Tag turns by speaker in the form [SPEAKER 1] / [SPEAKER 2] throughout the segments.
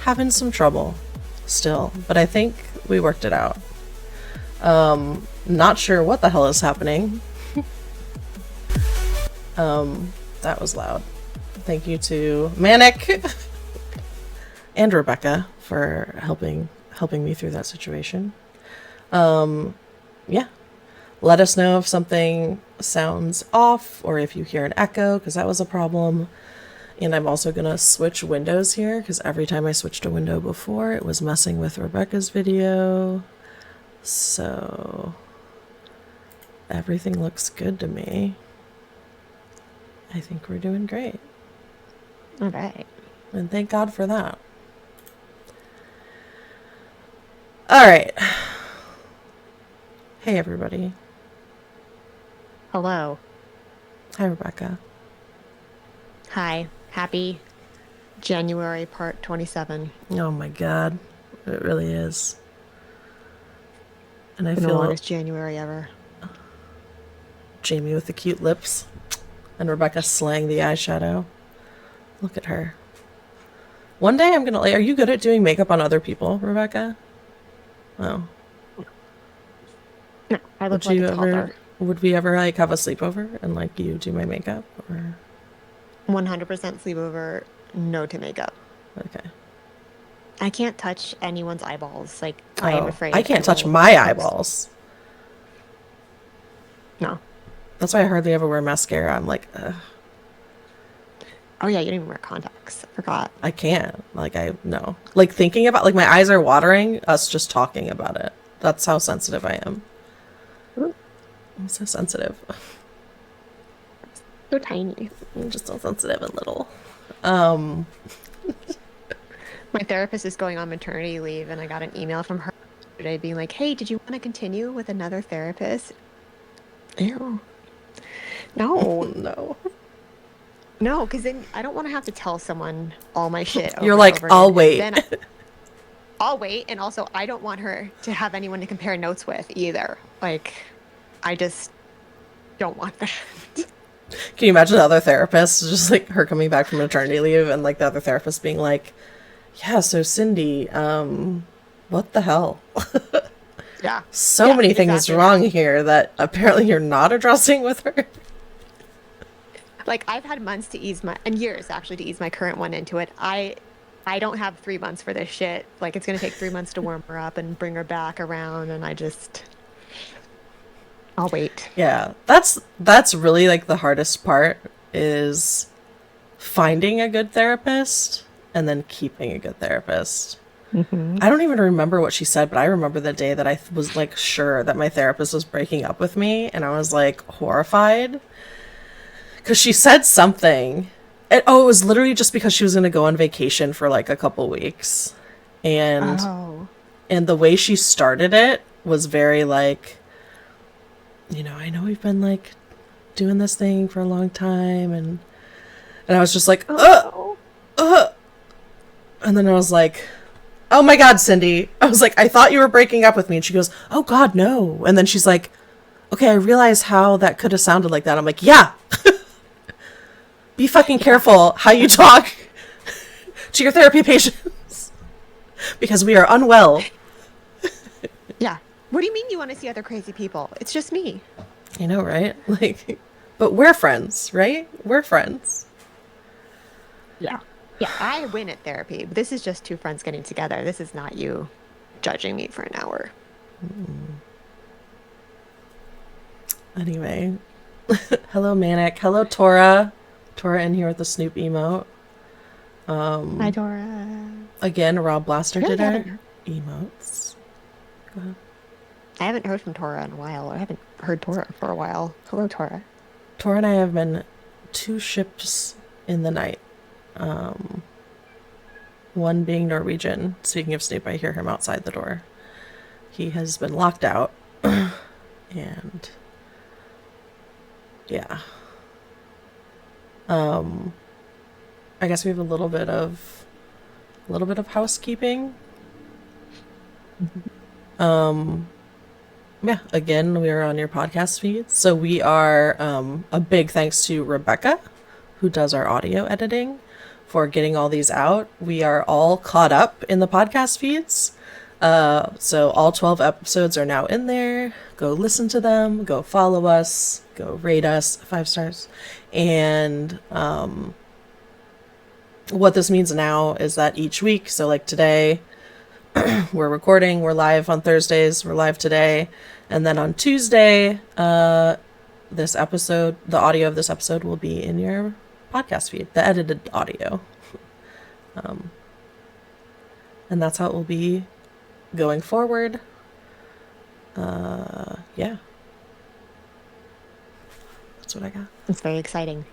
[SPEAKER 1] Having some trouble still, but I think we worked it out. Not sure what the hell is happening. That was loud. Thank you to Manic and Rebecca for helping me through that situation. Yeah. Let us know if something sounds off or if you hear an echo, because that was a problem. And I'm also going to switch windows here, because every time I switched a window before, it was messing with Rebecca's video. So everything looks good to me. I think we're doing great.
[SPEAKER 2] All right.
[SPEAKER 1] And thank God for that. All right. Hey, everybody.
[SPEAKER 2] Hello.
[SPEAKER 1] Hi, Rebecca.
[SPEAKER 2] Hi. Happy January part 27.
[SPEAKER 1] Oh my God. It really is. And I
[SPEAKER 2] The
[SPEAKER 1] feel
[SPEAKER 2] longest January ever.
[SPEAKER 1] Jamie with the cute lips and Rebecca slaying the eyeshadow. Look at her. One day I'm gonna are you good at doing makeup on other people, Rebecca? Oh.
[SPEAKER 2] No, I look like a toddler.
[SPEAKER 1] Would we ever like have a sleepover and like you do my makeup, or
[SPEAKER 2] 100% sleepover, no to makeup.
[SPEAKER 1] okay.
[SPEAKER 2] I can't touch anyone's eyeballs. Like, I am afraid.
[SPEAKER 1] I can't touch my eyeballs.
[SPEAKER 2] No.
[SPEAKER 1] That's why I hardly ever wear mascara. I'm like, ugh.
[SPEAKER 2] Oh yeah, you don't even wear contacts. I forgot.
[SPEAKER 1] I can't. No. Like thinking about, like my eyes are watering, us just talking about it. That's how sensitive I am. I'm so sensitive.
[SPEAKER 2] So tiny.
[SPEAKER 1] I'm just so sensitive and little.
[SPEAKER 2] My therapist is going on maternity leave, and I got an email from her today being like, hey, did you want to continue with another therapist? Ew. No.
[SPEAKER 1] No.
[SPEAKER 2] No, because then I don't want to have to tell someone all my shit.
[SPEAKER 1] You're like, I'll wait.
[SPEAKER 2] I'll wait, and also I don't want her to have anyone to compare notes with either. Like, I just don't want that.
[SPEAKER 1] Can you imagine the other therapist, just like her coming back from maternity leave and like the other therapist being like, yeah, so Cindy, what the hell?
[SPEAKER 2] Yeah.
[SPEAKER 1] So many things wrong here that apparently you're not addressing with her.
[SPEAKER 2] Like, I've had months to ease and years actually to ease my current one into it. I don't have 3 months for this shit. Like, it's going to take 3 months to warm her up and bring her back around, and I'll wait.
[SPEAKER 1] Yeah, that's really like the hardest part, is finding a good therapist and then keeping a good therapist.
[SPEAKER 2] Mm-hmm.
[SPEAKER 1] I don't even remember what she said, but I remember the day that I was like sure that my therapist was breaking up with me, and I was like horrified because she said something. It was literally just because she was going to go on vacation for like a couple weeks, and the way she started it was very like, you know, I know we've been like doing this thing for a long time, and I was just like, and then I was like, oh my God, Cindy. I was like, I thought you were breaking up with me. And she goes, oh God, no. And then she's like, okay, I realize how that could have sounded like that. I'm like, yeah, be fucking careful how you talk to your therapy patients because we are unwell.
[SPEAKER 2] Yeah. What do you mean you want to see other crazy people? It's just me.
[SPEAKER 1] You know, right? Like, but we're friends, right? We're friends.
[SPEAKER 2] Yeah. Yeah, I win at therapy. This is just two friends getting together. This is not you judging me for an hour.
[SPEAKER 1] Anyway, hello Manic. Hello Tora. Tora in here with the Snoop emote.
[SPEAKER 2] Hi, Dora.
[SPEAKER 1] Again, Rob Blaster
[SPEAKER 2] Really
[SPEAKER 1] did our
[SPEAKER 2] haven't-
[SPEAKER 1] emotes. Go ahead.
[SPEAKER 2] I haven't heard from Tora in a while. I haven't heard Tora for a while. Hello, Tora.
[SPEAKER 1] Tora and I have been two ships in the night. One being Norwegian. Speaking of Snoop, I hear him outside the door. He has been locked out. And yeah. I guess we have a little bit of housekeeping. Yeah, again, we are on your podcast feed. So we are a big thanks to Rebecca, who does our audio editing, for getting all these out. We are all caught up in the podcast feeds. So all 12 episodes are now in there. Go listen to them, go follow us, go rate us 5 stars. And what this means now is that each week, so like today, we're recording, we're live on Thursdays, we're live today, and then on Tuesday, this episode, the audio of this episode will be in your podcast feed, the edited audio. And that's how it will be going forward. Yeah. That's what I got.
[SPEAKER 2] It's very exciting.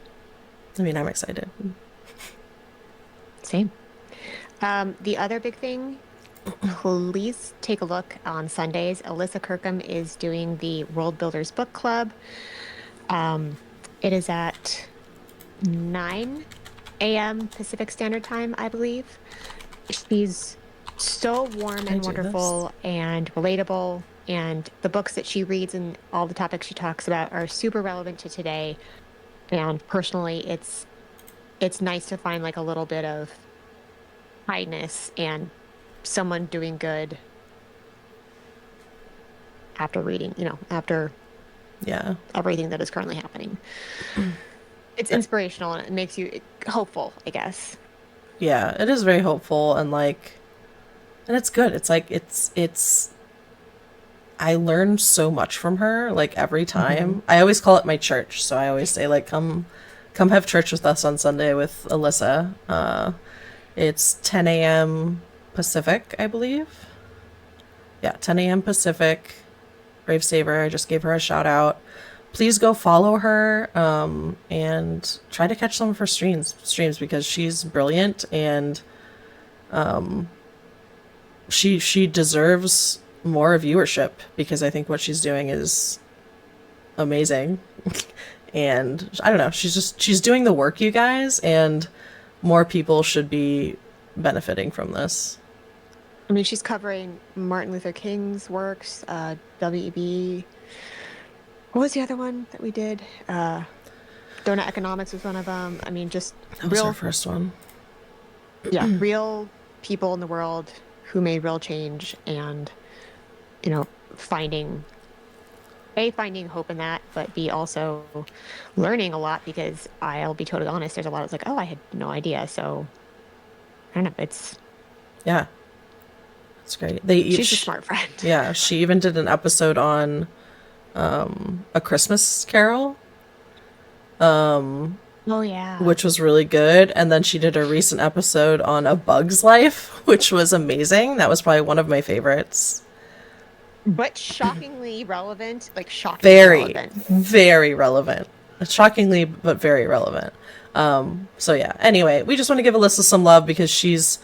[SPEAKER 1] I mean, I'm excited.
[SPEAKER 2] Same. The other big thing, please take a look on Sundays. Alyssa Kirkham is doing the World Builders Book Club. It is at 9 a.m. Pacific Standard Time, I believe. She's so warm and wonderful and relatable, and the books that she reads and all the topics she talks about are super relevant to today. And personally, it's nice to find like a little bit of kindness and someone doing good after reading, after everything that is currently happening. It's inspirational and it makes you hopeful, I guess.
[SPEAKER 1] Yeah, it is very hopeful and it's good. It's like it's I learned so much from her like every time. Mm-hmm. I always call it my church, so I always say like come have church with us on Sunday with Alyssa. It's 10 a.m. Pacific, I believe. Yeah, 10 a.m. Pacific. Brave Saver, I just gave her a shout out. Please go follow her and try to catch some of her streams because she's brilliant and she deserves more viewership because I think what she's doing is amazing. And I don't know, she's doing the work, you guys, and more people should be benefiting from this.
[SPEAKER 2] I mean, she's covering Martin Luther King's works, W.E.B. What was the other one that we did? Donut Economics was one of them. I mean, just
[SPEAKER 1] that was our first one.
[SPEAKER 2] Yeah, real people in the world who made real change and, finding hope in that, but B, also learning a lot because I'll be totally honest, there's a lot that's like, oh, I had no idea. So, I don't know, it's...
[SPEAKER 1] Yeah. It's great.
[SPEAKER 2] She's a smart friend.
[SPEAKER 1] Yeah, she even did an episode on A Christmas Carol.
[SPEAKER 2] Oh, yeah.
[SPEAKER 1] Which was really good. And then she did a recent episode on A Bug's Life, which was amazing. That was probably one of my favorites.
[SPEAKER 2] But shockingly relevant, relevant.
[SPEAKER 1] Very relevant. Shockingly, but very relevant. So yeah, anyway, we just want to give Alyssa some love because she's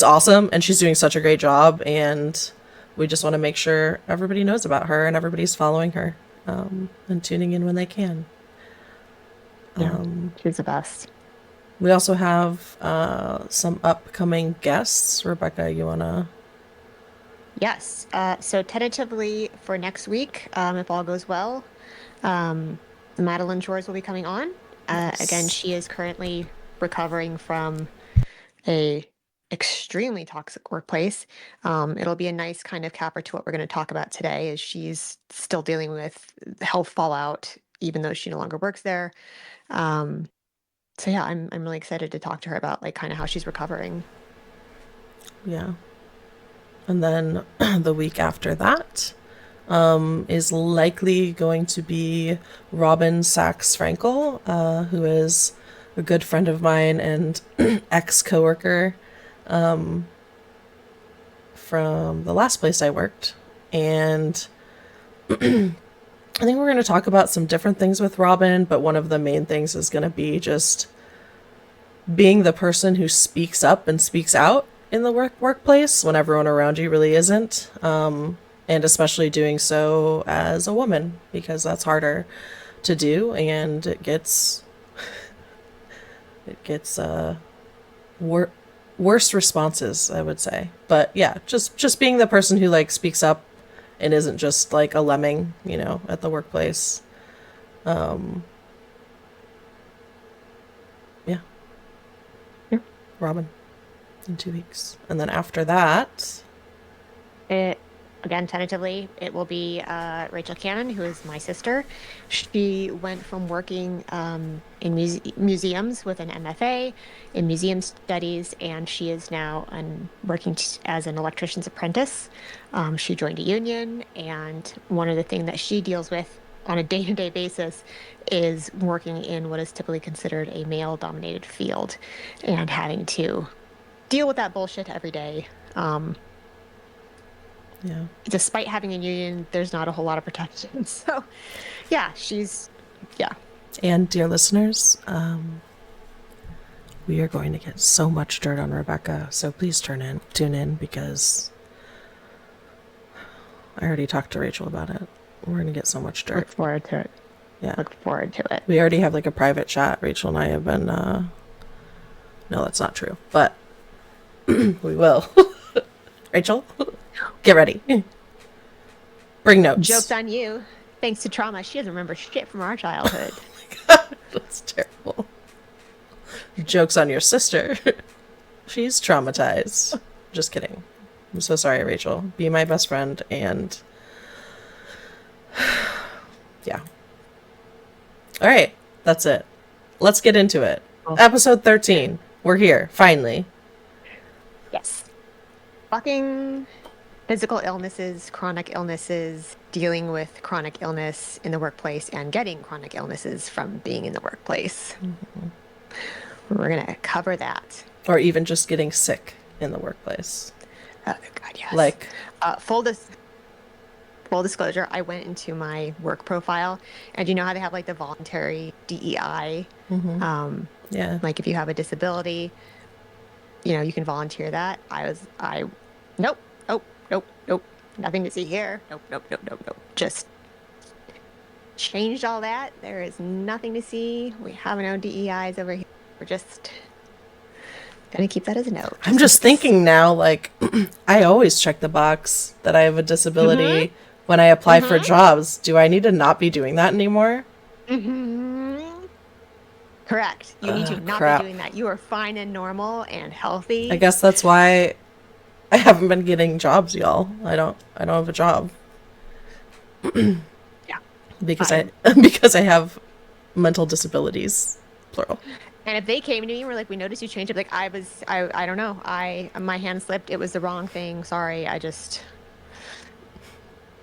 [SPEAKER 1] awesome and she's doing such a great job, and we just want to make sure everybody knows about her and everybody's following her and tuning in when they can.
[SPEAKER 2] Yeah, she's the best.
[SPEAKER 1] We also have some upcoming guests. Rebecca, you want to
[SPEAKER 2] Yes. So tentatively for next week, if all goes well, um, Madeline Shores will be coming on. Again,
[SPEAKER 1] Nice.
[SPEAKER 2] she is currently recovering from a extremely toxic workplace. It'll be a nice kind of capper to what we're going to talk about today, as she's still dealing with health fallout, even though she no longer works there. Um, so yeah, I'm really excited to talk to her about like kind of how she's recovering.
[SPEAKER 1] Yeah. And then the week after that is likely going to be Robin Sachs Frankel, who is a good friend of mine and ex coworker from the last place I worked. And I think we're going to talk about some different things with Robin, but one of the main things is going to be just being the person who speaks up and speaks out in the workplace when everyone around you really isn't, and especially doing so as a woman because that's harder to do, and it gets worse responses, I would say. But yeah, just being the person who like speaks up and isn't just like a lemming, at the workplace. Yeah,
[SPEAKER 2] Yeah.
[SPEAKER 1] Robin in 2 weeks, and then after that,
[SPEAKER 2] It again, tentatively, it will be Rachel Cannon, who is my sister. She went from working in museums with an MFA in museum studies, and she is now working as an electrician's apprentice. She joined a union, and one of the things that she deals with on a day-to-day basis is working in what is typically considered a male-dominated field and having to deal with that bullshit every day.
[SPEAKER 1] yeah.
[SPEAKER 2] Despite having a union, there's not a whole lot of protection. So, yeah, yeah.
[SPEAKER 1] And dear listeners, we are going to get so much dirt on Rebecca, so please tune in because I already talked to Rachel about it. We're going to get so much dirt.
[SPEAKER 2] Look forward to it.
[SPEAKER 1] Yeah.
[SPEAKER 2] Look forward to it.
[SPEAKER 1] We already have like a private chat. Rachel and I have been, no, that's not true, but we will. Rachel, get ready. Bring
[SPEAKER 2] Joke's
[SPEAKER 1] notes.
[SPEAKER 2] on you. Thanks to trauma, she doesn't remember shit from our childhood.
[SPEAKER 1] That's terrible. Joke's on your sister. She's traumatized. Just kidding. I'm so sorry, Rachel. Be my best friend, and yeah. All right, that's it. Let's get into it.
[SPEAKER 2] Oh,
[SPEAKER 1] Episode 13. We're here, finally.
[SPEAKER 2] yes. Fucking physical illnesses, chronic illnesses, dealing with chronic illness in the workplace, and getting chronic illnesses from being in the workplace. Mm-hmm. We're going to cover that.
[SPEAKER 1] Or even just getting sick in the workplace.
[SPEAKER 2] Oh, God, yes.
[SPEAKER 1] Like,
[SPEAKER 2] full disclosure, I went into my work profile, and you know how they have like the voluntary DEI?
[SPEAKER 1] yeah.
[SPEAKER 2] Like if you have a disability, you can volunteer that. Nope, nope, nothing to see here. Nope. Just changed all that. There is nothing to see. We have no DEIs over here. We're just gonna keep that as a note.
[SPEAKER 1] I'm just thinking now, like, I always check the box that I have a disability when I apply for jobs. Do I need to not be doing that anymore?
[SPEAKER 2] Correct. You need to not be doing that. You are fine and normal and healthy.
[SPEAKER 1] I guess that's why I haven't been getting jobs, y'all. I don't have a job.
[SPEAKER 2] Yeah.
[SPEAKER 1] Because because I have mental disabilities, plural.
[SPEAKER 2] And if they came to me and were like, "We noticed you changed it," like I don't know. My hand slipped. It was the wrong thing. Sorry.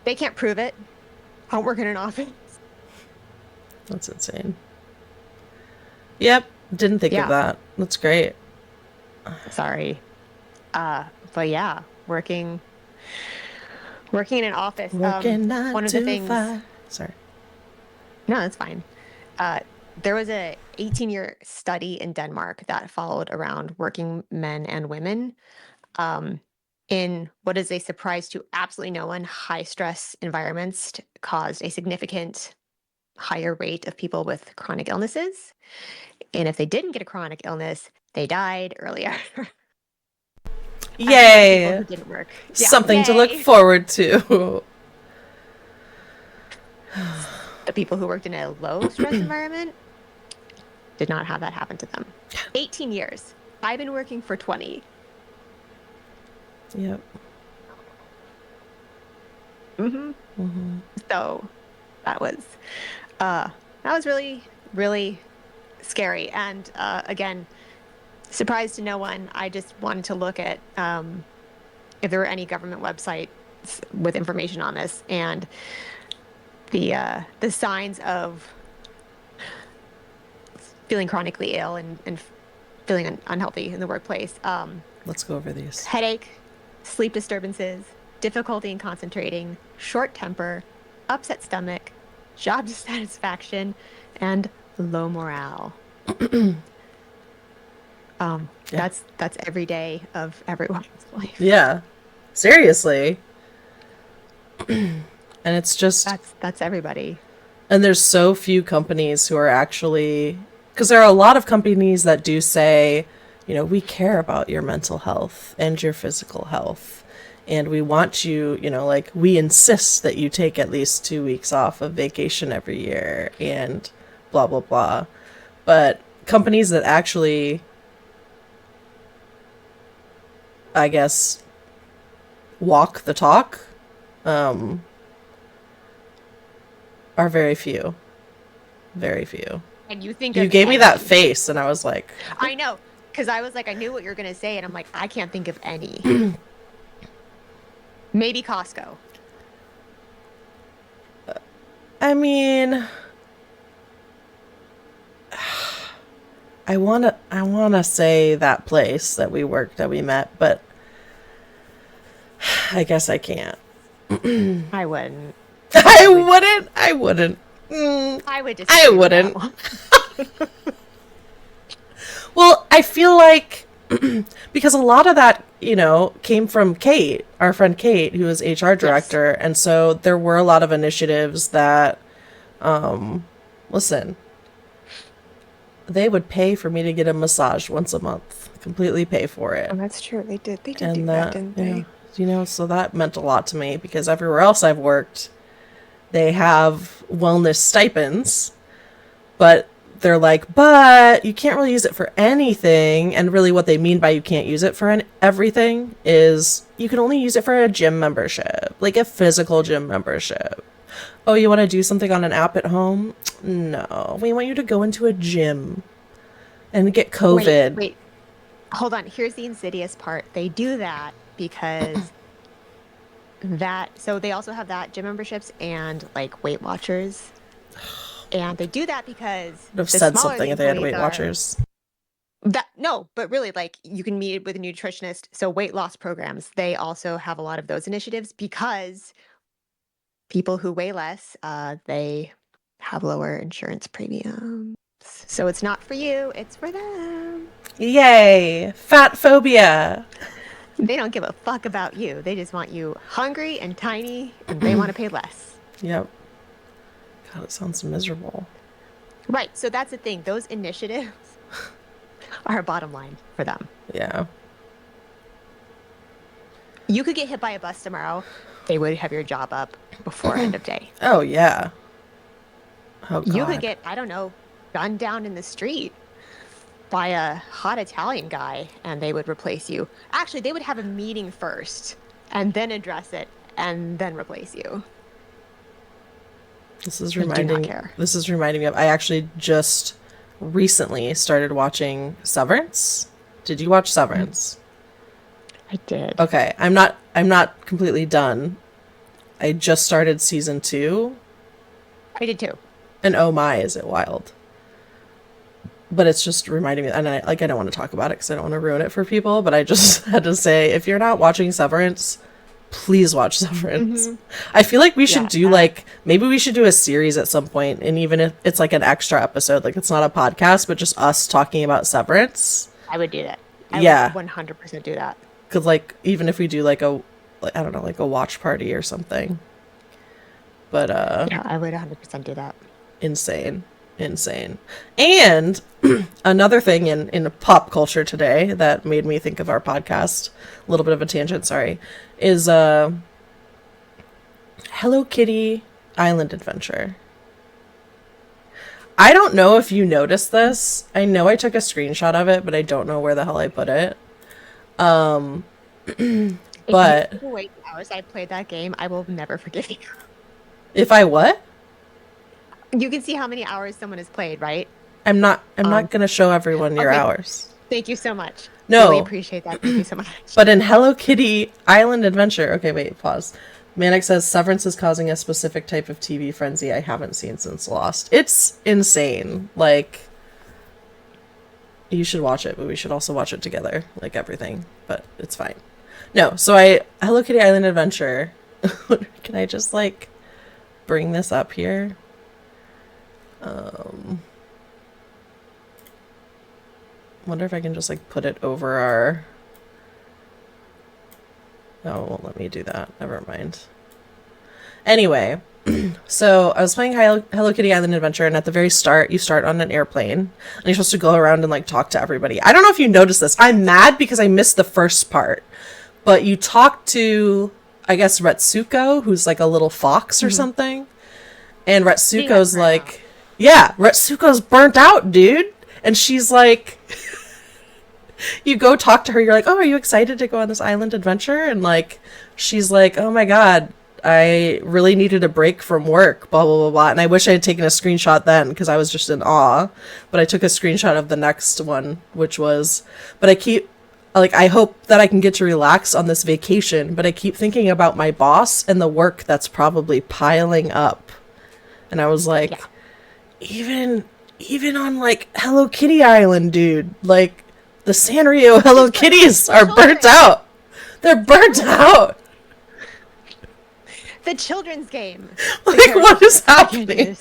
[SPEAKER 2] They can't prove it. I don't work in an office.
[SPEAKER 1] That's insane. Yep. Didn't think of that. That's great.
[SPEAKER 2] Sorry. But yeah, working in an office.
[SPEAKER 1] Working 9
[SPEAKER 2] one of
[SPEAKER 1] to
[SPEAKER 2] the things.
[SPEAKER 1] 5. Sorry.
[SPEAKER 2] No, that's fine. There was a 18-year study in Denmark that followed around working men and women in what is a surprise to absolutely no one, high stress environments caused a significant higher rate of people with chronic illnesses. And if they didn't get a chronic illness, they died earlier. As for the people
[SPEAKER 1] Yay!
[SPEAKER 2] who didn't work. Yeah,
[SPEAKER 1] Something to look
[SPEAKER 2] yay!
[SPEAKER 1] forward to.
[SPEAKER 2] The people who worked in a low stress environment did not have that happen to them. 18 years. I've been working for 20.
[SPEAKER 1] Yep.
[SPEAKER 2] Mm-hmm.
[SPEAKER 1] Mm-hmm.
[SPEAKER 2] So that was really, really scary. And again, surprise to no one. I just wanted to look at if there were any government websites with information on this and the signs of feeling chronically ill and feeling unhealthy in the workplace.
[SPEAKER 1] Let's go over these.
[SPEAKER 2] Headache, sleep disturbances, difficulty in concentrating, short temper, upset stomach, job dissatisfaction, and low morale.
[SPEAKER 1] Yeah.
[SPEAKER 2] That's every day of everyone's life.
[SPEAKER 1] Yeah. Seriously. And it's just
[SPEAKER 2] That's everybody.
[SPEAKER 1] and there's so few companies who are actually because there are a lot of companies that do say, we care about your mental health and your physical health. And we want you, like we insist that you take at least 2 weeks off of vacation every year and blah, blah, blah. But companies that actually, I guess, walk the talk, are very few. Very few.
[SPEAKER 2] And you think
[SPEAKER 1] You
[SPEAKER 2] of
[SPEAKER 1] gave me
[SPEAKER 2] any.
[SPEAKER 1] that face, and I was like,
[SPEAKER 2] I know, because I was like, I knew what you were gonna say, and I'm like, I can't think of any. Maybe Costco.
[SPEAKER 1] I mean, I wanna say that place that we met, but I guess I can't.
[SPEAKER 2] I wouldn't.
[SPEAKER 1] I wouldn't.
[SPEAKER 2] I would just.
[SPEAKER 1] I wouldn't. Well, I feel like because a lot of that, came from Kate, our friend Kate, who is HR director, and so there were a lot of initiatives that, listen, they would pay for me to get a massage once a month, completely pay for it.
[SPEAKER 2] Oh, that's true. They did. They did
[SPEAKER 1] And
[SPEAKER 2] do that, didn't they?
[SPEAKER 1] So that meant a lot to me because everywhere else I've worked, they have wellness stipends, but they're like, but you can't really use it for anything. And really what they mean by you can't use it for everything is you can only use it for a gym membership, like a physical gym membership. Oh, you want to do something on an app at home? No, we want you to go into a gym and get COVID.
[SPEAKER 2] Wait. Hold on. Here's the insidious part. They do that because so they also have that gym memberships and like Weight Watchers. And they do that because
[SPEAKER 1] Would have
[SPEAKER 2] the
[SPEAKER 1] said
[SPEAKER 2] smaller
[SPEAKER 1] something
[SPEAKER 2] the
[SPEAKER 1] if they had
[SPEAKER 2] employees
[SPEAKER 1] Weight
[SPEAKER 2] are-
[SPEAKER 1] Watchers.
[SPEAKER 2] No, but really, like you can meet with a nutritionist. So weight loss programs, they also have a lot of those initiatives because people who weigh less, they have lower insurance premiums. So it's not for you, it's for them.
[SPEAKER 1] Yay! Fat phobia!
[SPEAKER 2] They don't give a fuck about you. They just want you hungry and tiny, and they want to pay less.
[SPEAKER 1] Yep. God, it sounds miserable.
[SPEAKER 2] Right. So that's the thing. Those initiatives are a bottom line for them.
[SPEAKER 1] Yeah.
[SPEAKER 2] You could get hit by a bus tomorrow. They would have your job up before end of day.
[SPEAKER 1] Oh, yeah. Oh, God.
[SPEAKER 2] You could get, I don't know, gunned down in the street by a hot Italian guy and they would replace you. Actually, they would have a meeting first and then address it and then replace you.
[SPEAKER 1] This is
[SPEAKER 2] They do not
[SPEAKER 1] reminding
[SPEAKER 2] care.
[SPEAKER 1] me of I actually just recently started watching Severance. Did you watch Severance?
[SPEAKER 2] I did.
[SPEAKER 1] Okay, I'm not completely done. I just started season 2,
[SPEAKER 2] I did too.
[SPEAKER 1] and oh my, is it wild. But it's just reminding me, and I don't want to talk about it because I don't want to ruin it for people, but I just had to say, if you're not watching Severance, please watch Severance. I feel like we should do maybe we should do a series at some point, and even if it's like an extra episode, like it's not a podcast, but just us talking about Severance.
[SPEAKER 2] I would do that. I would 100% do that.
[SPEAKER 1] Because even if we do I don't know, like a watch party or something. But
[SPEAKER 2] Yeah, I would 100% do that.
[SPEAKER 1] insane. insane. And another thing in pop culture today that made me think of our podcast, a little bit of a tangent, sorry, is Hello Kitty Island Adventure. I don't know if you noticed this. I know I took a screenshot of it, but I don't know where the hell I put it. But
[SPEAKER 2] if you wait hours I played that game, I will never forgive you.
[SPEAKER 1] if I what?
[SPEAKER 2] You can see how many hours someone has played, right?
[SPEAKER 1] I'm not gonna show everyone your
[SPEAKER 2] Okay.
[SPEAKER 1] hours.
[SPEAKER 2] Thank you so much.
[SPEAKER 1] No.
[SPEAKER 2] Really appreciate that. Thank you so much.
[SPEAKER 1] But in Hello Kitty Island Adventure, okay, wait, pause. Manic says Severance is causing a specific type of TV frenzy I haven't seen since Lost. It's insane. Like, you should watch it, but we should also watch it together, like everything. But it's fine. No, so Hello Kitty Island Adventure. Can I just like bring this up here? Wonder if I can just like put it over our. Oh, it won't let me do that. Never mind. Anyway, so I was playing Hello Kitty Island Adventure, and at the very start, you start on an airplane, and you're supposed to go around and like talk to everybody. I don't know if you noticed this. I'm mad because I missed the first part, but you talk to, I guess, Retsuko, who's like a little fox or something, and Retsuko's like, yeah, Retsuko's burnt out, dude, and she's like. You go talk to her, you're like, oh, are you excited to go on this island adventure? And like, she's like, oh my god, I really needed a break from work, blah, blah, blah, blah. And I wish I had taken a screenshot then because I was just in awe. But I took a screenshot of the next one, which was, but I keep, like, I hope that I can get to relax on this vacation, but I keep thinking about my boss and the work that's probably piling up. And I was like, even on like Hello Kitty Island, dude, like, the Sanrio Hello Kitties are burnt out. They're burnt out.
[SPEAKER 2] The children's game.
[SPEAKER 1] Like, what is happening?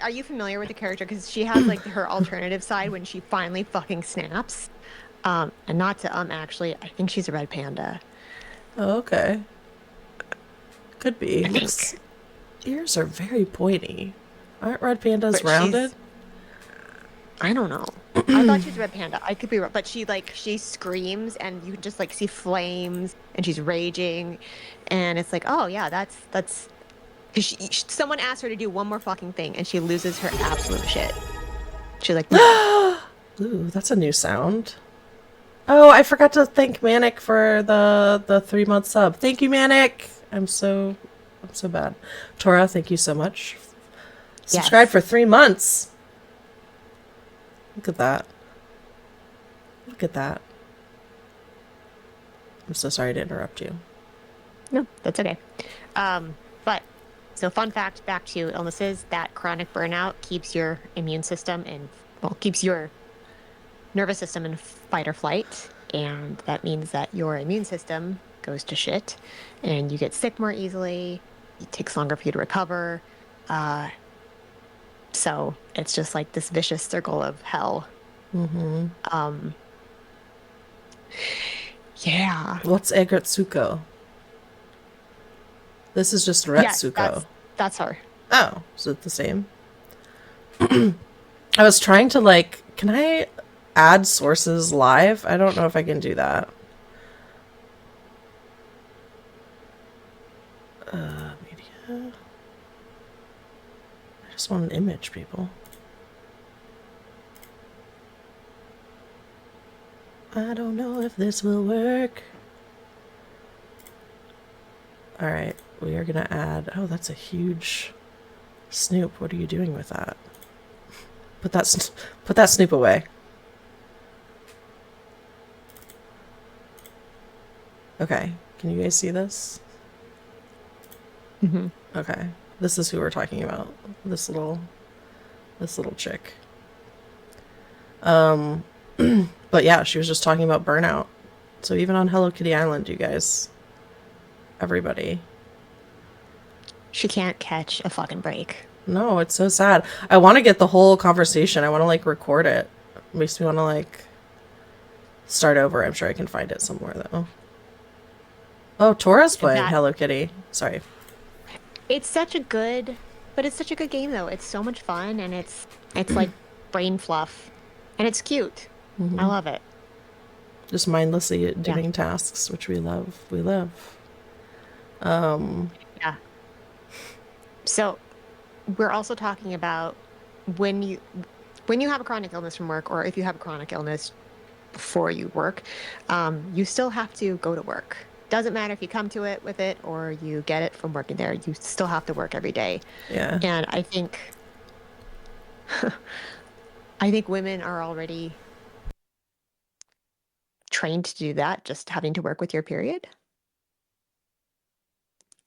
[SPEAKER 2] Are you familiar with the character? Because she has like her alternative side when she finally fucking snaps. And not to actually, I think she's a red panda.
[SPEAKER 1] Oh, okay. Could be.
[SPEAKER 2] I think.
[SPEAKER 1] His ears are very pointy. Aren't red pandas rounded?
[SPEAKER 2] I don't know. I thought she was a red panda. I could be wrong, but she screams and you can just like see flames and she's raging, and it's like, oh yeah, that's because someone asked her to do one more fucking thing and she loses her absolute shit. She's like,
[SPEAKER 1] ooh, that's a new sound. Oh, I forgot to thank Manic for the 3-month sub. Thank you, Manic. I'm so bad. Tora, thank you so much. Subscribe for 3 months. Look at that. Look at that. I'm so sorry to interrupt you.
[SPEAKER 2] No, that's okay. But so fun fact, back to illnesses, that chronic burnout keeps your immune system keeps your nervous system in fight or flight, and that means that your immune system goes to shit and you get sick more easily. It takes longer for you to recover. So it's just like this vicious circle of hell.
[SPEAKER 1] Mm-hmm.
[SPEAKER 2] Yeah.
[SPEAKER 1] What's Retsuko? This is just Retsuko.
[SPEAKER 2] Yeah, that's her.
[SPEAKER 1] Oh, is it the same? I was trying to like, can I add sources live? I don't know if I can do that. Media. I just want an image, people. I don't know if this will work. Alright, we are gonna add... Oh, that's a huge... Snoop, what are you doing with that? Put that Snoop away. Okay, can you guys see this?
[SPEAKER 2] Mm-hmm.
[SPEAKER 1] Okay, this is who we're talking about. This little chick. But yeah, she was just talking about Burnout. So even on Hello Kitty Island, you guys, everybody.
[SPEAKER 2] She can't catch a fucking break.
[SPEAKER 1] No, it's so sad. I want to get the whole conversation. I want to like record it. Makes me want to like start over. I'm sure I can find it somewhere though. Oh, Tora's playing Hello Kitty. Sorry.
[SPEAKER 2] It's such a good, but it's such a good game though. It's so much fun and it's like brain fluff and it's cute. I love it.
[SPEAKER 1] Just mindlessly
[SPEAKER 2] Yeah.
[SPEAKER 1] doing tasks, which we love. We live.
[SPEAKER 2] Yeah. So we're also talking about when you when you have a chronic illness from work, or if you have a chronic illness before you work, you still have to go to work. Doesn't matter if you come to it with it or you get it from working there, you still have to work every day.
[SPEAKER 1] Yeah.
[SPEAKER 2] And I think women are already trained to do that, just having to work with your period.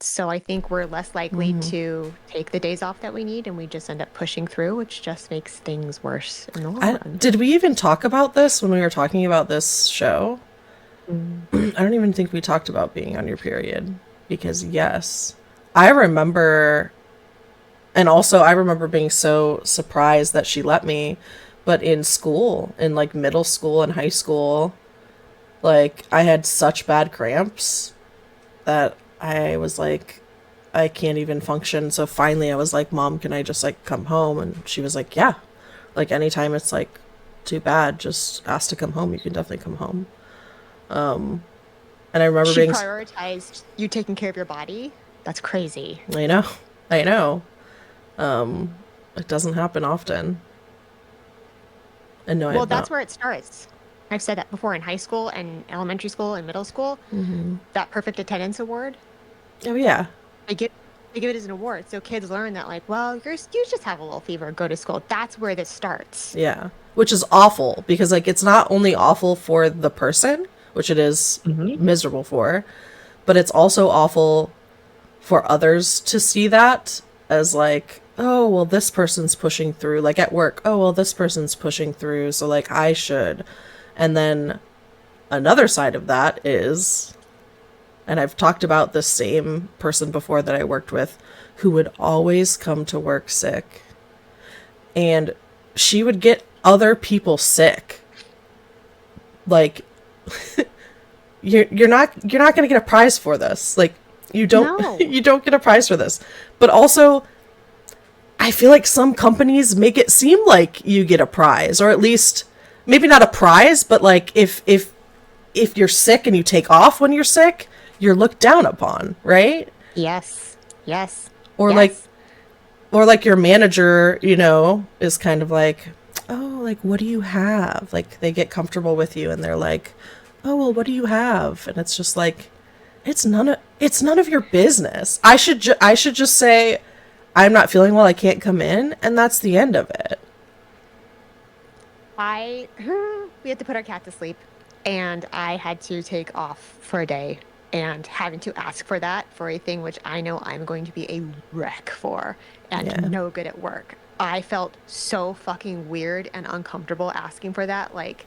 [SPEAKER 2] So I think we're less likely to take the days off that we need and we just end up pushing through, which just makes things worse in the long run.
[SPEAKER 1] Did we even talk about this when we were talking about this show?
[SPEAKER 2] Mm.
[SPEAKER 1] I don't even think we talked about being on your period. Because, yes, I remember. And also, I remember being so surprised that she let me. But in school, in like middle school and high school, like I had such bad cramps that I was like, I can't even function. So finally, I was like, Mom, can I just like come home? And she was like, Yeah. Like anytime it's like too bad, just ask to come home. You can definitely come home. And I remember
[SPEAKER 2] She
[SPEAKER 1] being,
[SPEAKER 2] prioritized you taking care of your body. That's crazy.
[SPEAKER 1] I know, I know. It doesn't happen often. And no, I
[SPEAKER 2] Well,
[SPEAKER 1] have
[SPEAKER 2] that's
[SPEAKER 1] not.
[SPEAKER 2] where it starts. I've said that before in high school and elementary school and middle school. That perfect attendance award,
[SPEAKER 1] Oh yeah,
[SPEAKER 2] they give they give it as an award. So kids learn that like, well, you just have a little fever, go to school. That's where this starts.
[SPEAKER 1] yeah. Which is awful because like it's not only awful for the person, which it is
[SPEAKER 2] Hmm.
[SPEAKER 1] miserable for, but it's also awful for others to see that as like, oh well, this person's pushing through. Like at work, oh well, this person's pushing through, so like I should. And then another side of that is, and I've talked about this same person before that I worked with, who would always come to work sick, and she would get other people sick. Like you're not going to get a prize for this. Like you don't
[SPEAKER 2] No.
[SPEAKER 1] you don't get a prize for this. But also I feel like some companies make it seem like you get a prize, or at least maybe not a prize, but like if you're sick and you take off when you're sick, you're looked down upon, right?
[SPEAKER 2] Yes. Yes.
[SPEAKER 1] Or like
[SPEAKER 2] Yes.
[SPEAKER 1] or like your manager, is kind of like, "Oh, like what do you have?" Like they get comfortable with you and they're like, "Oh, well, what do you have?" And it's just like it's none of your business. I should just say I'm not feeling well, I can't come in, and that's the end of it.
[SPEAKER 2] I we had to put our cat to sleep and I had to take off for a day and having to ask for that for a thing which I know I'm going to be a wreck for and
[SPEAKER 1] Yeah.
[SPEAKER 2] no good at work. I felt so fucking weird and uncomfortable asking for that. Like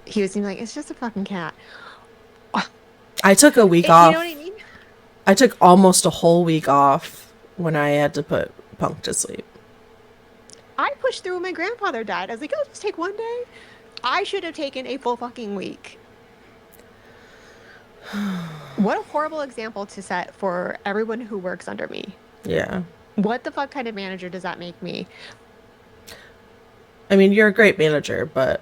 [SPEAKER 2] he was like, it's just a fucking cat.
[SPEAKER 1] I took a week
[SPEAKER 2] You know what I
[SPEAKER 1] off.
[SPEAKER 2] mean?
[SPEAKER 1] I took almost a whole week off when I had to put Punk to sleep.
[SPEAKER 2] I pushed through when my grandfather died. I was like, oh, just take one day. I should have taken a full fucking week. What a horrible example to set for everyone who works under me.
[SPEAKER 1] Yeah.
[SPEAKER 2] What the fuck kind of manager does that make me?
[SPEAKER 1] I mean, you're a great manager, but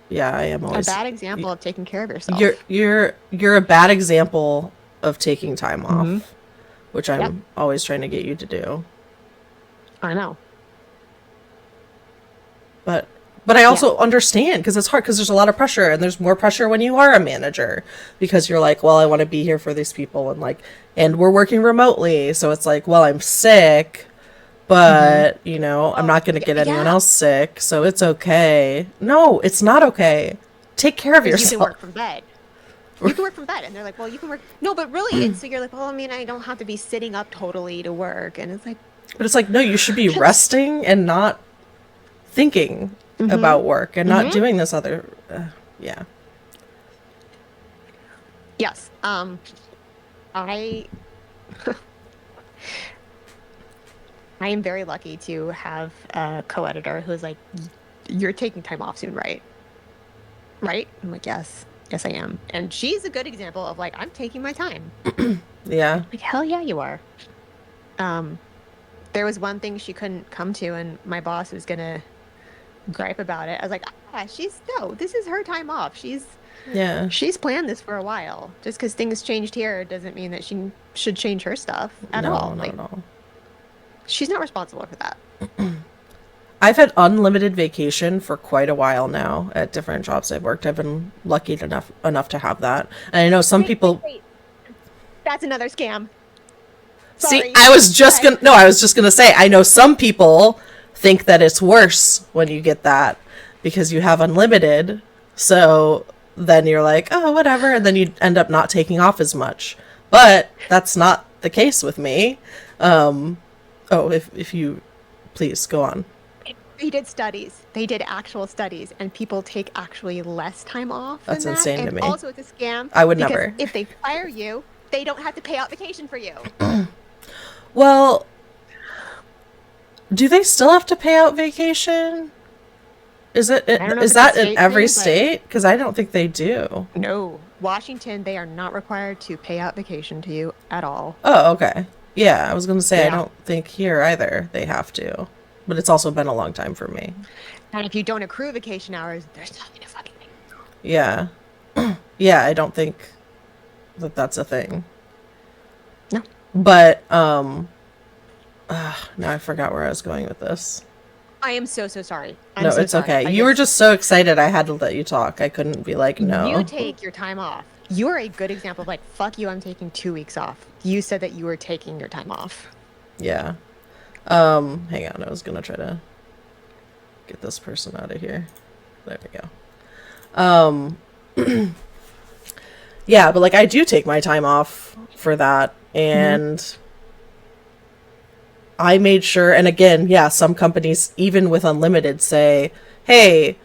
[SPEAKER 1] yeah, I am
[SPEAKER 2] A
[SPEAKER 1] always
[SPEAKER 2] bad example of taking care of
[SPEAKER 1] you're
[SPEAKER 2] yourself.
[SPEAKER 1] you're you're a bad example of taking time
[SPEAKER 2] Hmm.
[SPEAKER 1] off, which
[SPEAKER 2] Yep,
[SPEAKER 1] I'm always trying to get you to do.
[SPEAKER 2] I know.
[SPEAKER 1] But I
[SPEAKER 2] Yeah.
[SPEAKER 1] also understand because it's hard because there's a lot of pressure and there's more pressure when you are a manager because you're like, well, I want to be here for these people and we're working remotely, so it's like, well, I'm sick,
[SPEAKER 2] Hmm.
[SPEAKER 1] but I'm
[SPEAKER 2] Oh,
[SPEAKER 1] not going to
[SPEAKER 2] yeah,
[SPEAKER 1] get anyone
[SPEAKER 2] yeah.
[SPEAKER 1] else sick, so it's okay. No, it's not okay. Take care of
[SPEAKER 2] Because you can
[SPEAKER 1] yourself.
[SPEAKER 2] work from bed. You can work from bed. And they're like, well, you can work. No, but really, and so you're like, well, I mean, I don't have to be sitting up totally to work. And it's like,
[SPEAKER 1] But it's like, no, you should be
[SPEAKER 2] just,
[SPEAKER 1] resting and not thinking
[SPEAKER 2] hmm,
[SPEAKER 1] about work and not
[SPEAKER 2] hmm.
[SPEAKER 1] doing this other yeah.
[SPEAKER 2] Yes. I I am very lucky to have a co-editor who's like, you're taking time off soon, right? Right? I'm like, yes, yes, I am. And she's a good example of like, I'm taking my time.
[SPEAKER 1] Yeah.
[SPEAKER 2] Like, hell yeah, you are. There was one thing she couldn't come to, and my boss was gonna gripe about it. I was like, no, this is her time off.
[SPEAKER 1] Yeah.
[SPEAKER 2] She's planned this for a while. Just because things changed here doesn't mean that she should change her stuff at
[SPEAKER 1] No,
[SPEAKER 2] all.
[SPEAKER 1] not
[SPEAKER 2] Like,
[SPEAKER 1] at all.
[SPEAKER 2] she's not responsible for that.
[SPEAKER 1] I've had unlimited vacation for quite a while now at different jobs I've worked. I've been lucky enough to have that. And I know some people
[SPEAKER 2] Wait. That's another scam.
[SPEAKER 1] see,
[SPEAKER 2] Sorry.
[SPEAKER 1] I was just gonna say, I know some people think that it's worse when you get that because you have unlimited. So then you're like, oh, whatever. And then you end up not taking off as much. But that's not the case with me. If you please go on.
[SPEAKER 2] They did studies. They did actual studies, and people take actually less time off.
[SPEAKER 1] That's
[SPEAKER 2] than
[SPEAKER 1] insane
[SPEAKER 2] that.
[SPEAKER 1] to
[SPEAKER 2] And
[SPEAKER 1] me.
[SPEAKER 2] also, it's a scam.
[SPEAKER 1] I would
[SPEAKER 2] because
[SPEAKER 1] never.
[SPEAKER 2] If they fire you, they don't have to pay out vacation for you.
[SPEAKER 1] Well, do they still have to pay out vacation? Is
[SPEAKER 2] I don't know if
[SPEAKER 1] is
[SPEAKER 2] it's a
[SPEAKER 1] that in
[SPEAKER 2] state
[SPEAKER 1] every
[SPEAKER 2] thing, but-
[SPEAKER 1] state? Because I don't think they do.
[SPEAKER 2] No, Washington, they are not required to pay out vacation to you at all.
[SPEAKER 1] Oh, okay. Yeah, I was gonna say I
[SPEAKER 2] Yeah.
[SPEAKER 1] don't think here either they have to, but it's also been a long time for me.
[SPEAKER 2] And if you don't accrue vacation hours, there's nothing to fucking pay.
[SPEAKER 1] Yeah, yeah, I don't think that that's a thing.
[SPEAKER 2] No.
[SPEAKER 1] But now I forgot where I was going with this.
[SPEAKER 2] I am so sorry. I'm
[SPEAKER 1] No,
[SPEAKER 2] so
[SPEAKER 1] it's
[SPEAKER 2] sorry.
[SPEAKER 1] okay.
[SPEAKER 2] I
[SPEAKER 1] You were just so excited I had to let you talk. I couldn't be like, no.
[SPEAKER 2] You take your time off. You're a good example of like, fuck you, I'm taking 2 weeks off. You said that you were taking your time off.
[SPEAKER 1] Yeah. Hang on. I was gonna try to get this person out of here. There we go. Yeah, but like I do take my time off for that, and I made sure. And again, yeah, some companies, even with unlimited, say, "Hey,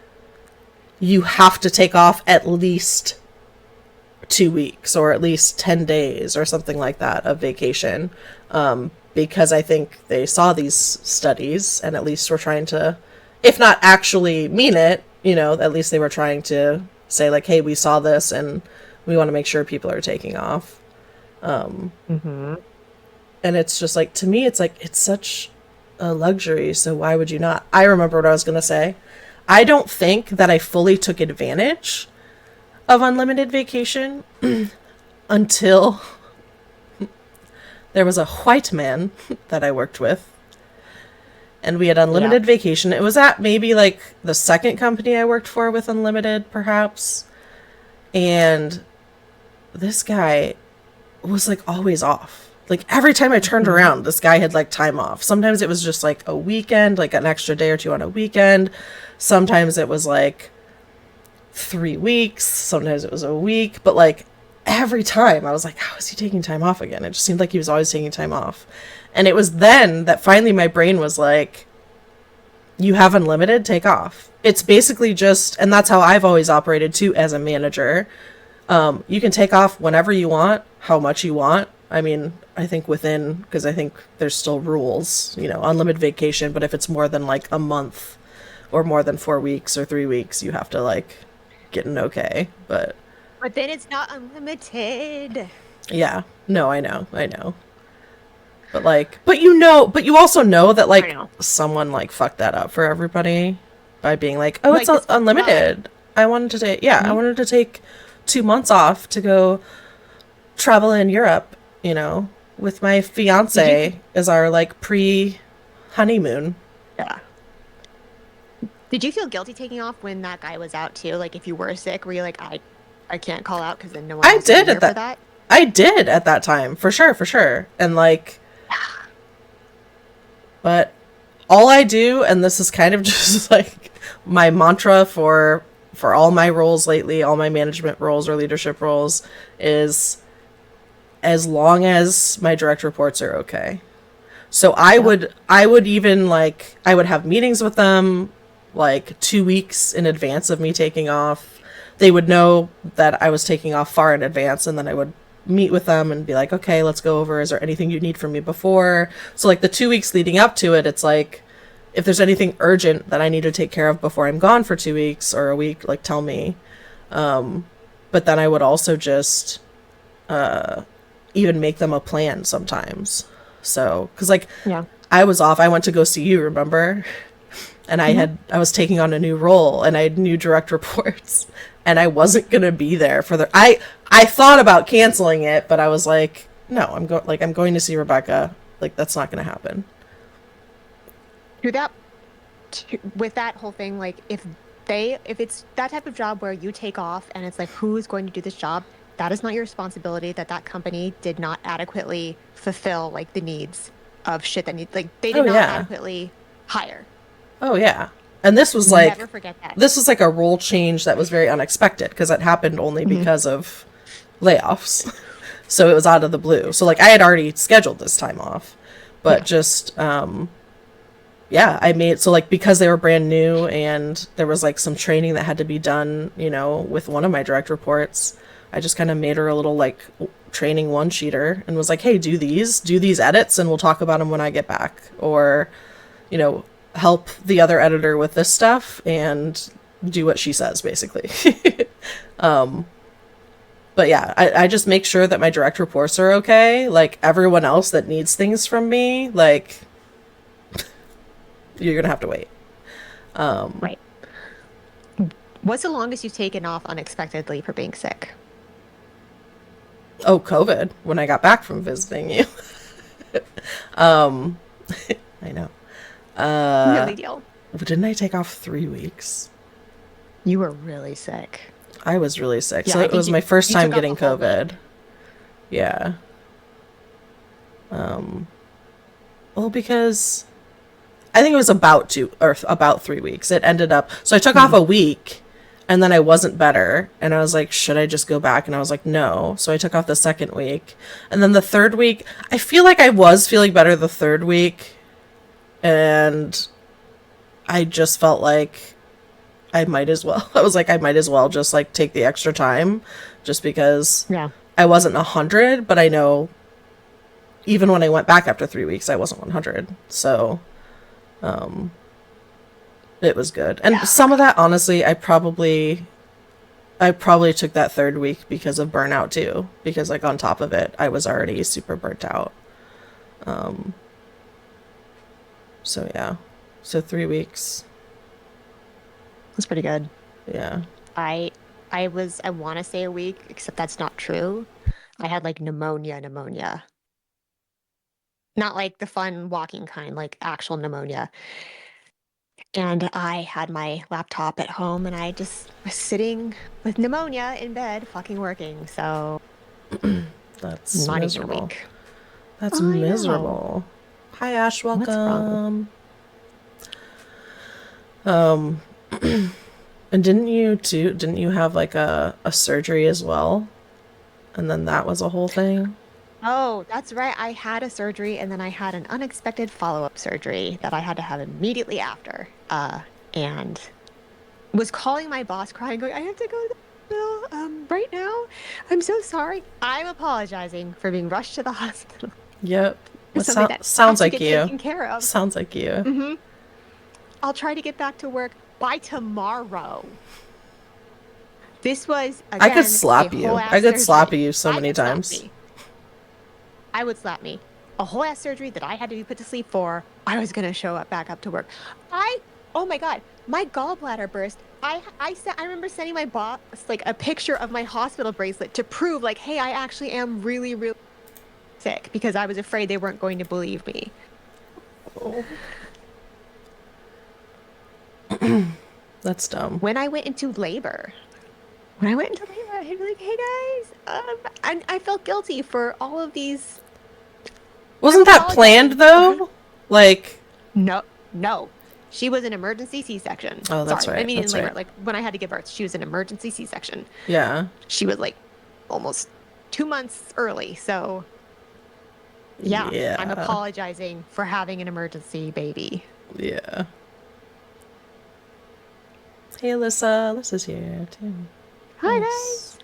[SPEAKER 1] you have to take off at least 2 weeks or at least 10 days or something like that of vacation." Because I think they saw these studies and at least were trying to, if not actually mean it, at least they were trying to say like, hey, we saw this and we want to make sure people are taking off. And it's just like, to me, it's like, it's such a luxury. So why would you not? I remember what I was going to say. I don't think that I fully took advantage of unlimited vacation until there was a white man that I worked with, and we had unlimited vacation. It was at maybe like the second company I worked for with unlimited, perhaps. And this guy was like always off. Like every time I turned around, this guy had like time off. Sometimes it was just like a weekend, like an extra day or two on a weekend. Sometimes it was like 3 weeks. Sometimes it was a week. But like every time I was like, how is he taking time off again? It just seemed like he was always taking time off. And it was then that finally my brain was like, you have unlimited, take off. It's basically just, and that's how I've always operated too as a manager. You can take off whenever you want, how much you want. I mean, I think because I think there's still rules, unlimited vacation, but if it's more than like a month or more than 4 weeks or 3 weeks, you have to like get an okay. But
[SPEAKER 2] then it's not unlimited.
[SPEAKER 1] yeah, no, I know. But you also know that like someone like fucked that up for everybody by being like, oh, it's unlimited. I wanted to take 2 months off to go travel in Europe, with my fiance as our like pre-honeymoon.
[SPEAKER 2] Yeah. Did you feel guilty taking off when that guy was out too? Like if you were sick, were you like, I can't call out because then no one else will be here for that?
[SPEAKER 1] I did at that time, for sure. And like, but all I do, and this is kind of just like my mantra for all my roles lately, all my management roles or leadership roles, is as long as my direct reports are okay. So I would even like, I would have meetings with them like 2 weeks in advance of me taking off. They would know that I was taking off far in advance, and then I would meet with them and be like, okay, let's go over, is there anything you need from me before? So like the 2 weeks leading up to it, it's like, if there's anything urgent that I need to take care of before I'm gone for 2 weeks or a week, like tell me. But then I would also just even make them a plan sometimes. So, because like
[SPEAKER 2] Yeah.
[SPEAKER 1] I was off, I went to go see you, remember? And I was taking on a new role, and I had new direct reports, and I wasn't gonna be there for the. I thought about canceling it, but I was like, no, I'm going to see Rebecca. Like that's not gonna happen.
[SPEAKER 2] To that, with that whole thing, like if it's that type of job where you take off and it's like who's going to do this job, that is not your responsibility. That company did not adequately fulfill like the needs of shit that need like they
[SPEAKER 1] Oh
[SPEAKER 2] did not
[SPEAKER 1] yeah.
[SPEAKER 2] adequately hire.
[SPEAKER 1] Oh yeah. And
[SPEAKER 2] Never forget that.
[SPEAKER 1] this was like a role change that was very unexpected because it happened only because of layoffs. So it was out of the blue. So like I had already scheduled this time off, but
[SPEAKER 2] Yeah.
[SPEAKER 1] just yeah, I made so like because they were brand new and there was like some training that had to be done, you know, with one of my direct reports. I just kind of made her a little like training one sheeter and was like, "Hey, do these edits and we'll talk about them when I get back." Or, you know, help the other editor with this stuff and do what she says basically. But yeah, I just make sure that my direct reports are okay. Like everyone else that needs things from me, like you're gonna have to wait.
[SPEAKER 2] Right. What's the longest you've taken off unexpectedly for being sick?
[SPEAKER 1] Oh, COVID, when I got back from visiting you. I know.
[SPEAKER 2] No big deal.
[SPEAKER 1] Didn't I take off 3 weeks?
[SPEAKER 2] You were really sick.
[SPEAKER 1] I was really sick.
[SPEAKER 2] Yeah,
[SPEAKER 1] So
[SPEAKER 2] I
[SPEAKER 1] it
[SPEAKER 2] think
[SPEAKER 1] was my first
[SPEAKER 2] you
[SPEAKER 1] time
[SPEAKER 2] took off
[SPEAKER 1] getting
[SPEAKER 2] a whole week.
[SPEAKER 1] COVID. Yeah. Well, because I think it was about 3 weeks. It ended up, so I took off a week and then I wasn't better. And I was like, should I just go back? And I was like, no. So I took off the second week. And then the third week, I feel like I was feeling better the third week. And I just felt like I might as well. I was like, I might as well just like take the extra time just because
[SPEAKER 2] Yeah.
[SPEAKER 1] I wasn't 100, but I know even when I went back after 3 weeks, I wasn't 100. So, it was good. And
[SPEAKER 2] Yeah.
[SPEAKER 1] some of that, honestly, I probably took that third week because of burnout too. Because like on top of it, I was already super burnt out. So yeah. So 3 weeks.
[SPEAKER 2] That's pretty good.
[SPEAKER 1] Yeah.
[SPEAKER 2] I want to say a week, except that's not true. I had like pneumonia. Not like the fun walking kind, like actual pneumonia. And I had my laptop at home and I just was sitting with pneumonia in bed, fucking working. So
[SPEAKER 1] That's
[SPEAKER 2] not even a
[SPEAKER 1] miserable.
[SPEAKER 2] week.
[SPEAKER 1] That's
[SPEAKER 2] I know.
[SPEAKER 1] miserable. Hi Ash,
[SPEAKER 2] What's wrong?
[SPEAKER 1] welcome. And didn't you have like a surgery as well? And then that was a whole thing?
[SPEAKER 2] Oh, that's right. I had a surgery and then I had an unexpected follow-up surgery that I had to have immediately after. And was calling my boss crying, going, I have to go to the hospital right now. I'm so sorry. I'm apologizing for being rushed to the hospital.
[SPEAKER 1] Yep.
[SPEAKER 2] For
[SPEAKER 1] It
[SPEAKER 2] something that
[SPEAKER 1] sounds
[SPEAKER 2] has to
[SPEAKER 1] like
[SPEAKER 2] get
[SPEAKER 1] you.
[SPEAKER 2] taken care of.
[SPEAKER 1] Sounds like you.
[SPEAKER 2] I'll try to get back to work by tomorrow. This was again,
[SPEAKER 1] I could slap
[SPEAKER 2] a
[SPEAKER 1] you.
[SPEAKER 2] whole ass
[SPEAKER 1] I could slap
[SPEAKER 2] surgery.
[SPEAKER 1] you so
[SPEAKER 2] I
[SPEAKER 1] many
[SPEAKER 2] could slap
[SPEAKER 1] times.
[SPEAKER 2] me. I would slap me. A whole ass surgery that I had to be put to sleep for. I was gonna show up back up to work. Oh my god, my gallbladder burst. I remember sending my boss like a picture of my hospital bracelet to prove like, hey, I actually am really, really sick because I was afraid they weren't going to believe me.
[SPEAKER 1] Oh. That's dumb.
[SPEAKER 2] When I went into labor, I'd be like, hey guys, and I felt guilty for all of these.
[SPEAKER 1] Wasn't that planned
[SPEAKER 2] apologizing.
[SPEAKER 1] though? Like,
[SPEAKER 2] No. She was an emergency C-section.
[SPEAKER 1] oh, that's
[SPEAKER 2] Sorry,
[SPEAKER 1] right.
[SPEAKER 2] I mean
[SPEAKER 1] That's
[SPEAKER 2] in labor.
[SPEAKER 1] right.
[SPEAKER 2] Like when I had to give birth, she was an emergency C-section.
[SPEAKER 1] Yeah.
[SPEAKER 2] She was like almost 2 months early. So yeah,
[SPEAKER 1] Yeah.
[SPEAKER 2] I'm apologizing for having an emergency baby.
[SPEAKER 1] Yeah. Hey, Alyssa. Alyssa's here too.
[SPEAKER 2] Hi
[SPEAKER 1] Nice.
[SPEAKER 2] guys.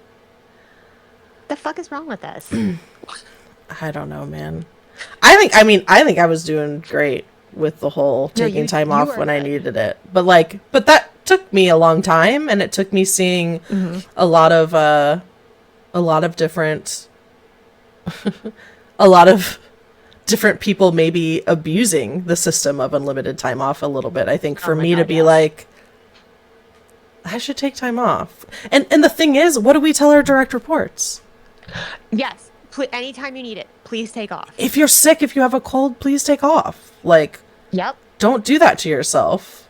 [SPEAKER 2] The fuck is wrong with us?
[SPEAKER 1] I don't know, man. I think I was doing great with the whole taking time
[SPEAKER 2] you
[SPEAKER 1] off
[SPEAKER 2] are
[SPEAKER 1] when I
[SPEAKER 2] good.
[SPEAKER 1] needed it. But that took me a long time, and it took me seeing a lot of different a lot of different people may be abusing the system of unlimited time off a little bit. I think for
[SPEAKER 2] Oh my
[SPEAKER 1] me to
[SPEAKER 2] God,
[SPEAKER 1] be
[SPEAKER 2] yes.
[SPEAKER 1] like, I should take time off. And the thing is, what do we tell our direct reports?
[SPEAKER 2] Yes. Anytime you need it, please take off.
[SPEAKER 1] If you're sick, if you have a cold, please take off. Like,
[SPEAKER 2] Yep.
[SPEAKER 1] don't do that to yourself.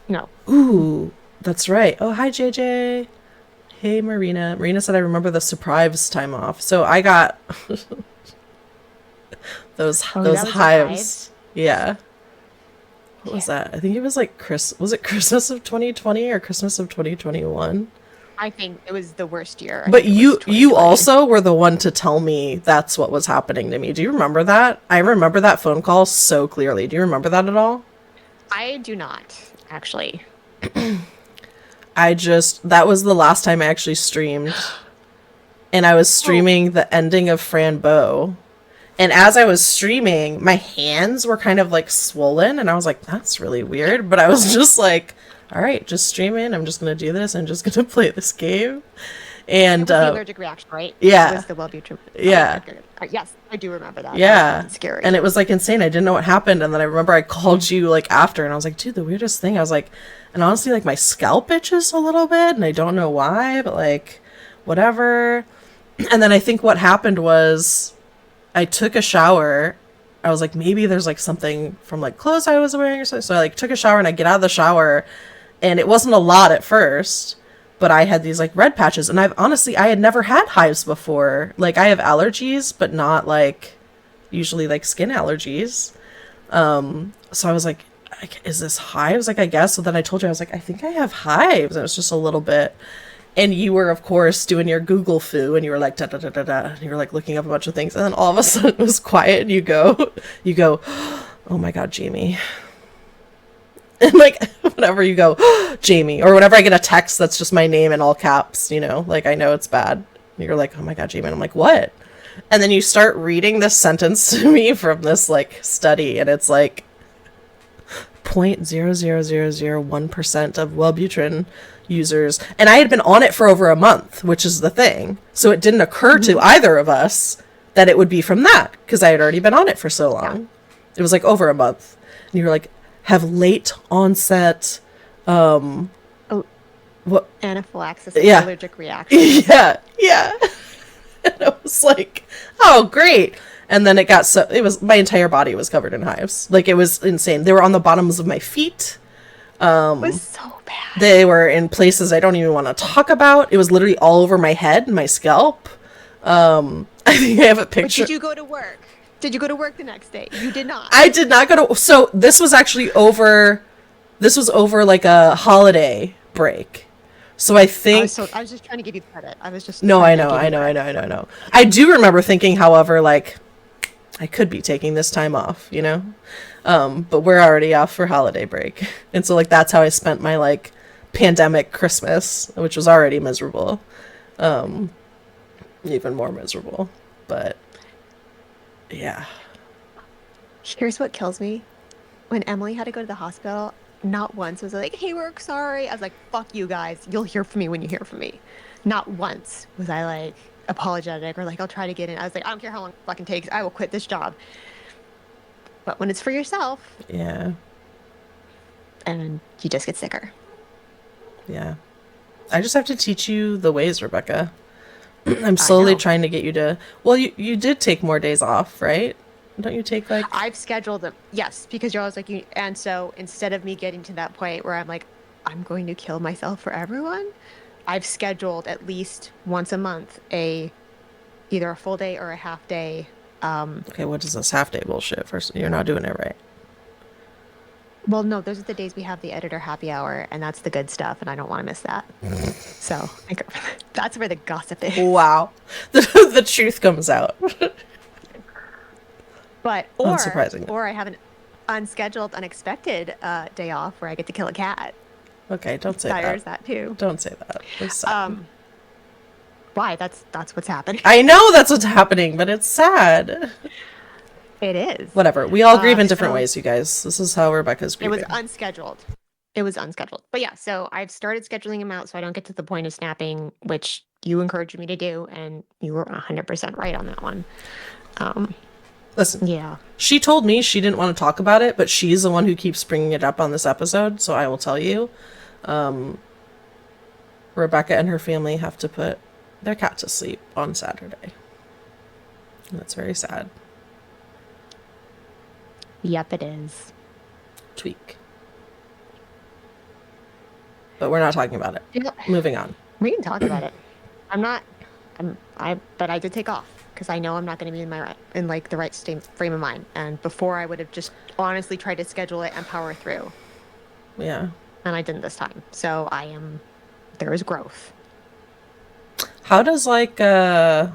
[SPEAKER 2] No.
[SPEAKER 1] Ooh, that's right. Oh, hi, JJ. Hey, Marina. Marina said I remember the surprise time off. So I got those
[SPEAKER 2] Oh,
[SPEAKER 1] those
[SPEAKER 2] that was the
[SPEAKER 1] hives.
[SPEAKER 2] hives?
[SPEAKER 1] Yeah. What was that? I think it was like was it Christmas of 2020 or Christmas of 2021?
[SPEAKER 2] I think it was the worst year. I
[SPEAKER 1] But
[SPEAKER 2] think it was
[SPEAKER 1] you
[SPEAKER 2] 2020.
[SPEAKER 1] also were the one to tell me that's what was happening to me. Do you remember that? I remember that phone call so clearly. Do you remember that at all?
[SPEAKER 2] I do not, actually.
[SPEAKER 1] That was the last time I actually streamed. And I was streaming the ending of Fran Bow. And as I was streaming, my hands were kind of like swollen. And I was like, that's really weird. But I was just like, all right, just streaming. I'm just going to do this. I'm just going to play this game. And
[SPEAKER 2] It was the allergic reaction, right?
[SPEAKER 1] yeah.
[SPEAKER 2] It was the Wellbutrin.
[SPEAKER 1] Yeah.
[SPEAKER 2] Good. Yes, I do remember that.
[SPEAKER 1] Yeah.
[SPEAKER 2] That was scary.
[SPEAKER 1] And it was like insane. I didn't know what happened. And then I remember I called you like after and I was like, dude, the weirdest thing. I was like, and honestly, like my scalp itches a little bit and I don't know why, but like whatever. And then I think what happened was I took a shower. I was like, maybe there's like something from like clothes I was wearing or something. So I like took a shower and I get out of the shower and it wasn't a lot at first, but I had these like red patches and I had never had hives before. Like I have allergies, but not like usually like skin allergies. So I was like, is this hives? Like, I guess. So then I told you, I was like, I think I have hives. And it was just a little bit. And you were, of course, doing your Google foo and you were like, da da da da da. And you were like looking up a bunch of things. And then all of a sudden it was quiet and you go, oh my God, Jamie. And like, whenever you go, Jamie, or whenever I get a text that's just my name in all caps, you know, like I know it's bad. And you're like, oh my God, Jamie. And I'm like, what? And then you start reading this sentence to me from this like study and it's like 0.00001% of Wellbutrin users. And I had been on it for over a month, which is the thing. So it didn't occur to either of us that it would be from that because I had already been on it for so long. Yeah. It was like over a month. And you were like, have late onset
[SPEAKER 2] anaphylaxis, allergic reaction.
[SPEAKER 1] Yeah. And I was like, oh, great. And then my entire body was covered in hives. Like, it was insane. They were on the bottoms of my feet.
[SPEAKER 2] It was so bad.
[SPEAKER 1] They were in places I don't even want to talk about. It was literally all over my head and my scalp. I think I have a picture.
[SPEAKER 2] But did you go to work? Did you go to work the next day? You did not.
[SPEAKER 1] I did not go to... So, this was actually over... This was over, like, a holiday break. So I think...
[SPEAKER 2] I was just trying to give you credit. I was just...
[SPEAKER 1] No, I know. I do remember thinking, however, like, I could be taking this time off, you know? But we're already off for holiday break. And so, like, that's how I spent my, like, pandemic Christmas, which was already miserable. Even more miserable. But, yeah.
[SPEAKER 2] Here's what kills me. When Emily had to go to the hospital, not once was I like, hey, we're sorry. I was like, fuck you guys. You'll hear from me when you hear from me. Not once was I, like, apologetic or, like, I'll try to get in. I was like, I don't care how long it fucking takes. I will quit this job. But when it's for yourself...
[SPEAKER 1] Yeah.
[SPEAKER 2] And you just get sicker.
[SPEAKER 1] Yeah. I just have to teach you the ways, Rebecca. I'm slowly trying to get you to... Well, you did take more days off, right? Don't you take, like...
[SPEAKER 2] I've scheduled them. Yes, because you're always like... And so instead of me getting to that point where I'm like, I'm going to kill myself for everyone, I've scheduled at least once a month either a full day or a half day.
[SPEAKER 1] Okay, what is this half day bullshit? First, you're not doing it right.
[SPEAKER 2] Well, no, those are the days we have the editor happy hour, and that's the good stuff, and I don't want to miss that. So that's where the gossip is.
[SPEAKER 1] Wow. The truth comes out.
[SPEAKER 2] But,
[SPEAKER 1] unsurprisingly.
[SPEAKER 2] Or I have an unscheduled, unexpected day off where I get to kill a cat.
[SPEAKER 1] Okay, don't say that.
[SPEAKER 2] There's that too.
[SPEAKER 1] Don't say that. It's sad.
[SPEAKER 2] Why? That's what's happening.
[SPEAKER 1] I know that's what's happening, but it's sad.
[SPEAKER 2] It is.
[SPEAKER 1] Whatever. We all grieve in different ways, you guys. This is how Rebecca's grieving.
[SPEAKER 2] It was unscheduled. But yeah, so I've started scheduling them out so I don't get to the point of snapping, which you encouraged me to do, and you were 100% right on that one.
[SPEAKER 1] Listen,
[SPEAKER 2] Yeah.
[SPEAKER 1] she told me she didn't want to talk about it, but she's the one who keeps bringing it up on this episode, so I will tell you. Rebecca and her family have to put their cat to sleep on Saturday. And that's very sad.
[SPEAKER 2] Yep, it is.
[SPEAKER 1] Tweak. But we're not talking about it.
[SPEAKER 2] Yep.
[SPEAKER 1] Moving on.
[SPEAKER 2] We can talk about it. But I did take off because I know I'm not going to be in like the right frame of mind. And before I would have just honestly tried to schedule it and power through.
[SPEAKER 1] Yeah.
[SPEAKER 2] And I didn't this time. So there is growth.
[SPEAKER 1] How does I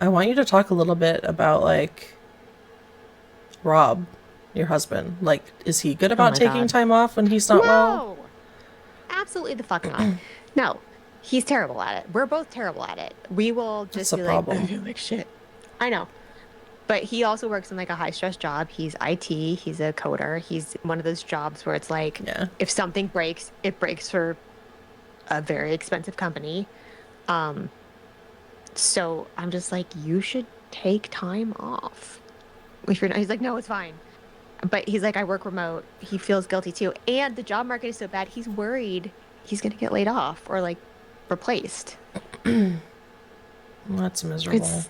[SPEAKER 1] want you to talk a little bit about Rob, your husband. Like, is he good about taking
[SPEAKER 2] God.
[SPEAKER 1] time off when he's not well?
[SPEAKER 2] No! Absolutely the fuck not. No. He's terrible at it. We're both terrible at it. We will just
[SPEAKER 1] That's
[SPEAKER 2] be
[SPEAKER 1] a
[SPEAKER 2] like,
[SPEAKER 1] problem.
[SPEAKER 2] I feel like shit. I know. But he also works in like a high stress job. He's IT, he's a coder. He's one of those jobs where it's like,
[SPEAKER 1] Yeah.
[SPEAKER 2] if something breaks, it breaks for a very expensive company. So I'm just like, you should take time off. If you're not, he's like, no, it's fine. But he's like, I work remote. He feels guilty too. And the job market is so bad, he's worried he's going to get laid off or like replaced.
[SPEAKER 1] That's miserable.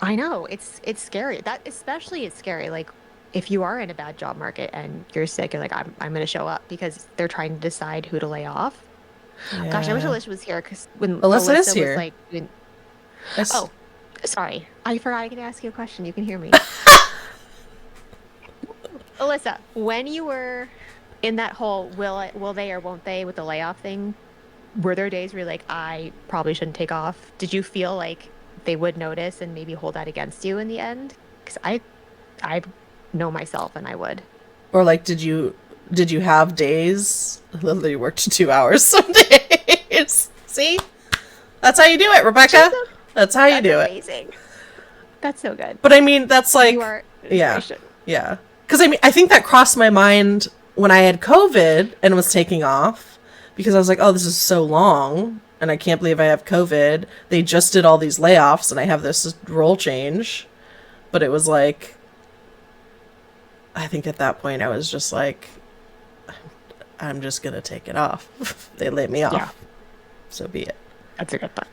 [SPEAKER 2] I know, it's scary. That especially is scary. Like if you are in a bad job market and you're sick, you're like, I'm going to show up because they're trying to decide who to lay off.
[SPEAKER 1] Yeah.
[SPEAKER 2] Gosh, I wish Alyssa was here because when
[SPEAKER 1] Alyssa is
[SPEAKER 2] was
[SPEAKER 1] here.
[SPEAKER 2] like, oh, sorry, I forgot I could ask you a question. You can hear me. Alyssa, when you were in that whole will they or won't they with the layoff thing, were there days where you're like, I probably shouldn't take off? Did you feel like they would notice and maybe hold that against you in the end? Because I know myself and I would.
[SPEAKER 1] Or like, did you have days that you worked 2 hours some days? See, that's how you do it, Rebecca. That's how you do
[SPEAKER 2] amazing. That's so good.
[SPEAKER 1] But I mean, that's like,
[SPEAKER 2] You are
[SPEAKER 1] yeah. Because I mean, I think that crossed my mind when I had COVID and was taking off because I was like, oh, this is so long and I can't believe I have COVID. They just did all these layoffs and I have this role change. But it was like, I think at that point I was just like, I'm just going to take it off. They laid me off.
[SPEAKER 2] Yeah.
[SPEAKER 1] So be it.
[SPEAKER 2] That's a good point.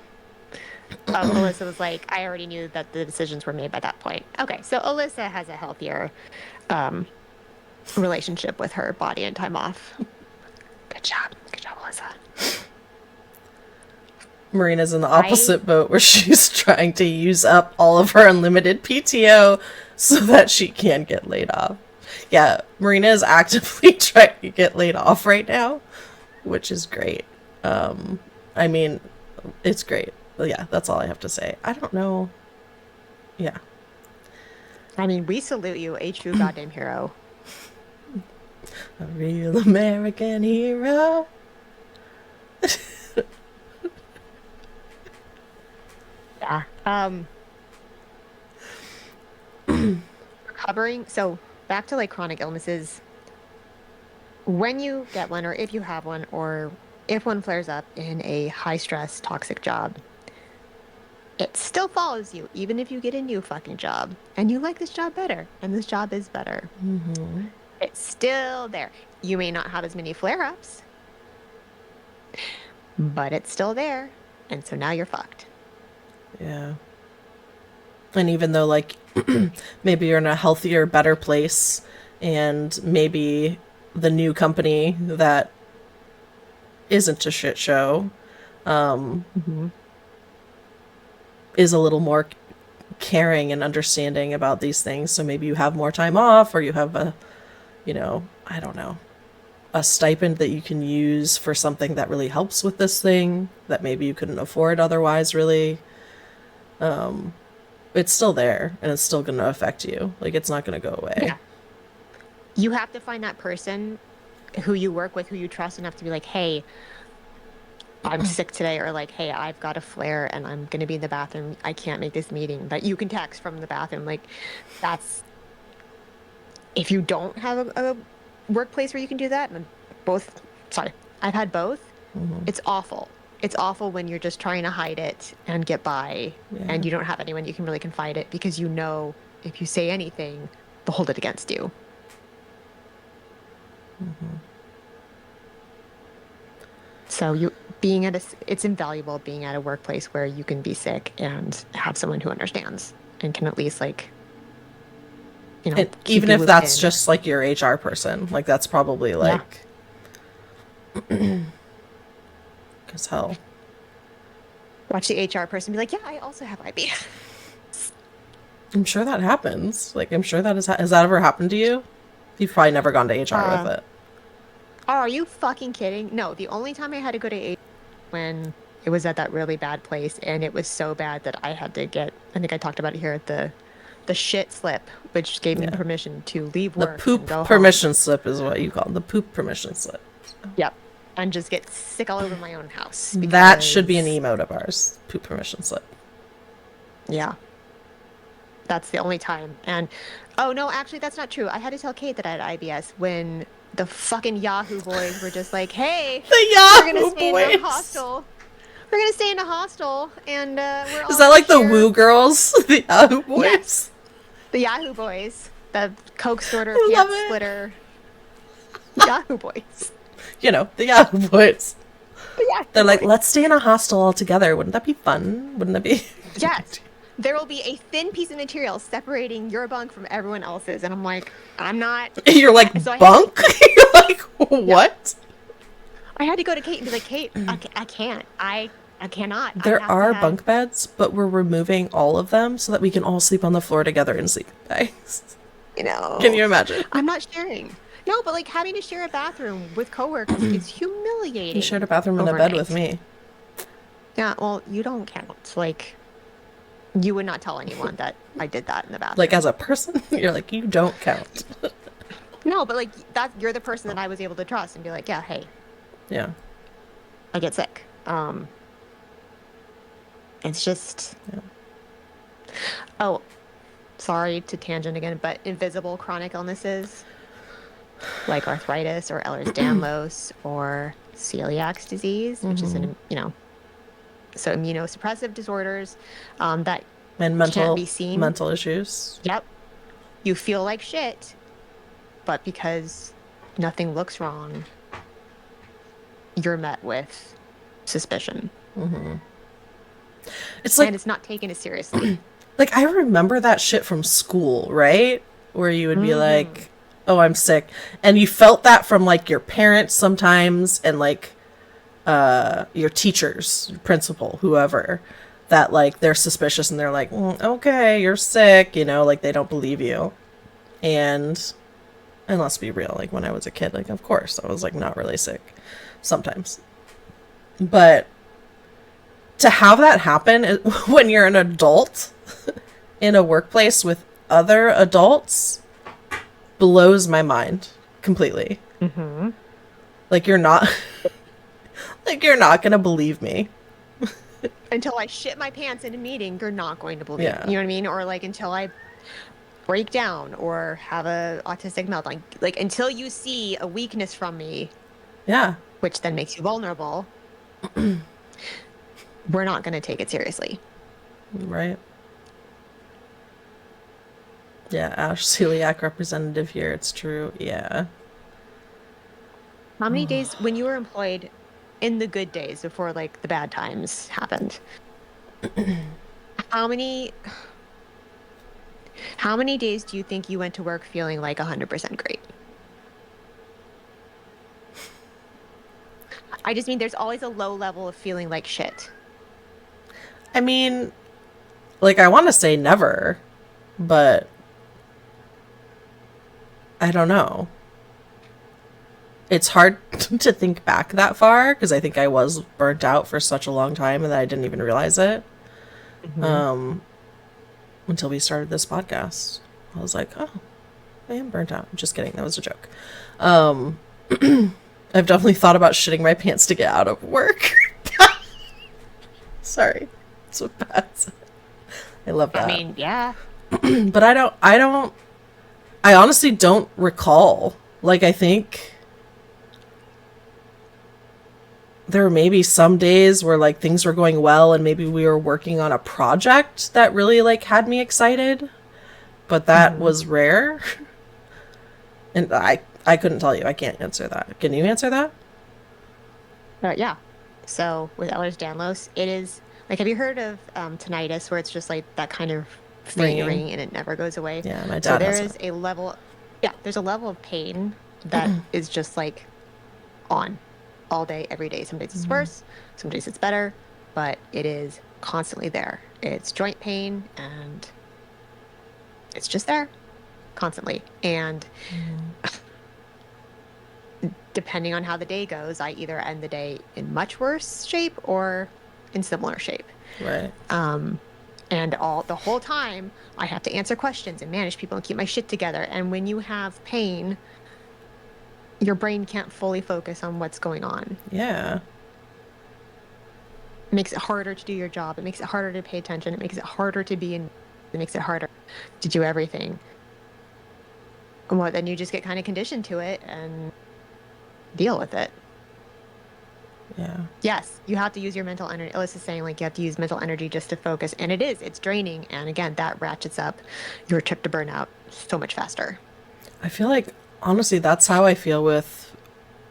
[SPEAKER 2] Alyssa was like, I already knew that the decisions were made by that point. Okay, so Alyssa has a healthier relationship with her body and time off. Good job, Alyssa.
[SPEAKER 1] Marina's in the opposite boat where she's trying to use up all of her unlimited PTO so that she can get laid off. Yeah, Marina is actively trying to get laid off right now, which is great. I mean, it's great. But yeah, that's all I have to say. I don't know. Yeah.
[SPEAKER 2] I mean, we salute you, a true goddamn hero.
[SPEAKER 1] A real American hero.
[SPEAKER 2] Yeah. Recovering. So back to like chronic illnesses. When you get one, or if you have one, or if one flares up in a high stress, toxic job, it still follows you, even if you get a new fucking job and you like this job better and this job is better.
[SPEAKER 1] Mm-hmm.
[SPEAKER 2] It's still there. You may not have as many flare ups, but it's still there. And so now you're fucked.
[SPEAKER 1] Yeah. And even though, like, maybe you're in a healthier, better place, and maybe the new company that isn't a shit show is a little more caring and understanding about these things. So maybe you have more time off, or you have a, I don't know, a stipend that you can use for something that really helps with this thing that maybe you couldn't afford otherwise, really. It's still there and it's still going to affect you. Like, it's not going to go away.
[SPEAKER 2] Yeah. You have to find that person who you work with, who you trust enough to be like, hey, I'm sick today, or like, hey, I've got a flare and I'm going to be in the bathroom. I can't make this meeting, but you can text from the bathroom. Like, that's, if you don't have a workplace where you can do that, and I've had both.
[SPEAKER 1] Mm-hmm.
[SPEAKER 2] It's awful. It's awful when you're just trying to hide it and get by, and you don't have anyone you can really confide it because you know if you say anything, they'll hold it against you.
[SPEAKER 1] Mm-hmm.
[SPEAKER 2] So it's invaluable being at a workplace where you can be sick and have someone who understands and can at least like,
[SPEAKER 1] And
[SPEAKER 2] keep
[SPEAKER 1] even
[SPEAKER 2] you
[SPEAKER 1] if that's
[SPEAKER 2] within.
[SPEAKER 1] just like your HR person, like that's probably
[SPEAKER 2] Yeah.
[SPEAKER 1] like, because hell,
[SPEAKER 2] Watch the HR person be like, yeah, I also have IBS.
[SPEAKER 1] I'm sure that happens. Like I'm sure that has that ever happened to you? You've probably never gone to HR with
[SPEAKER 2] Uh,
[SPEAKER 1] it.
[SPEAKER 2] oh, are you fucking kidding? No, the only time I had to go to HR when it was at that really bad place, and it was so bad that I had to get, I think I talked about it here, the shit slip, which gave me
[SPEAKER 1] Yeah.
[SPEAKER 2] permission to leave
[SPEAKER 1] The
[SPEAKER 2] work and
[SPEAKER 1] poop
[SPEAKER 2] go home.
[SPEAKER 1] permission slip is what you call it. The poop permission slip.
[SPEAKER 2] Yep. And just get sick all over my own house
[SPEAKER 1] That should be an
[SPEAKER 2] because,
[SPEAKER 1] emote of ours. Poop permission slip.
[SPEAKER 2] yeah, that's the only time. And oh no, actually, that's not true. I had to tell Kate that I had IBS when the fucking Yahoo boys were just like, hey,
[SPEAKER 1] The
[SPEAKER 2] we're gonna
[SPEAKER 1] Yahoo
[SPEAKER 2] stay in a
[SPEAKER 1] boys.
[SPEAKER 2] hostel. We're gonna stay in a hostel, and we're
[SPEAKER 1] Is
[SPEAKER 2] all
[SPEAKER 1] that
[SPEAKER 2] gonna
[SPEAKER 1] like the
[SPEAKER 2] share.
[SPEAKER 1] Woo girls? The Yahoo
[SPEAKER 2] Yes,
[SPEAKER 1] boys?
[SPEAKER 2] the Yahoo boys, the Coke snorter,
[SPEAKER 1] I love
[SPEAKER 2] pants
[SPEAKER 1] it.
[SPEAKER 2] splitter, Yahoo boys.
[SPEAKER 1] You know, the Yahoo boys.
[SPEAKER 2] The Yahoo
[SPEAKER 1] They're like,
[SPEAKER 2] boys.
[SPEAKER 1] let's stay in a hostel all together. Wouldn't that be fun? Wouldn't that be?
[SPEAKER 2] Yes, there will be a thin piece of material separating your bunk from everyone else's, and I'm like, I'm not.
[SPEAKER 1] You're like,
[SPEAKER 2] So I had to.
[SPEAKER 1] bunk? You're like,
[SPEAKER 2] Yeah,
[SPEAKER 1] what?
[SPEAKER 2] I had to go to Kate and be like, Kate, I can't. I cannot. I
[SPEAKER 1] There
[SPEAKER 2] have to
[SPEAKER 1] are
[SPEAKER 2] have.
[SPEAKER 1] bunk beds, but we're removing all of them so that we can all sleep on the floor together in sleeping bags.
[SPEAKER 2] You
[SPEAKER 1] Can
[SPEAKER 2] know,
[SPEAKER 1] you imagine?
[SPEAKER 2] I'm not sharing. No, but like having to share a bathroom with coworkers is
[SPEAKER 1] You shared a
[SPEAKER 2] humiliating
[SPEAKER 1] bathroom and a bed with
[SPEAKER 2] overnight.
[SPEAKER 1] me.
[SPEAKER 2] Yeah, well, you don't count. Like, you would not tell anyone that I did that in the
[SPEAKER 1] Like, as
[SPEAKER 2] bathroom.
[SPEAKER 1] a person, you're like, you don't count.
[SPEAKER 2] No, but like that, you're the person that I was able to trust and be like, yeah, hey,
[SPEAKER 1] Yeah.
[SPEAKER 2] I get sick. It's just,
[SPEAKER 1] Yeah.
[SPEAKER 2] oh, sorry to tangent again, but invisible chronic illnesses like arthritis or Ehlers-Danlos or celiac disease, which is
[SPEAKER 1] Mm-hmm.
[SPEAKER 2] so immunosuppressive disorders that
[SPEAKER 1] And
[SPEAKER 2] can't be seen.
[SPEAKER 1] mental issues.
[SPEAKER 2] Yep. You feel like shit, but because nothing looks wrong, you're met with suspicion.
[SPEAKER 1] It's
[SPEAKER 2] And
[SPEAKER 1] like,
[SPEAKER 2] it's not taken as seriously.
[SPEAKER 1] I remember that shit from school, right? Where you would be
[SPEAKER 2] Hmm.
[SPEAKER 1] like, oh, I'm sick. And you felt that from like your parents sometimes and like your teachers, your principal, whoever, that like they're suspicious and they're like, okay, you're sick, like they don't believe you. And let's be real, like when I was a kid, like of course I was like not really sick sometimes. But to have that happen when you're an adult in a workplace with other adults blows my mind completely.
[SPEAKER 2] Hmm.
[SPEAKER 1] Like you're not like you're not going to believe me.
[SPEAKER 2] Until I shit my pants in a meeting, you're not going to believe.
[SPEAKER 1] Yeah.
[SPEAKER 2] You know what I mean? Or like until I break down or have a autistic meltdown. Like until you see a weakness from me,
[SPEAKER 1] Yeah.
[SPEAKER 2] which then makes you vulnerable, we're not going to take it seriously.
[SPEAKER 1] Right. Yeah, Ash celiac representative here. It's true. Yeah.
[SPEAKER 2] How many days when you were employed in the good days before like the bad times happened? How many how many days do you think you went to work feeling like 100% great? I just mean there's always a low level of feeling like shit.
[SPEAKER 1] I mean, like I want to say never, but I don't know. It's hard to think back that far because I think I was burnt out for such a long time and that I didn't even realize it
[SPEAKER 2] Mhm.
[SPEAKER 1] until we started this podcast. I was like, oh, I am burnt out. Just kidding. That was a joke. I've definitely thought about shitting my pants to get out of work. Sorry. It's so bad. I love
[SPEAKER 2] I
[SPEAKER 1] that.
[SPEAKER 2] mean, yeah.
[SPEAKER 1] But I honestly don't recall. Like, I think there were maybe some days where like things were going well and maybe we were working on a project that really like had me excited. but that was rare. And I couldn't tell you. I can't answer that. Can you answer that?
[SPEAKER 2] Yeah. So with Ehlers-Danlos, it is like, have you heard of tinnitus, where it's just like that kind of faint
[SPEAKER 1] Ringing.
[SPEAKER 2] ring and it never goes away?
[SPEAKER 1] Yeah, my
[SPEAKER 2] So
[SPEAKER 1] dad
[SPEAKER 2] there
[SPEAKER 1] has
[SPEAKER 2] is
[SPEAKER 1] it.
[SPEAKER 2] a level, yeah, there's a level of pain that is just like on all day, every day. Some days it's worse, some days it's better, but it is constantly there. It's joint pain and it's just there constantly. And depending on how the day goes, I either end the day in much worse shape or in similar shape.
[SPEAKER 1] Right.
[SPEAKER 2] And the whole time I have to answer questions and manage people and keep my shit together. And when you have pain, your brain can't fully focus on what's going on.
[SPEAKER 1] Yeah.
[SPEAKER 2] It makes it harder to do your job. It makes it harder to pay attention. It makes it harder to it makes it harder to do everything. Well, then you just get kind of conditioned to it and deal with it.
[SPEAKER 1] Yeah.
[SPEAKER 2] Yes, you have to use your mental energy. Alyssa's saying, like, you have to use mental energy just to focus. And it's draining. And again, that ratchets up your trip to burnout so much faster.
[SPEAKER 1] I feel like, honestly, that's how I feel with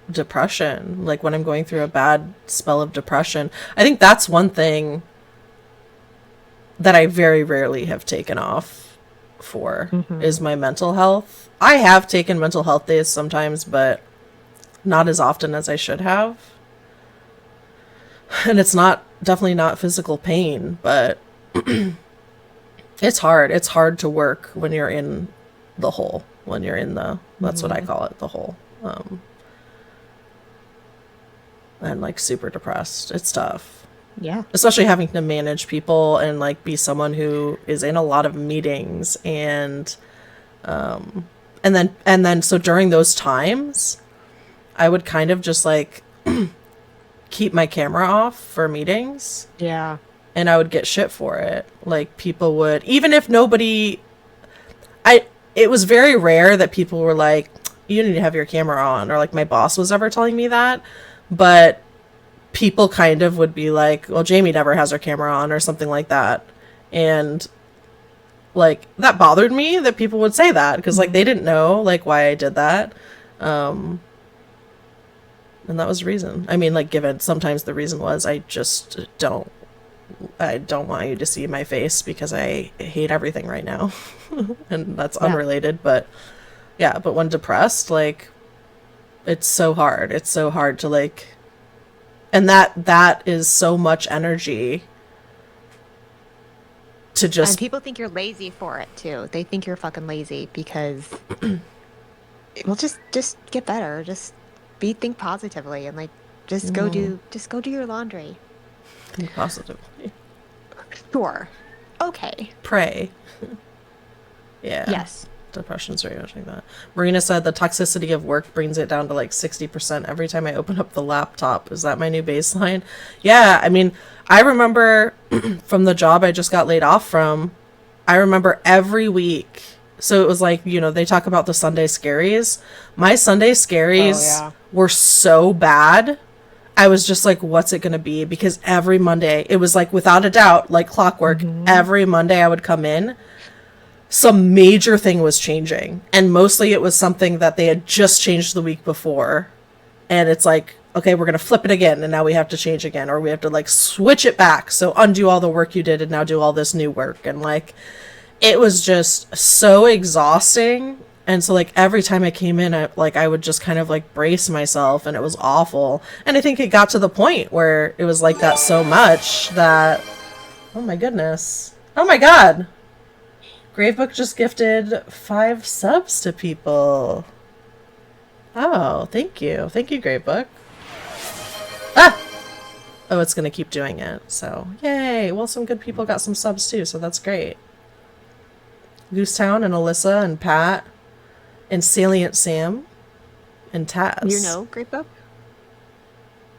[SPEAKER 1] depression. Like, when I'm going through a bad spell of depression, I think that's one thing that I very rarely have taken off for is my mental health. I have taken mental health days sometimes, but not as often as I should have. And it's definitely not physical pain, but it's hard. It's hard to work when you're in the hole, when you're in that's what I call it, the hole. And like super depressed. It's tough.
[SPEAKER 2] Yeah.
[SPEAKER 1] Especially having to manage people and like be someone who is in a lot of meetings and then so during those times I would kind of just like keep my camera off for meetings.
[SPEAKER 2] Yeah.
[SPEAKER 1] And I would get shit for it. Like people would, even if it was very rare that people were like, you need to have your camera on, or like my boss was ever telling me that. But people kind of would be like, well, Jamie never has her camera on or something like that. And like that bothered me that people would say that because like they didn't know like why I did that. And that was the reason. I mean, like, given sometimes the reason was I don't want you to see my face because I hate everything right now. And that's unrelated, but yeah, but when depressed, like, it's so hard. It's so hard to like, and that is so much energy to just.
[SPEAKER 2] And people think you're lazy for it too. They think you're fucking lazy because, well, just get better. Just think positively and like just go do your laundry.
[SPEAKER 1] Think positively.
[SPEAKER 2] Sure. Okay.
[SPEAKER 1] Pray. Yeah.
[SPEAKER 2] Yes.
[SPEAKER 1] Depression's very much like that. Marina said the toxicity of work brings it down to like 60% every time I open up the laptop. Is that my new baseline? Yeah, I mean, I remember from the job I just got laid off from, I remember every week. So it was like, you know, they talk about the Sunday scaries. My Sunday scaries were so bad. I was just like, what's it going to be? Because every Monday, it was like, without a doubt, like clockwork, every Monday I would come in, some major thing was changing. And mostly it was something that they had just changed the week before. And it's like, okay, we're going to flip it again. And now we have to change again. Or we have to like switch it back. So undo all the work you did and now do all this new work. And like, it was just so exhausting. And so like every time I came in, I would just kind of like brace myself and it was awful. And I think it got to the point where it was like that so much that, oh my goodness. Oh my God. Gravebook just gifted 5 subs to people. Oh, thank you. Thank you, Gravebook. Ah! Oh, it's going to keep doing it. So, yay. Well, some good people got some subs too, so that's great. Goosetown and Alyssa and Pat and Salient Sam and Taz.
[SPEAKER 2] You know Gravebook?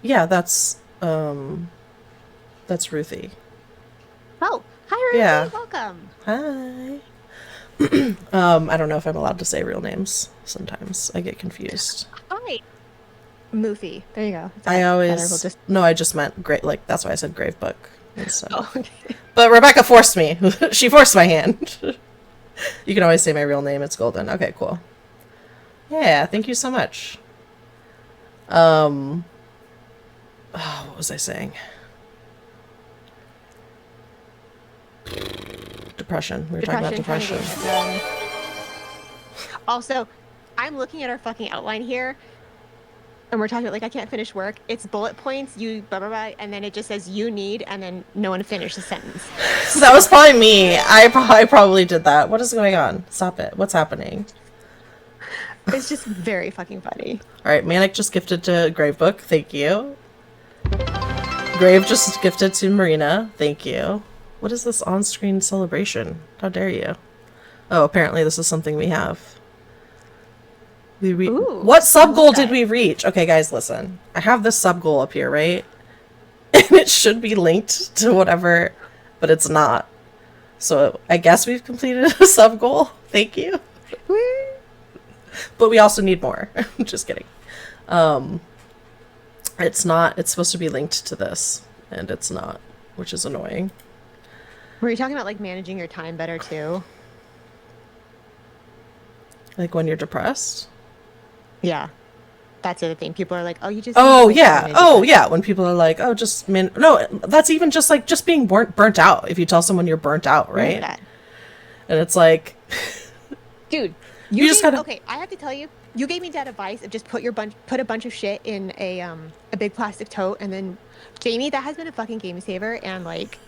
[SPEAKER 1] Yeah, that's Ruthie.
[SPEAKER 2] Oh, hi Ruthie.
[SPEAKER 1] Yeah.
[SPEAKER 2] Welcome.
[SPEAKER 1] Hi. I don't know if I'm allowed to say real names. Sometimes I get confused.
[SPEAKER 2] Hi. Moofy. There you go.
[SPEAKER 1] I just meant great. Like that's why I said Gravebook.
[SPEAKER 2] Oh, okay.
[SPEAKER 1] But Rebecca forced me. She forced my hand. You can always say my real name. It's Golden. Okay, cool. Yeah, thank you so much. What was I saying? Depression. We were talking about depression.
[SPEAKER 2] Also, I'm looking at our fucking outline here, and we're talking about, like, I can't finish work. It's bullet points, you blah, blah, blah, and then it just says you need, and then no one finished the sentence.
[SPEAKER 1] So that was probably me. I probably did that. What is going on? Stop it. What's happening?
[SPEAKER 2] It's just very fucking funny.
[SPEAKER 1] All right, Manic just gifted to Gravebook. Thank you. Grave just gifted to Marina. Thank you. What is this on-screen celebration? How dare you? Oh, apparently this is something we have.
[SPEAKER 2] Ooh,
[SPEAKER 1] what sub-goal did we reach? Okay, guys, listen. I have this sub-goal up here, right? And it should be linked to whatever, but it's not. So I guess we've completed a sub-goal. Thank you. But we also need more. Just kidding. It's not. It's supposed to be linked to this, and it's not, which is annoying.
[SPEAKER 2] Were you talking about, like, managing your time better, too?
[SPEAKER 1] Like when you're depressed?
[SPEAKER 2] Yeah. That's the other thing. People are like, oh, you just...
[SPEAKER 1] Oh, yeah. Oh, yeah. When people are like, oh, just... No, that's even just, like, just being burnt out. If you tell someone you're burnt out, right? And it's like...
[SPEAKER 2] Dude,
[SPEAKER 1] you just gotta...
[SPEAKER 2] Okay, I have to tell you, you gave me that advice of just put a bunch of shit in a big plastic tote, and then, Jamie, that has been a fucking game saver, and, like,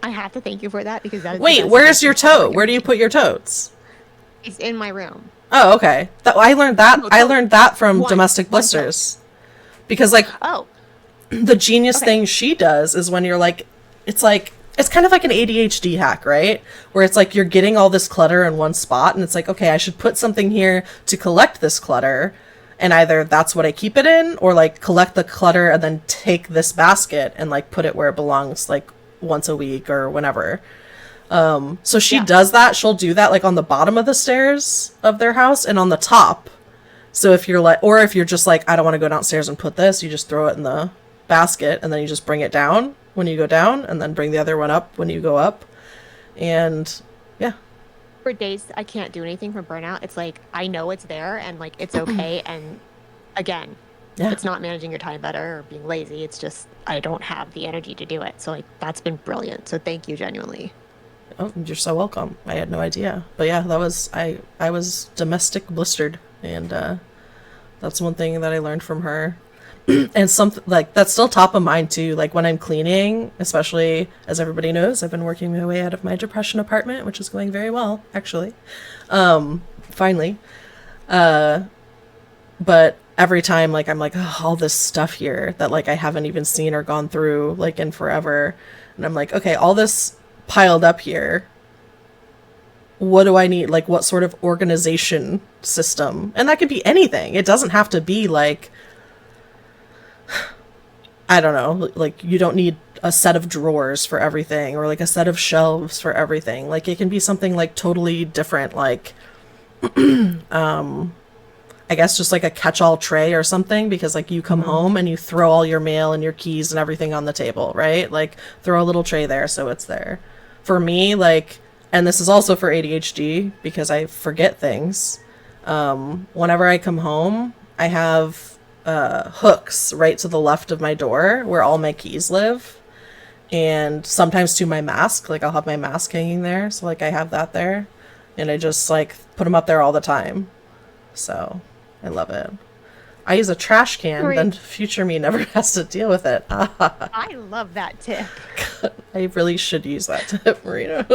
[SPEAKER 2] I have to thank you for that, because that is...
[SPEAKER 1] Wait, where's your tote? Where do you put your totes?
[SPEAKER 2] It's in my room.
[SPEAKER 1] Oh, okay. I learned that from Domestic Blisters. Because, like, the genius thing she does is when you're like, it's kind of like an ADHD hack, right? Where it's like you're getting all this clutter in one spot, and it's like, okay, I should put something here to collect this clutter, and either that's what I keep it in, or, like, collect the clutter and then take this basket and, like, put it where it belongs, like, once a week or whenever. So she does that. She'll do that, like, on the bottom of the stairs of their house and on the top. So if you're like, or if you're just like, I don't want to go downstairs and put this, you just throw it in the basket and then you just bring it down when you go down and then bring the other one up when you go up. And yeah.
[SPEAKER 2] For days I can't do anything from Burnout. It's like, I know it's there and, like, it's okay. And again, it's not managing your time better or being lazy. It's just, I don't have the energy to do it. So, like, that's been brilliant. So thank you, genuinely.
[SPEAKER 1] Oh, you're so welcome. I had no idea. But yeah, that was, I was domestic blistered, and that's one thing that I learned from her. And something like that's still top of mind too, like when I'm cleaning, especially, as everybody knows, I've been working my way out of my depression apartment, which is going very well, actually. Finally. But every time, like, I'm like, oh, all this stuff here that, like, I haven't even seen or gone through, like, in forever. And I'm like, okay, all this piled up here, what do I need? Like, what sort of organization system? And that could be anything. It doesn't have to be like, I don't know, like, you don't need a set of drawers for everything or like a set of shelves for everything. Like, it can be something like totally different, like I guess just like a catch-all tray or something, because, like, you come home and you throw all your mail and your keys and everything on the table, right? Like, throw a little tray there so it's there. For me, like, and this is also for ADHD because I forget things, whenever I come home, I have hooks right to the left of my door where all my keys live, and sometimes to my mask. Like, I'll have my mask hanging there, so, like, I have that there, and I just, like, put them up there all the time. So I love it. I use a trash can, then future me never has to deal with it.
[SPEAKER 2] I love that tip.
[SPEAKER 1] I really should use that tip, Marina.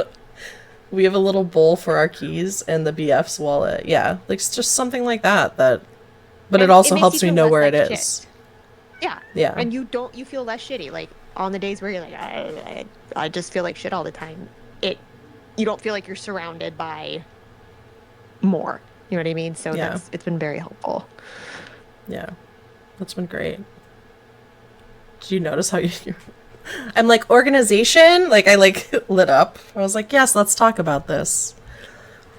[SPEAKER 1] We have a little bowl for our keys and the BF's wallet. Yeah, like, it's just something like that. But it also helps me know where it is.
[SPEAKER 2] Yeah.
[SPEAKER 1] Yeah.
[SPEAKER 2] And you feel less shitty. Like, on the days where you're like, I just feel like shit all the time. You don't feel like you're surrounded by more. You know what I mean? So it's been very helpful.
[SPEAKER 1] Yeah, that's been great. Did you notice how you... I'm like, organization? Like, I, like, lit up. I was like, yes, let's talk about this.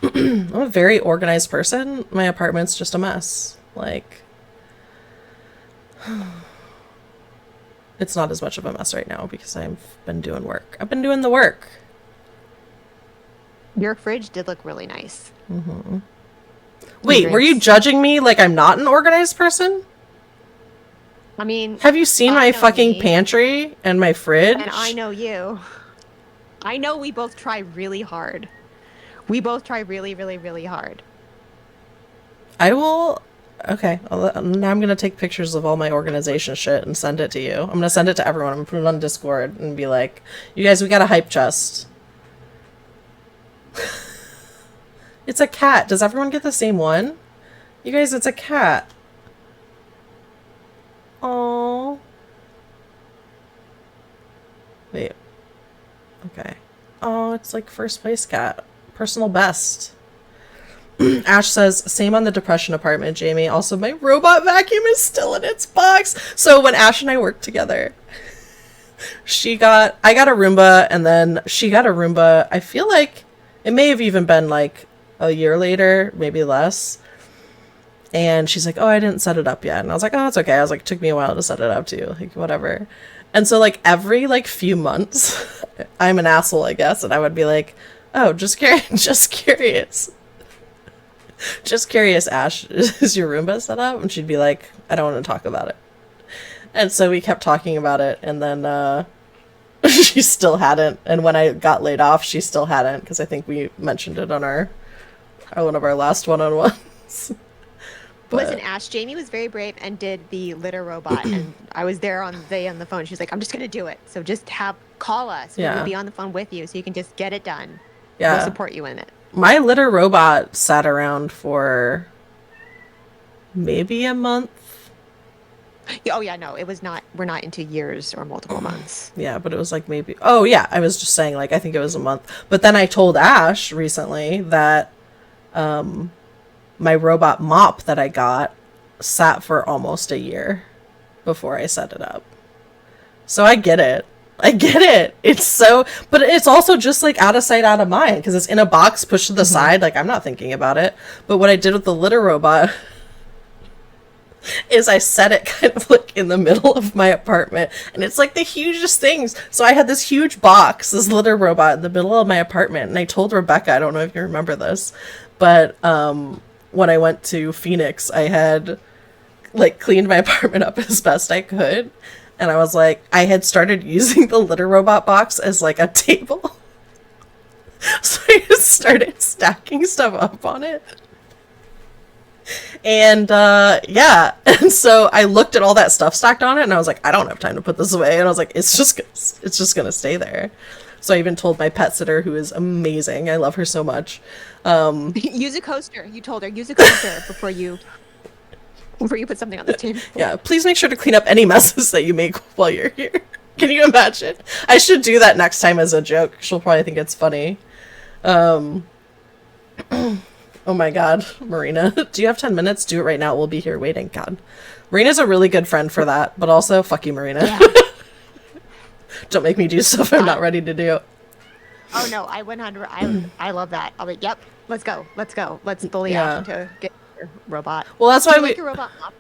[SPEAKER 1] I'm a very organized person. My apartment's just a mess. Like, it's not as much of a mess right now because I've been doing work. I've been doing the work.
[SPEAKER 2] Your fridge did look really nice.
[SPEAKER 1] Wait, were you
[SPEAKER 2] Drinks.
[SPEAKER 1] judging me like I'm not an organized person?
[SPEAKER 2] I mean,
[SPEAKER 1] Have you seen
[SPEAKER 2] I
[SPEAKER 1] my
[SPEAKER 2] know
[SPEAKER 1] fucking
[SPEAKER 2] me,
[SPEAKER 1] pantry and my
[SPEAKER 2] and I
[SPEAKER 1] fridge?
[SPEAKER 2] know you. I know we both try really hard. We both try really, really, really hard.
[SPEAKER 1] I will. Okay, now I'm gonna take pictures of all my organization shit and send it to you. I'm gonna send it to everyone. I'm gonna put it on Discord and be like, "You guys, we got a hype chest." It's a cat. Does everyone get the same one? You guys, it's a cat. Oh. Wait. Okay. Oh, it's like first place cat. Personal best. Ash says, same on the depression apartment, Jamie. Also, my robot vacuum is still in its box. So when Ash and I worked together, I got a Roomba, and then she got a Roomba. I feel like it may have even been like a year later, maybe less. And she's like, oh, I didn't set it up yet. And I was like, oh, that's okay. I was like, it took me a while to set it up too. Like, whatever. And so like every like few months, I'm an asshole, I guess. And I would be like, oh, just curious, just curious. Just curious, Ash, is your Roomba set up? And she'd be like, I don't want to talk about it. And so we kept talking about it. And then she still hadn't. And when I got laid off, she still hadn't. Because I think we mentioned it on our one of our last one-on-ones.
[SPEAKER 2] Listen, Ash, Jamie was very brave and did the litter robot, and I was there on the phone. She was like, "I'm just gonna do it. So just call us.
[SPEAKER 1] Yeah.
[SPEAKER 2] We'll be on the phone with you, so you can just get it done.
[SPEAKER 1] Yeah.
[SPEAKER 2] We'll support you in it."
[SPEAKER 1] My litter robot sat around for maybe a month.
[SPEAKER 2] Oh yeah, no, it was not. We're not into years or multiple months.
[SPEAKER 1] Yeah, but it was like maybe. Oh yeah, I was just saying like I think it was a month. But then I told Ash recently that my robot mop that I got sat for almost a year before I set it up. So I get it. I get it. It's so, but it's also just like out of sight, out of mind because it's in a box pushed to the side. Like I'm not thinking about it. But what I did with the litter robot is I set it kind of like in the middle of my apartment, and it's like the hugest things. So I had this huge box, this litter robot in the middle of my apartment, and I told Rebecca, I don't know if you remember this, but when I went to Phoenix, I had like cleaned my apartment up as best I could. And I was like, I had started using the litter robot box as like a table. So I just started stacking stuff up on it. And yeah, and so I looked at all that stuff stacked on it and I was like, I don't have time to put this away. And I was like, it's just gonna stay there. So I even told my pet sitter, who is amazing, I love her so much.
[SPEAKER 2] Use a coaster. You told her, use a coaster before you put something on the table.
[SPEAKER 1] Yeah, please make sure to clean up any messes that you make while you're here. Can you imagine? I should do that next time as a joke. She'll probably think it's funny. Oh my god, Marina. Do you have 10 minutes? Do it right now. We'll be here waiting. God. Marina's a really good friend for that, but also, fuck you, Marina.
[SPEAKER 2] Yeah.
[SPEAKER 1] Don't make me do stuff I'm not ready to do.
[SPEAKER 2] Oh no, I love that. I'll be, yep, let's go. Let's bully Ash into get your robot.
[SPEAKER 1] Well, that's
[SPEAKER 2] Do
[SPEAKER 1] why
[SPEAKER 2] you like your robot mop?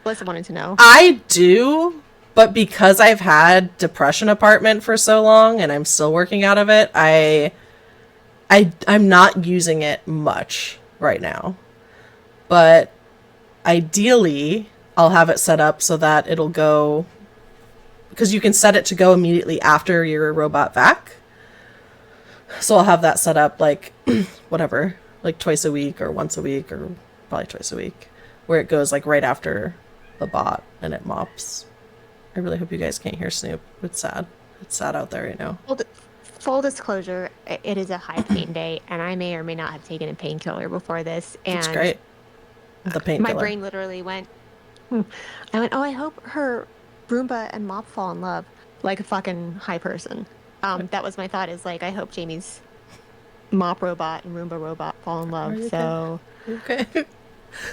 [SPEAKER 2] Melissa wanted to know.
[SPEAKER 1] I do, but because I've had depression apartment for so long and I'm still working out of it, I'm not using it much right now. But ideally, I'll have it set up so that it'll go, because you can set it to go immediately after your robot vac. So I'll have that set up like whatever, like twice a week or once a week or probably twice a week, where it goes like right after the bot and it mops. I really hope you guys can't hear Snoop. It's sad. It's sad out there right now.
[SPEAKER 2] Full disclosure, it is a high pain day, and I may or may not have taken a painkiller before this. And
[SPEAKER 1] it's great. The painkiller.
[SPEAKER 2] My brain literally went, I went, oh, I hope her Roomba and mop fall in love like a fucking high person. That was my thought, is like, I hope Jamie's mop robot and Roomba robot fall in love. So
[SPEAKER 1] okay.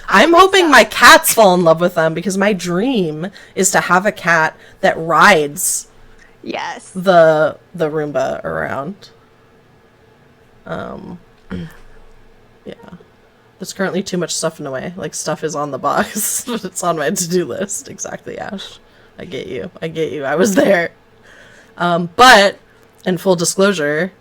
[SPEAKER 1] I'm hoping my cats fall in love with them, because my dream is to have a cat that rides the Roomba around. Yeah. There's currently too much stuff in the way. Like, stuff is on the box, but it's on my to-do list. Exactly, Ash. I get you. I was there. But, in full disclosure,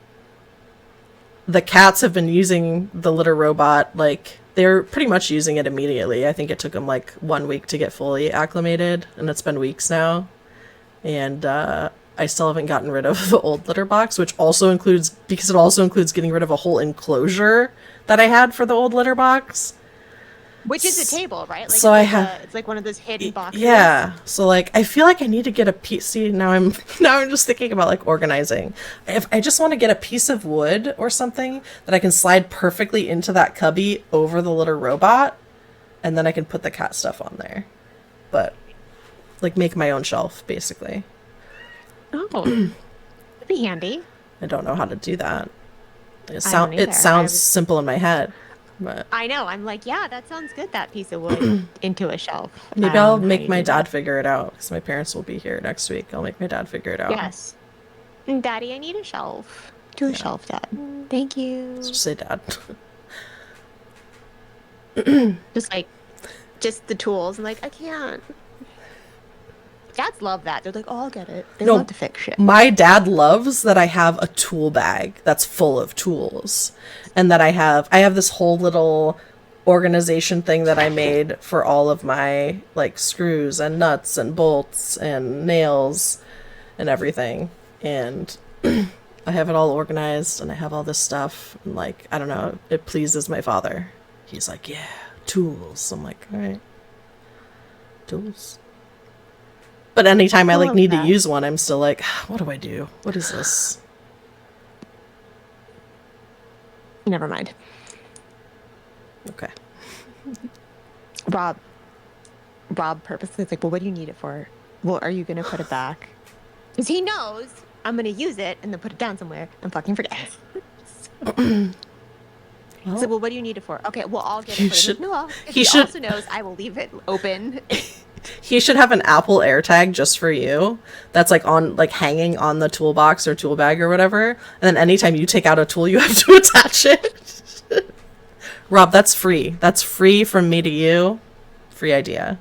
[SPEAKER 1] the cats have been using the litter robot, like, they're pretty much using it immediately. I think it took them like 1 week to get fully acclimated, and it's been weeks now. And I still haven't gotten rid of the old litter box, which also includes, because it also includes getting rid of a whole enclosure that I had for the old litter box.
[SPEAKER 2] Which is a table, right? Like,
[SPEAKER 1] So I have,
[SPEAKER 2] it's like one of those hidden boxes.
[SPEAKER 1] yeah. So like, I feel like I need to get a piece. See, now I'm just thinking about like organizing. If I just want to get a piece of wood or something that I can slide perfectly into that cubby over the litter robot, and then I can put the cat stuff on there. But like, make my own shelf, basically.
[SPEAKER 2] Oh, that'd be handy.
[SPEAKER 1] I don't know how to do that. It
[SPEAKER 2] don't either.
[SPEAKER 1] sounds simple in my head, but
[SPEAKER 2] I know. I'm like, yeah, that sounds good. That piece of wood into a shelf.
[SPEAKER 1] maybe I'll
[SPEAKER 2] How do
[SPEAKER 1] make
[SPEAKER 2] you
[SPEAKER 1] my
[SPEAKER 2] do
[SPEAKER 1] dad
[SPEAKER 2] that?
[SPEAKER 1] figure it out, because my parents will be here next week. I'll make my dad figure it out.
[SPEAKER 2] Yes. Daddy, I need a shelf. Do a shelf, Dad. Thank you.
[SPEAKER 1] Just say dad.
[SPEAKER 2] Just the tools. I'm like, I can't. Dads love that. They're like, oh, I'll get it. They
[SPEAKER 1] No,
[SPEAKER 2] love to fix shit.
[SPEAKER 1] My dad loves that I have a tool bag that's full of tools, and that I have this whole little organization thing that I made for all of my like screws and nuts and bolts and nails and everything. And I have it all organized, and I have all this stuff, and like, I don't know, it pleases my father. He's like, yeah, tools. I'm like, all right, tools. But anytime I like
[SPEAKER 2] love
[SPEAKER 1] need
[SPEAKER 2] that.
[SPEAKER 1] to use one, I'm still like, what do I do? What is this?
[SPEAKER 2] Never mind.
[SPEAKER 1] Okay.
[SPEAKER 2] Rob purposely is like, well, what do you need it for? Well, are you going to put it back? Because he knows I'm going to use it and then put it down somewhere and fucking forget. So, well, what do you need it for? Okay, well, I'll get it for you. No, he also knows I will leave it open.
[SPEAKER 1] He should have an Apple AirTag just for you. That's like on, like hanging on the toolbox or tool bag or whatever. And then anytime you take out a tool, you have to attach it. Rob, that's free. That's free from me to you. Free idea.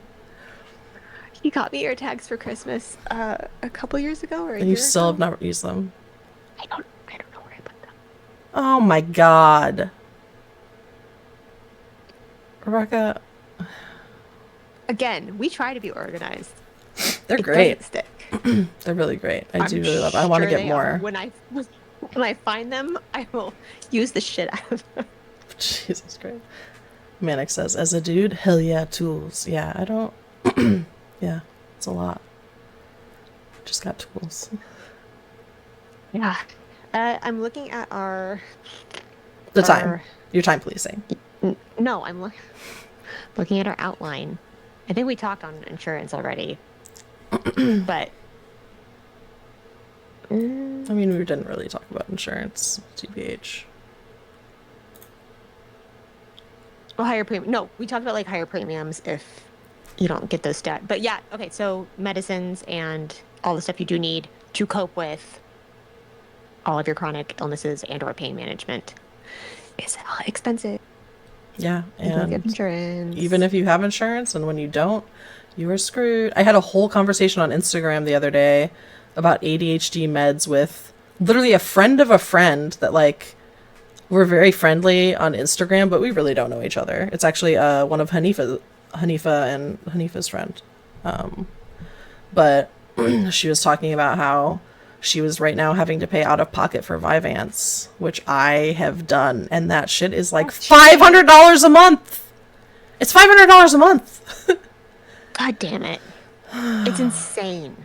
[SPEAKER 2] He got me AirTags for Christmas a couple years ago or a
[SPEAKER 1] And
[SPEAKER 2] year
[SPEAKER 1] you still have
[SPEAKER 2] ago.
[SPEAKER 1] not used them.
[SPEAKER 2] I don't know where I put them.
[SPEAKER 1] Oh my god. Rebecca,
[SPEAKER 2] Again, we try to be organized.
[SPEAKER 1] they're
[SPEAKER 2] It
[SPEAKER 1] great.
[SPEAKER 2] doesn't stick.
[SPEAKER 1] They're really great. I
[SPEAKER 2] I'm
[SPEAKER 1] do really love them. I want to
[SPEAKER 2] sure
[SPEAKER 1] get
[SPEAKER 2] they are.
[SPEAKER 1] more.
[SPEAKER 2] When I find them, I will use the shit out of them.
[SPEAKER 1] Jesus Christ. Manic says, as a dude, hell yeah, tools. Yeah, I don't. Yeah, it's a lot. Just got tools.
[SPEAKER 2] Yeah. I'm looking at our.
[SPEAKER 1] The time. Your time policing.
[SPEAKER 2] No, I'm looking at our outline. I think we talked on insurance already. But.
[SPEAKER 1] I mean, we didn't really talk about insurance, TBH.
[SPEAKER 2] Well, higher premium. No, we talked about like higher premiums if you don't get those stat. But yeah, okay. So medicines and all the stuff you do need to cope with all of your chronic illnesses and/or pain management is expensive.
[SPEAKER 1] Yeah,
[SPEAKER 2] You don't get
[SPEAKER 1] and
[SPEAKER 2] insurance.
[SPEAKER 1] even if you have insurance and when you don't, you are screwed. I had a whole conversation on Instagram the other day about ADHD meds with literally a friend of a friend that like we're very friendly on Instagram, but we really don't know each other. It's actually one of Hanifa and Hanifa's friend. But she was talking about how she was right now having to pay out of pocket for Vyvanse, which I have done, and that shit is like $500 a month. It's $500 a month.
[SPEAKER 2] God damn it. It's insane.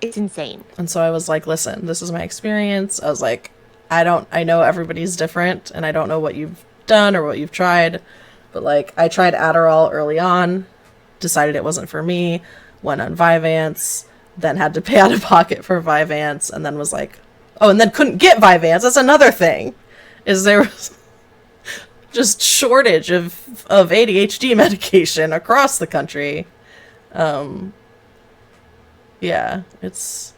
[SPEAKER 2] It's insane.
[SPEAKER 1] And so I was like, listen, this is my experience. I was like, I know everybody's different, and I don't know what you've done or what you've tried, but like, I tried Adderall early on, decided it wasn't for me, went on Vyvanse, then had to pay out of pocket for Vyvanse, and then was like, oh, and then couldn't get Vyvanse. That's another thing, is there was just shortage of ADHD medication across the country. Yeah, it's...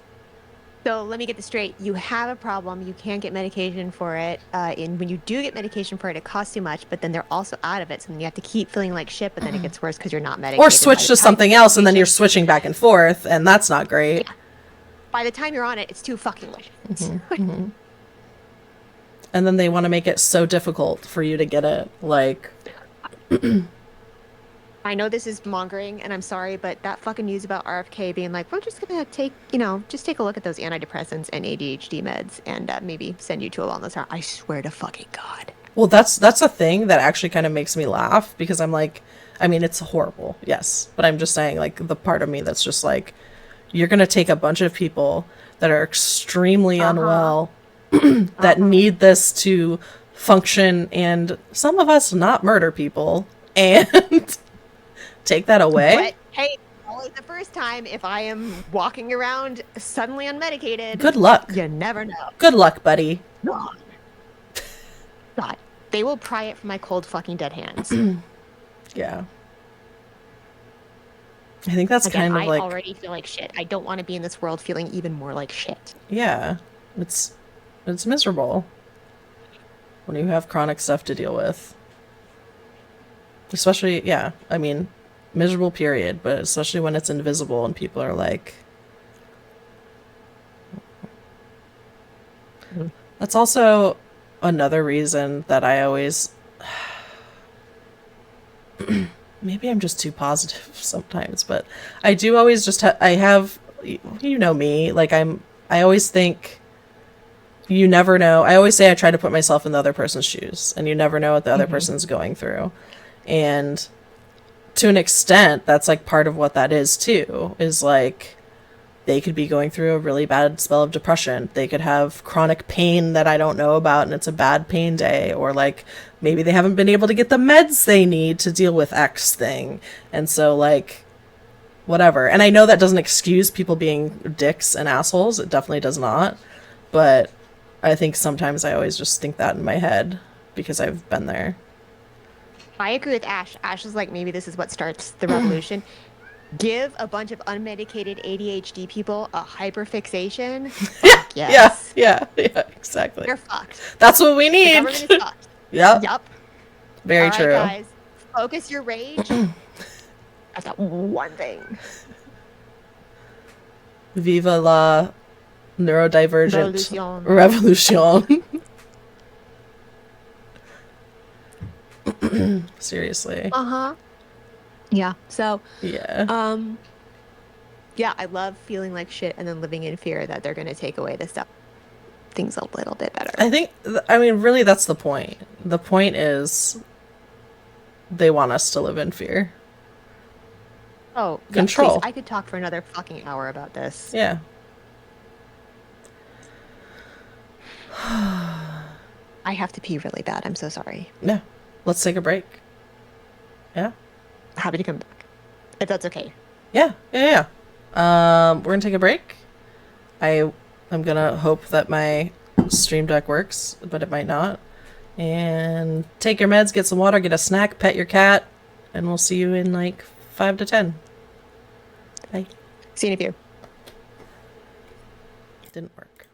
[SPEAKER 2] So let me get this straight. You have a problem. You can't get medication for it. And when you do get medication for it, it costs too much, but then they're also out of it. So then you have to keep feeling like shit, but then it gets worse because you're not medicated.
[SPEAKER 1] Or switch to something else, and then you're switching back and forth, and that's not great.
[SPEAKER 2] Yeah. By the time you're on it, it's too fucking late.
[SPEAKER 1] And and then they want to make it so difficult for you to get it. Like,
[SPEAKER 2] I know this is mongering, and I'm sorry, but that fucking news about RFK being like, we're just gonna take, just take a look at those antidepressants and ADHD meds and maybe send you to a wellness center. I swear to fucking God.
[SPEAKER 1] well, that's a thing that actually kind of makes me laugh because I'm like, I mean, it's horrible, yes, but I'm just saying, like, the part of me that's just like, you're gonna take a bunch of people that are extremely
[SPEAKER 2] Uh-huh.
[SPEAKER 1] unwell that
[SPEAKER 2] Uh-huh.
[SPEAKER 1] need this to function, and some of us not murder people, and take that away.
[SPEAKER 2] But hey, only the first time if I am walking around suddenly unmedicated,
[SPEAKER 1] Good luck.
[SPEAKER 2] you never know.
[SPEAKER 1] Good luck, buddy.
[SPEAKER 2] God. God. They will pry it from my cold fucking dead hands.
[SPEAKER 1] Yeah. I think that's
[SPEAKER 2] Again,
[SPEAKER 1] kind of
[SPEAKER 2] I
[SPEAKER 1] like,
[SPEAKER 2] already feel like shit. I don't want to be in this world feeling even more like shit.
[SPEAKER 1] yeah, it's it's miserable when you have chronic stuff to deal with. Especially, yeah, I mean, miserable period, but especially when it's invisible and people are like,
[SPEAKER 2] Mm.
[SPEAKER 1] that's also another reason that I always, maybe I'm just too positive sometimes, but I do always just I have, you know me, like I always think you never know. I always say I try to put myself in the other person's shoes, and you never know what the other
[SPEAKER 2] Mhm.
[SPEAKER 1] person's going through. And to an extent, that's like part of what that is too, is like they could be going through a really bad spell of depression. They could have chronic pain that I don't know about and it's a bad pain day, or like maybe they haven't been able to get the meds they need to deal with X thing. And so like whatever. And I know that doesn't excuse people being dicks and assholes. It definitely does not. But I think sometimes I always just think that in my head because I've been there.
[SPEAKER 2] I agree with Ash. Ash is like, maybe this is what starts the revolution. Give a bunch of unmedicated ADHD people a hyperfixation. Fuck
[SPEAKER 1] Yeah,
[SPEAKER 2] yes.
[SPEAKER 1] yeah, yeah, exactly.
[SPEAKER 2] You're fucked.
[SPEAKER 1] That's what we
[SPEAKER 2] The
[SPEAKER 1] need.
[SPEAKER 2] government is fucked.
[SPEAKER 1] Yep,
[SPEAKER 2] Yup.
[SPEAKER 1] very
[SPEAKER 2] All right,
[SPEAKER 1] true.
[SPEAKER 2] guys. Focus your rage. That's that one thing.
[SPEAKER 1] Viva la neurodivergent
[SPEAKER 2] Revolution.
[SPEAKER 1] revolution. Seriously.
[SPEAKER 2] Uh-huh. Yeah. So,
[SPEAKER 1] Yeah.
[SPEAKER 2] um, yeah, I love feeling like shit and then living in fear that they're gonna take away the stuff. Things a little bit better.
[SPEAKER 1] I think, I mean, really, that's the point. The point is they want us to live in fear.
[SPEAKER 2] Oh, yeah, please.
[SPEAKER 1] Control.
[SPEAKER 2] I could talk for another fucking hour about this.
[SPEAKER 1] Yeah.
[SPEAKER 2] I have to pee really bad. I'm so sorry.
[SPEAKER 1] Yeah. Let's take a break. Yeah.
[SPEAKER 2] Happy to come back. If that's okay.
[SPEAKER 1] Yeah. Yeah. We're gonna take a break. I'm gonna hope that my stream deck works, but it might not. And take your meds, get some water, get a snack, pet your cat, and we'll see you in like 5 to 10. Bye.
[SPEAKER 2] See you in a few.
[SPEAKER 1] Didn't work.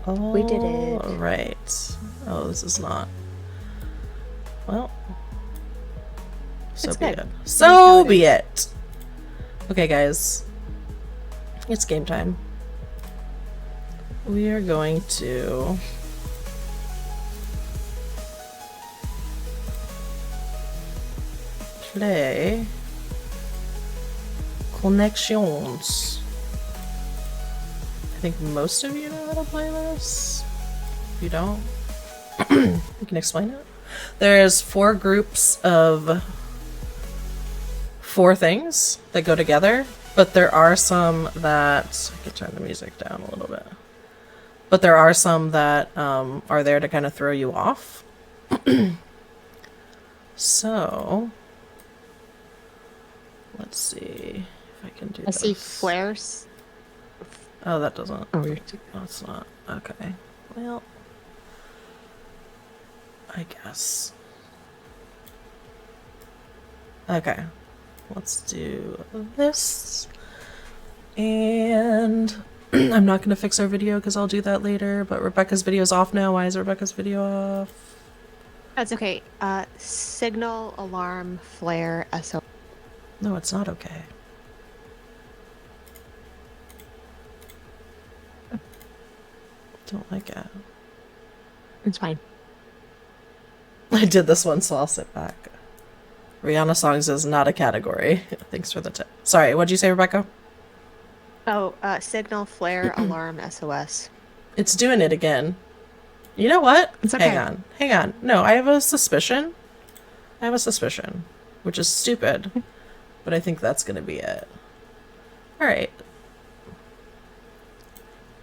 [SPEAKER 2] We did it.
[SPEAKER 1] All right. Oh, this is not. Well, so
[SPEAKER 2] It's
[SPEAKER 1] be
[SPEAKER 2] good.
[SPEAKER 1] it.
[SPEAKER 2] It is
[SPEAKER 1] So
[SPEAKER 2] how it
[SPEAKER 1] be
[SPEAKER 2] is.
[SPEAKER 1] it. Okay, guys. It's game time. We are going to play Connections. I think most of you know how to play this. If you don't, you can explain it. There's 4 groups of 4 things that go together, but there are some that I can turn the music down a little bit. But there are some that are there to kind of throw you off. So let's see if I can do
[SPEAKER 2] I
[SPEAKER 1] this.
[SPEAKER 2] see flares.
[SPEAKER 1] Oh, that doesn't.
[SPEAKER 2] Oh,
[SPEAKER 1] That's not. Okay. Well, I guess. Okay. Let's do this. And I'm not going to fix our video because I'll do that later, but Rebecca's video is off now. Why is Rebecca's video off?
[SPEAKER 2] That's okay. Signal, alarm, flare, SO.
[SPEAKER 1] No, it's not okay. Don't like it.
[SPEAKER 2] It's fine.
[SPEAKER 1] I did this one, so I'll sit back. Rihanna songs is not a category. Thanks for the tip. Sorry, what'd you say, Rebecca?
[SPEAKER 2] Oh, signal, flare, alarm, SOS.
[SPEAKER 1] It's doing it again. You know what?
[SPEAKER 2] It's okay.
[SPEAKER 1] Hang on. No, I have a suspicion. Which is stupid, but I think that's gonna be it. All right.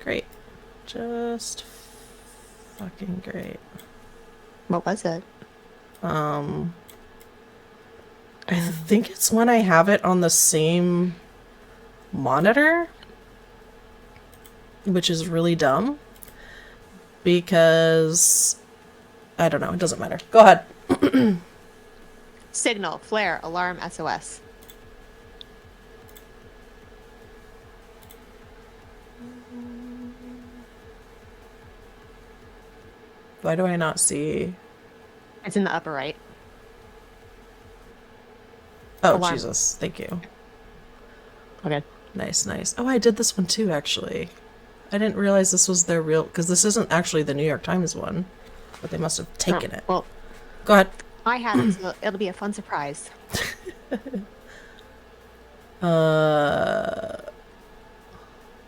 [SPEAKER 1] Great. Just fucking great.
[SPEAKER 2] What was it?
[SPEAKER 1] I think it's when I have it on the same monitor, which is really dumb because I don't know, it doesn't matter. Go ahead.
[SPEAKER 2] Signal, flare, alarm, SOS.
[SPEAKER 1] Why do I not see?
[SPEAKER 2] It's in the upper right.
[SPEAKER 1] Oh,
[SPEAKER 2] Alarm.
[SPEAKER 1] Jesus. Thank you.
[SPEAKER 2] Okay.
[SPEAKER 1] Nice. Oh, I did this one too, actually. I didn't realize this was their real, because this isn't actually the New York Times one, but they must have taken it.
[SPEAKER 2] Well,
[SPEAKER 1] go ahead.
[SPEAKER 2] I have it, so it'll be a fun surprise.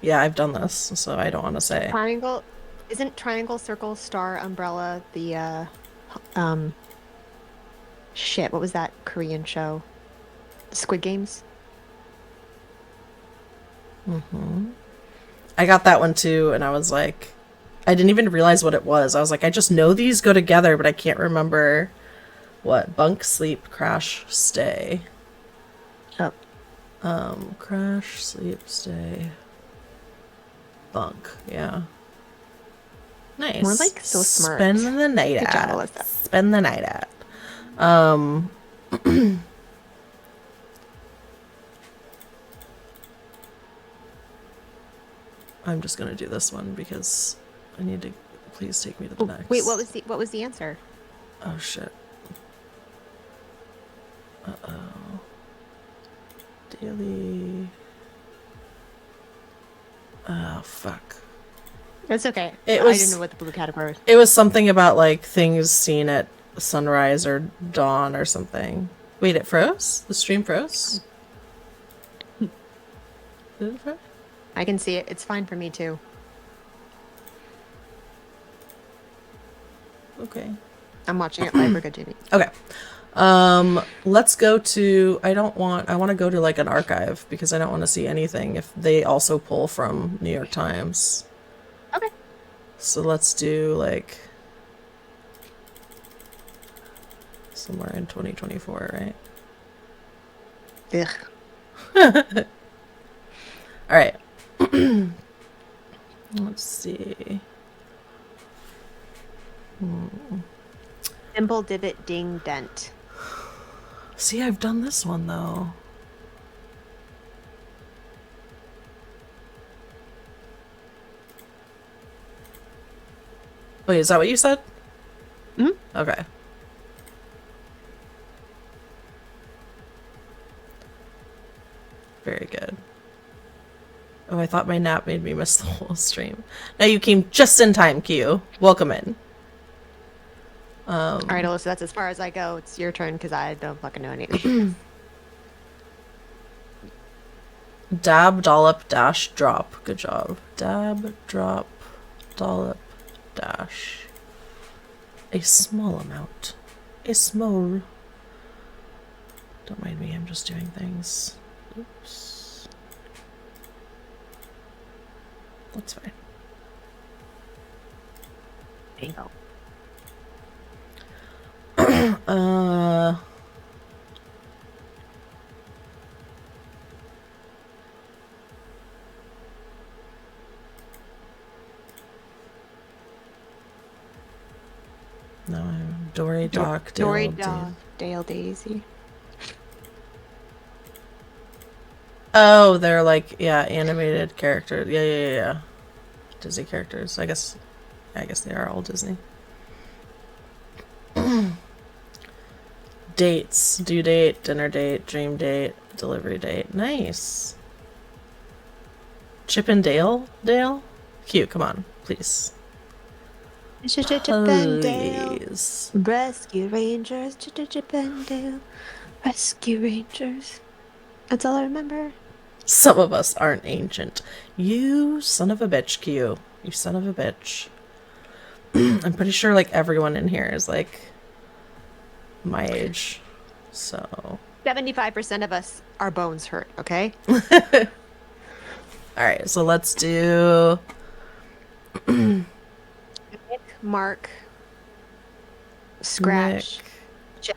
[SPEAKER 1] Yeah, I've done this, so I don't want to say.
[SPEAKER 2] Triangle, isn't triangle, circle, star, umbrella the shit, what was that Korean show? Squid Games?
[SPEAKER 1] I got that one too, and I was like, I didn't even realize what it was. I was like, I just know these go together, but I can't remember what. Bunk, sleep, crash, stay.
[SPEAKER 2] Oh.
[SPEAKER 1] Crash, sleep, stay. Bunk, yeah. Nice.
[SPEAKER 2] We're like so smart.
[SPEAKER 1] Spend the night
[SPEAKER 2] Good job,
[SPEAKER 1] at.
[SPEAKER 2] Alyssa.
[SPEAKER 1] Spend the night at. I'm just gonna do this one because I need to. Please take me to the next.
[SPEAKER 2] Wait, what was the answer?
[SPEAKER 1] Oh shit. Uh-oh. Daily. Oh fuck.
[SPEAKER 2] It's okay.
[SPEAKER 1] It
[SPEAKER 2] I
[SPEAKER 1] was-
[SPEAKER 2] didn't know what the blue category was.
[SPEAKER 1] It was something about like things seen at sunrise or dawn or something. Wait, it froze? The stream froze? Did it froze?
[SPEAKER 2] I can see it. It's fine for me too.
[SPEAKER 1] Okay.
[SPEAKER 2] I'm watching it live. We're good, Jamie.
[SPEAKER 1] Okay. Let's go to, I want to go to like an archive because I don't want to see anything if they also pull from New York Times.
[SPEAKER 2] Okay.
[SPEAKER 1] So let's do like somewhere in 2024, right?
[SPEAKER 2] Ugh.
[SPEAKER 1] All right. Let's see.
[SPEAKER 2] Dimple, divot, ding, dent.
[SPEAKER 1] See, I've done this one though. Wait, is that what you said?
[SPEAKER 2] Hmm?
[SPEAKER 1] Okay. Very good. Oh, I thought my nap made me miss the whole stream. Now you came just in time, Q. Welcome in.
[SPEAKER 2] All right, Alyssa, that's as far as I go. It's your turn because I don't fucking know any of these.
[SPEAKER 1] Dab, dollop, dash, drop. Good job. Dab, drop, dollop, dash. A small amount. A small. Don't mind me, I'm just doing things. Oops. That's fine.
[SPEAKER 2] There you go.
[SPEAKER 1] No, I'm Dory, Doc, Dale,
[SPEAKER 2] Dory,
[SPEAKER 1] Dave.
[SPEAKER 2] Dog, Dale, Daisy.
[SPEAKER 1] Oh, they're like, yeah, animated characters. Yeah. Disney characters. I guess they are all Disney. Dates. Due date, dinner date, dream date, delivery date. Nice. Chip and Dale? Dale? Cute, come on, please.
[SPEAKER 2] Chip and Dale.
[SPEAKER 1] Please.
[SPEAKER 2] Rescue Rangers. Chip and Dale. Rescue Rangers. That's all I remember.
[SPEAKER 1] Some of us aren't ancient. You son of a bitch, Q. You son of a bitch. I'm pretty sure like everyone in here is like my age. So
[SPEAKER 2] 75% of us, our bones hurt, okay?
[SPEAKER 1] alright, so let's do
[SPEAKER 2] Nick, Mark, Scratch,
[SPEAKER 1] Nick.
[SPEAKER 2] Chip.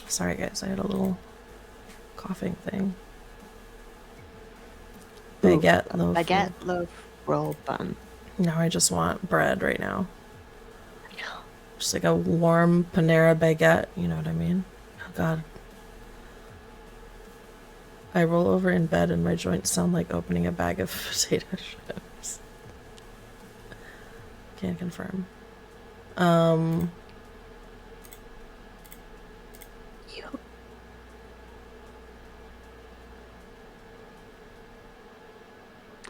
[SPEAKER 1] Sorry guys, I had a little coughing thing. Baguette, loaf.
[SPEAKER 2] Baguette, loaf, roll, bun.
[SPEAKER 1] No, I just want bread right now. Just like a warm Panera baguette, you know what I mean? Oh god. I roll over in bed and my joints sound like opening a bag of potato chips. Can't confirm.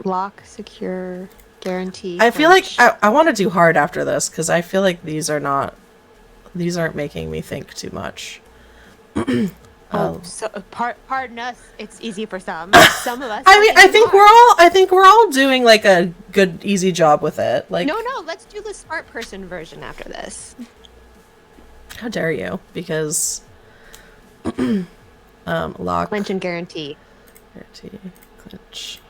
[SPEAKER 2] Lock, secure, guarantee.
[SPEAKER 1] I feel like
[SPEAKER 2] French.
[SPEAKER 1] I want to do hard after this because I feel like these aren't making me think too much.
[SPEAKER 2] So pardon us. It's easy for some. Some of us.
[SPEAKER 1] I mean, I think we're all doing like a good, easy job with it. Like,
[SPEAKER 2] No. Let's do the smart person version after this.
[SPEAKER 1] how dare you? Because, lock,
[SPEAKER 2] Clinch and guarantee.
[SPEAKER 1] clinch,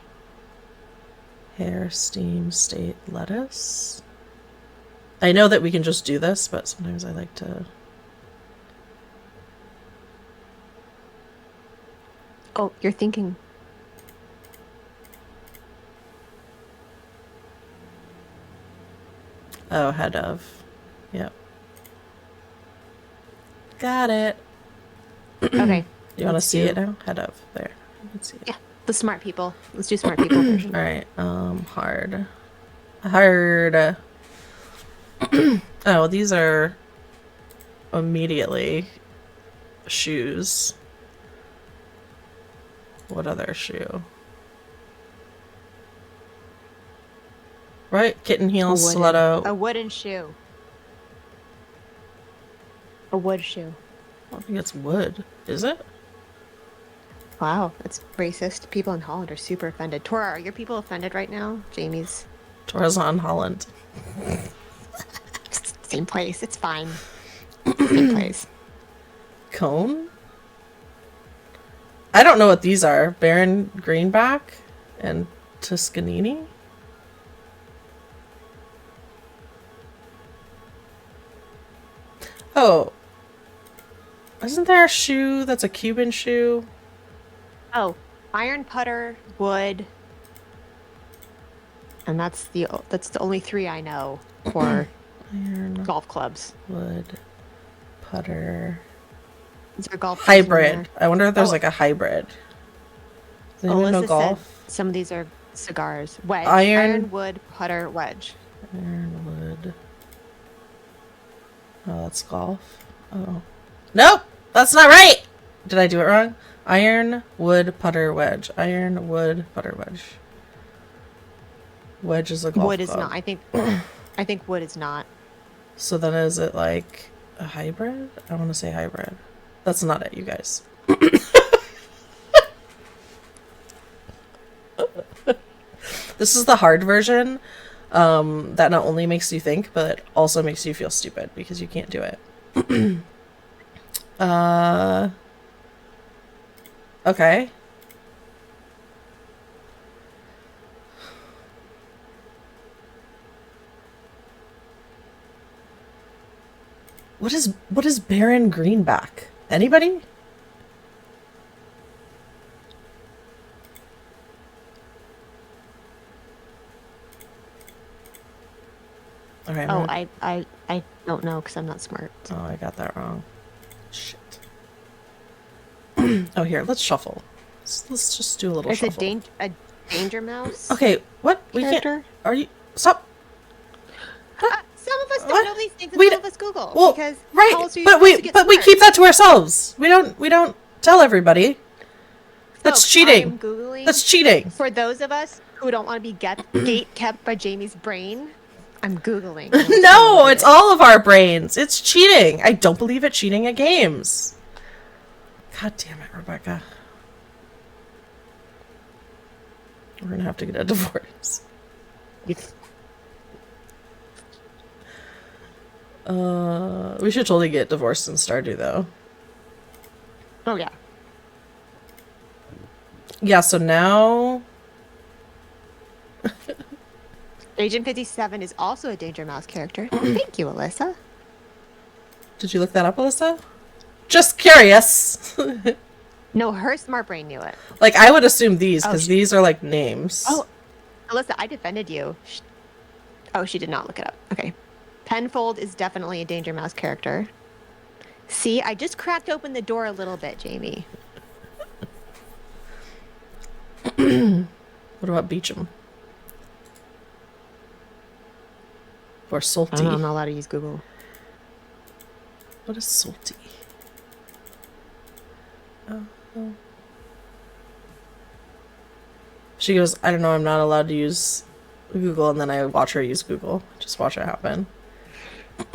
[SPEAKER 1] hair, steam, state, lettuce. I know that we can just do this, but sometimes I like to.
[SPEAKER 2] Oh, you're thinking.
[SPEAKER 1] Oh, head of. Yep. Got it.
[SPEAKER 2] Okay.
[SPEAKER 1] You want to see it now? Head of. There. You can see it.
[SPEAKER 2] Yeah. The smart people. Let's do smart people version.
[SPEAKER 1] All right. Hard. Hard. Oh, these are immediately shoes. What other shoe? Right? Kitten heels, stiletto.
[SPEAKER 2] A wooden shoe. A wood shoe.
[SPEAKER 1] I don't think it's wood. Is it?
[SPEAKER 2] Wow, that's racist. People in Holland are super offended. Tora, are your people offended right now? Jamie's.
[SPEAKER 1] Torazon Holland.
[SPEAKER 2] Same place. It's fine. Same place.
[SPEAKER 1] Cone? I don't know what these are. Baron Greenback and Toscanini? Oh. Isn't there a shoe that's a Cuban shoe?
[SPEAKER 2] Oh, iron putter, wood. And that's the only three I know for
[SPEAKER 1] Iron,
[SPEAKER 2] golf clubs.
[SPEAKER 1] wood, putter.
[SPEAKER 2] Is there golf clubs in there?
[SPEAKER 1] Hybrid. I wonder if there's
[SPEAKER 2] Oh,
[SPEAKER 1] like a hybrid. Does anyone know
[SPEAKER 2] Alyssa said
[SPEAKER 1] golf?
[SPEAKER 2] some of these are cigars. Wedge,
[SPEAKER 1] Iron.
[SPEAKER 2] iron, wood, putter, wedge.
[SPEAKER 1] Ironwood. Oh, that's golf. Oh. Nope! That's not right! Did I do it wrong? Iron, wood, putter, wedge. Iron, wood, putter, wedge. Wedge is a golf
[SPEAKER 2] Wood is
[SPEAKER 1] club.
[SPEAKER 2] not. I think wood is not.
[SPEAKER 1] So then is it like a hybrid? I want to say hybrid. That's not it, you guys. This is the hard version that not only makes you think, but also makes you feel stupid because you can't do it. Okay. What is Baron Greenback? Anybody? All right.
[SPEAKER 2] Oh, I don't know because I'm not smart.
[SPEAKER 1] Oh, I got that wrong. Shit. Oh, here, let's shuffle. Let's just do a little
[SPEAKER 2] It's
[SPEAKER 1] shuffle.
[SPEAKER 2] a danger mouse.
[SPEAKER 1] Okay, what? We can't.
[SPEAKER 2] Character?
[SPEAKER 1] Are you? Stop.
[SPEAKER 2] Some of us don't
[SPEAKER 1] What?
[SPEAKER 2] know these things, and
[SPEAKER 1] We
[SPEAKER 2] some
[SPEAKER 1] d-
[SPEAKER 2] of us Google
[SPEAKER 1] Well,
[SPEAKER 2] because how
[SPEAKER 1] right,
[SPEAKER 2] else are you
[SPEAKER 1] but
[SPEAKER 2] supposed to get
[SPEAKER 1] we
[SPEAKER 2] smart?
[SPEAKER 1] keep that to ourselves. We don't tell everybody. That's
[SPEAKER 2] Folks,
[SPEAKER 1] cheating.
[SPEAKER 2] I am Googling.
[SPEAKER 1] That's cheating.
[SPEAKER 2] For those of us who don't want to be gate kept by Jamie's brain, I'm Googling.
[SPEAKER 1] No, it's all of our brains. It's cheating. I don't believe it cheating at games. God damn it, Rebecca. We're gonna have to get a divorce. We should totally get divorced in Stardew though.
[SPEAKER 2] Oh, yeah.
[SPEAKER 1] Yeah, so now
[SPEAKER 2] Agent 57 is also a Danger Mouse character. Thank you, Alyssa.
[SPEAKER 1] did you look that up, Alyssa? Just curious.
[SPEAKER 2] No, her smart brain knew it.
[SPEAKER 1] Like I would assume these because
[SPEAKER 2] Oh,
[SPEAKER 1] these are like names.
[SPEAKER 2] Oh, Alyssa, I defended you. Oh, she did not look it up. Okay. Penfold is definitely a Danger Mouse character. See, I just cracked open the door a little bit, Jamie.
[SPEAKER 1] What about Beecham? Or Salty?
[SPEAKER 2] I don't know, I'm not allowed to use Google.
[SPEAKER 1] What is Salty? Oh. She goes, I don't know, I'm not allowed to use Google, and then I watch her use Google. Just watch it happen.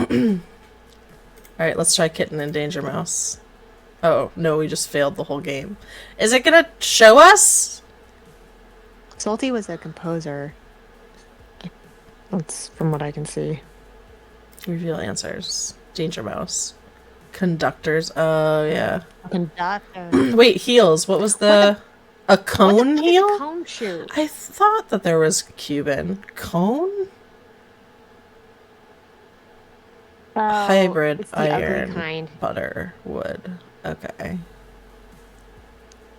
[SPEAKER 1] Alright, let's try Kitten and Danger Mouse. Oh, no, we just failed the whole game. Is it gonna show us?
[SPEAKER 2] Salty was a composer. That's from what I can see.
[SPEAKER 1] Reveal answers. Danger Mouse. Conductors. Oh, yeah.
[SPEAKER 2] Conductor.
[SPEAKER 1] Wait, heels. What was the... A cone heel?
[SPEAKER 2] Cone shoe.
[SPEAKER 1] I thought that there was Cuban. Cone? Hybrid
[SPEAKER 2] It's the ugly
[SPEAKER 1] iron
[SPEAKER 2] kind.
[SPEAKER 1] butter wood. Okay.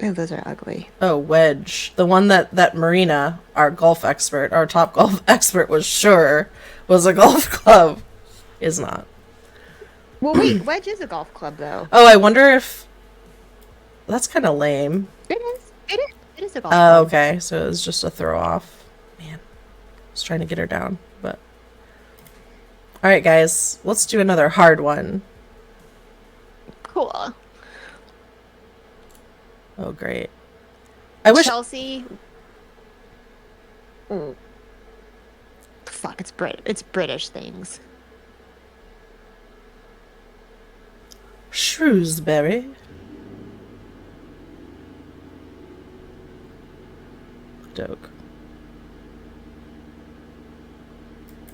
[SPEAKER 2] Oh, those are ugly.
[SPEAKER 1] Oh, wedge. The one that Marina, our golf expert, our top golf expert, was sure was a golf club. Is not.
[SPEAKER 2] Well, wait, wedge is a golf club, though.
[SPEAKER 1] Oh, I wonder if... That's kind of lame.
[SPEAKER 2] It is. It is a golf
[SPEAKER 1] Oh,
[SPEAKER 2] club.
[SPEAKER 1] okay. So it was just a throw off. Man. I was trying to get her down, but... Alright, guys. Let's do another hard one.
[SPEAKER 2] Cool.
[SPEAKER 1] Oh, great. I wish...
[SPEAKER 2] Chelsea. Mm. Fuck, it's British things.
[SPEAKER 1] Shrewsbury. Doke.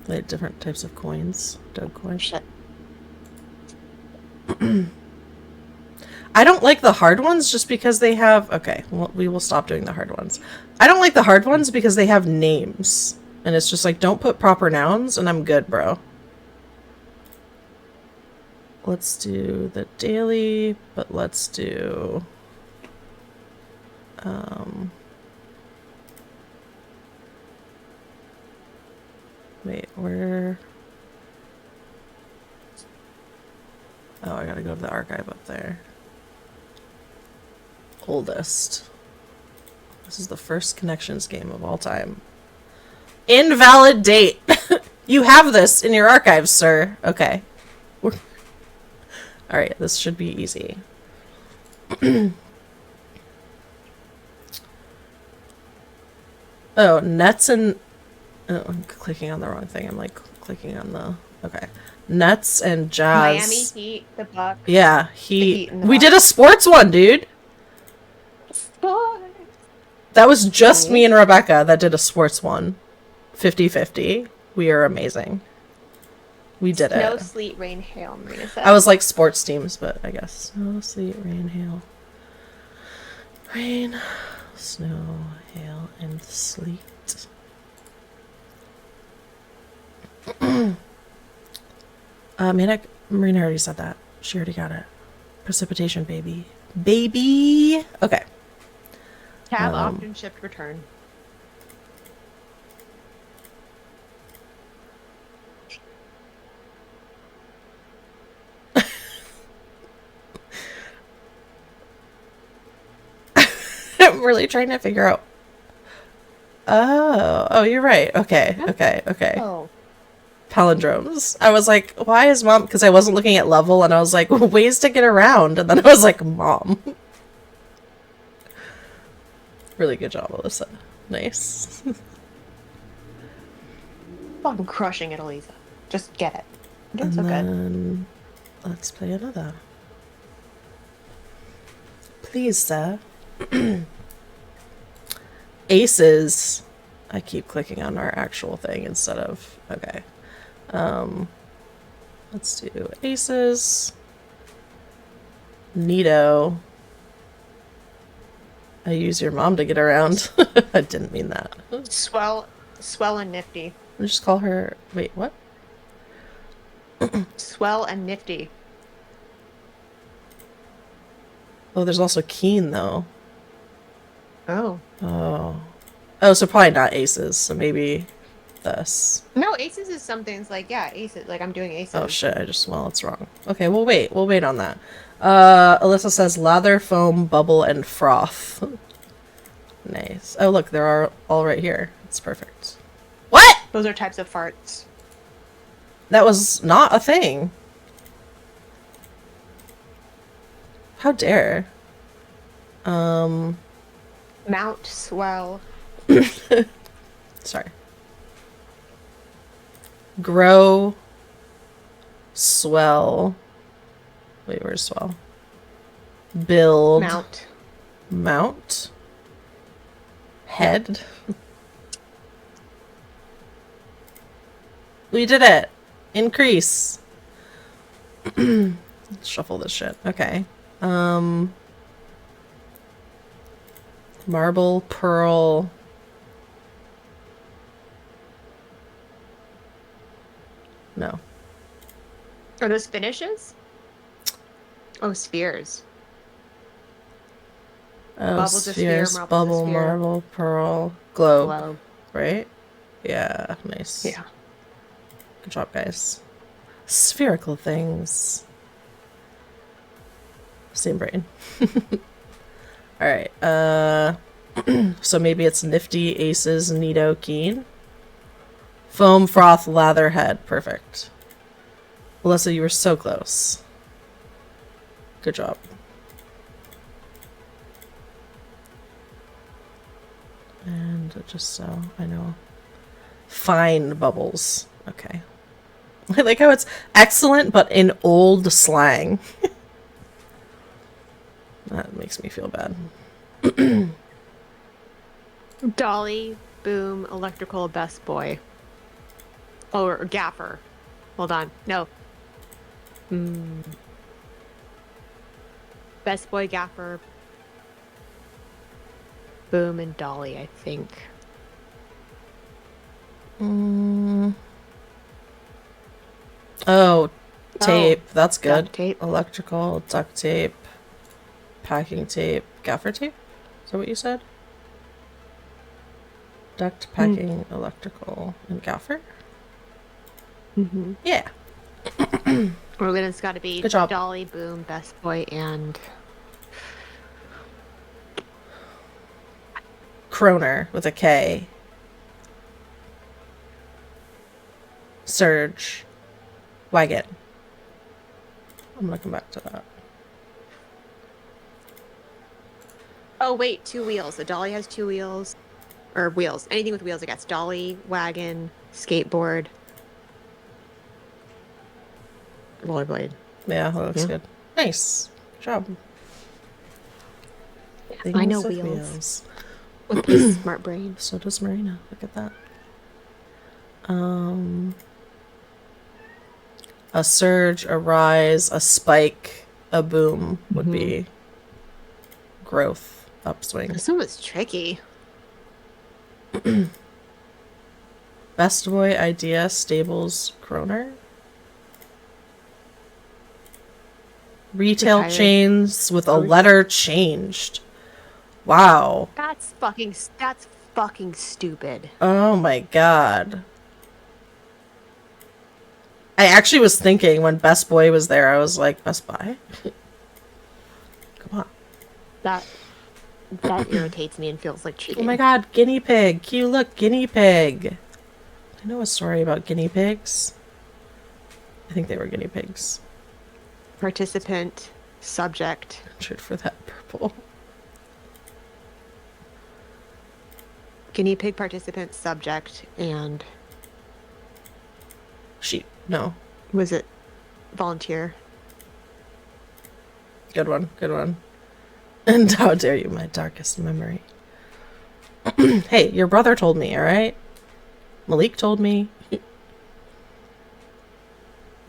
[SPEAKER 1] They had different types of coins. Doge coins.
[SPEAKER 2] Shit.
[SPEAKER 1] I don't like the hard ones just because they have... Okay, well, we will stop doing the hard ones. I don't like the hard ones because they have names. And it's just like, don't put proper nouns and I'm good, bro. Let's do the daily, but let's do... Wait, where... Oh, I gotta go to the archive up there. Oldest. This is the first connections game of all time. Invalid date. You have this in your archives, sir. Okay. Alright, this should be easy. Oh, Nets and... Oh, I'm clicking on the wrong thing. I'm like clicking on the... Okay. Nets and Jazz.
[SPEAKER 2] Miami Heat, the Bucks.
[SPEAKER 1] Yeah,
[SPEAKER 2] Heat and the
[SPEAKER 1] we
[SPEAKER 2] Bucks.
[SPEAKER 1] did a sports one, dude.
[SPEAKER 2] Sports.
[SPEAKER 1] That was just me and Rebecca that did a sports one. 50-50. We are amazing. We did
[SPEAKER 2] Snow,
[SPEAKER 1] it.
[SPEAKER 2] sleet, rain, hail, Marina said.
[SPEAKER 1] I was like sports teams, but I guess. Snow, sleet, rain, hail. Rain, snow, hail, and sleet. Marina already said that. She already got it. Precipitation, baby. Baby! Okay.
[SPEAKER 2] Tab often shipped return.
[SPEAKER 1] I'm really trying to figure out. Oh, you're right. Okay.
[SPEAKER 2] Oh.
[SPEAKER 1] Palindromes. I was like, why is mom? Because I wasn't looking at level, and I was like, ways to get around, and then I was like, mom. Really good job, Alyssa. Nice.
[SPEAKER 2] I'm crushing it, Elisa. Just get it. You're
[SPEAKER 1] And
[SPEAKER 2] so good.
[SPEAKER 1] then let's play another. Please, sir. Aces. I keep clicking on our actual thing instead of... Okay. Let's do aces. Neato. I use your mom to get around. I didn't mean that.
[SPEAKER 2] Swell and nifty.
[SPEAKER 1] I'll just call her... Wait, what?
[SPEAKER 2] Swell and nifty.
[SPEAKER 1] Oh, there's also keen, though.
[SPEAKER 2] Oh.
[SPEAKER 1] Oh, so probably not aces. So maybe this.
[SPEAKER 2] No, aces is something. It's like, yeah, aces. Like, I'm doing aces.
[SPEAKER 1] Oh, shit. Well, it's wrong. Okay, we'll wait. We'll wait on that. Alyssa says lather, foam, bubble, and froth. Nice. Oh, look. They're all right here. It's perfect. What?
[SPEAKER 2] Those are types of farts.
[SPEAKER 1] That was not a thing. How dare.
[SPEAKER 2] Mount, swell.
[SPEAKER 1] Sorry. Grow. Swell. Wait, where's swell? Build. Mount. Head. We did it. Increase. Let's shuffle this shit. Okay. Marble, pearl. No.
[SPEAKER 2] Are those finishes? Oh, spheres.
[SPEAKER 1] Oh,
[SPEAKER 2] Bubble's a sphere,
[SPEAKER 1] spheres,
[SPEAKER 2] marble's a
[SPEAKER 1] bubble,
[SPEAKER 2] sphere.
[SPEAKER 1] marble, pearl, globe.
[SPEAKER 2] Globe.
[SPEAKER 1] Right? Yeah, nice.
[SPEAKER 2] Yeah.
[SPEAKER 1] Good job, guys. Spherical things. Same brain. Alright, so maybe it's nifty, aces, neato, keen. Foam, froth, lather, head. Perfect. Alyssa, you were so close. Good job. And just so I know. Fine bubbles. Okay. I like how it's excellent, but in old slang. That makes me feel bad.
[SPEAKER 2] Dolly, boom, electrical, best boy. Or gaffer. Hold on. No. Best boy, gaffer, boom, and dolly, I think.
[SPEAKER 1] Oh, tape. That's good.
[SPEAKER 2] Duct tape.
[SPEAKER 1] Electrical, duct tape, packing tape, gaffer tape? Is that what you said? Duct, packing, electrical, and gaffer?
[SPEAKER 2] Mm-hmm.
[SPEAKER 1] Yeah.
[SPEAKER 2] Or then it's got to be
[SPEAKER 1] Good job.
[SPEAKER 2] dolly, boom, best boy, and
[SPEAKER 1] Kroner with a K. Surge. Wagon. I'm gonna come back to that.
[SPEAKER 2] Oh, wait, 2 wheels. The dolly has 2 wheels. Or wheels. Anything with wheels, I guess. Dolly, wagon, skateboard, rollerblade.
[SPEAKER 1] Yeah, that looks good. Nice. Good job.
[SPEAKER 2] I know
[SPEAKER 1] Things with
[SPEAKER 2] wheels. With my smart brain.
[SPEAKER 1] So does Marina. Look at that. A surge, a rise, a spike, a boom would be growth, upswing.
[SPEAKER 2] This one was tricky.
[SPEAKER 1] Best Boy, Idea, Stables, Kroner. Retail
[SPEAKER 2] Retired.
[SPEAKER 1] chains with a letter changed. Wow.
[SPEAKER 2] That's fucking stupid.
[SPEAKER 1] Oh my god. I actually was thinking when Best Boy was there, I was like, Best Buy? Come on.
[SPEAKER 2] That irritates me and feels like cheating.
[SPEAKER 1] Oh my god, guinea pig. Cute, look, guinea pig. I know a story about guinea pigs. I think they were guinea pigs.
[SPEAKER 2] Participant, subject.
[SPEAKER 1] Shoot for that purple.
[SPEAKER 2] Guinea pig, participant, subject, and
[SPEAKER 1] Sheep. No.
[SPEAKER 2] was it volunteer?
[SPEAKER 1] Good one. Good one. And how dare you, my darkest memory. Hey, your brother told me, alright? Malik told me.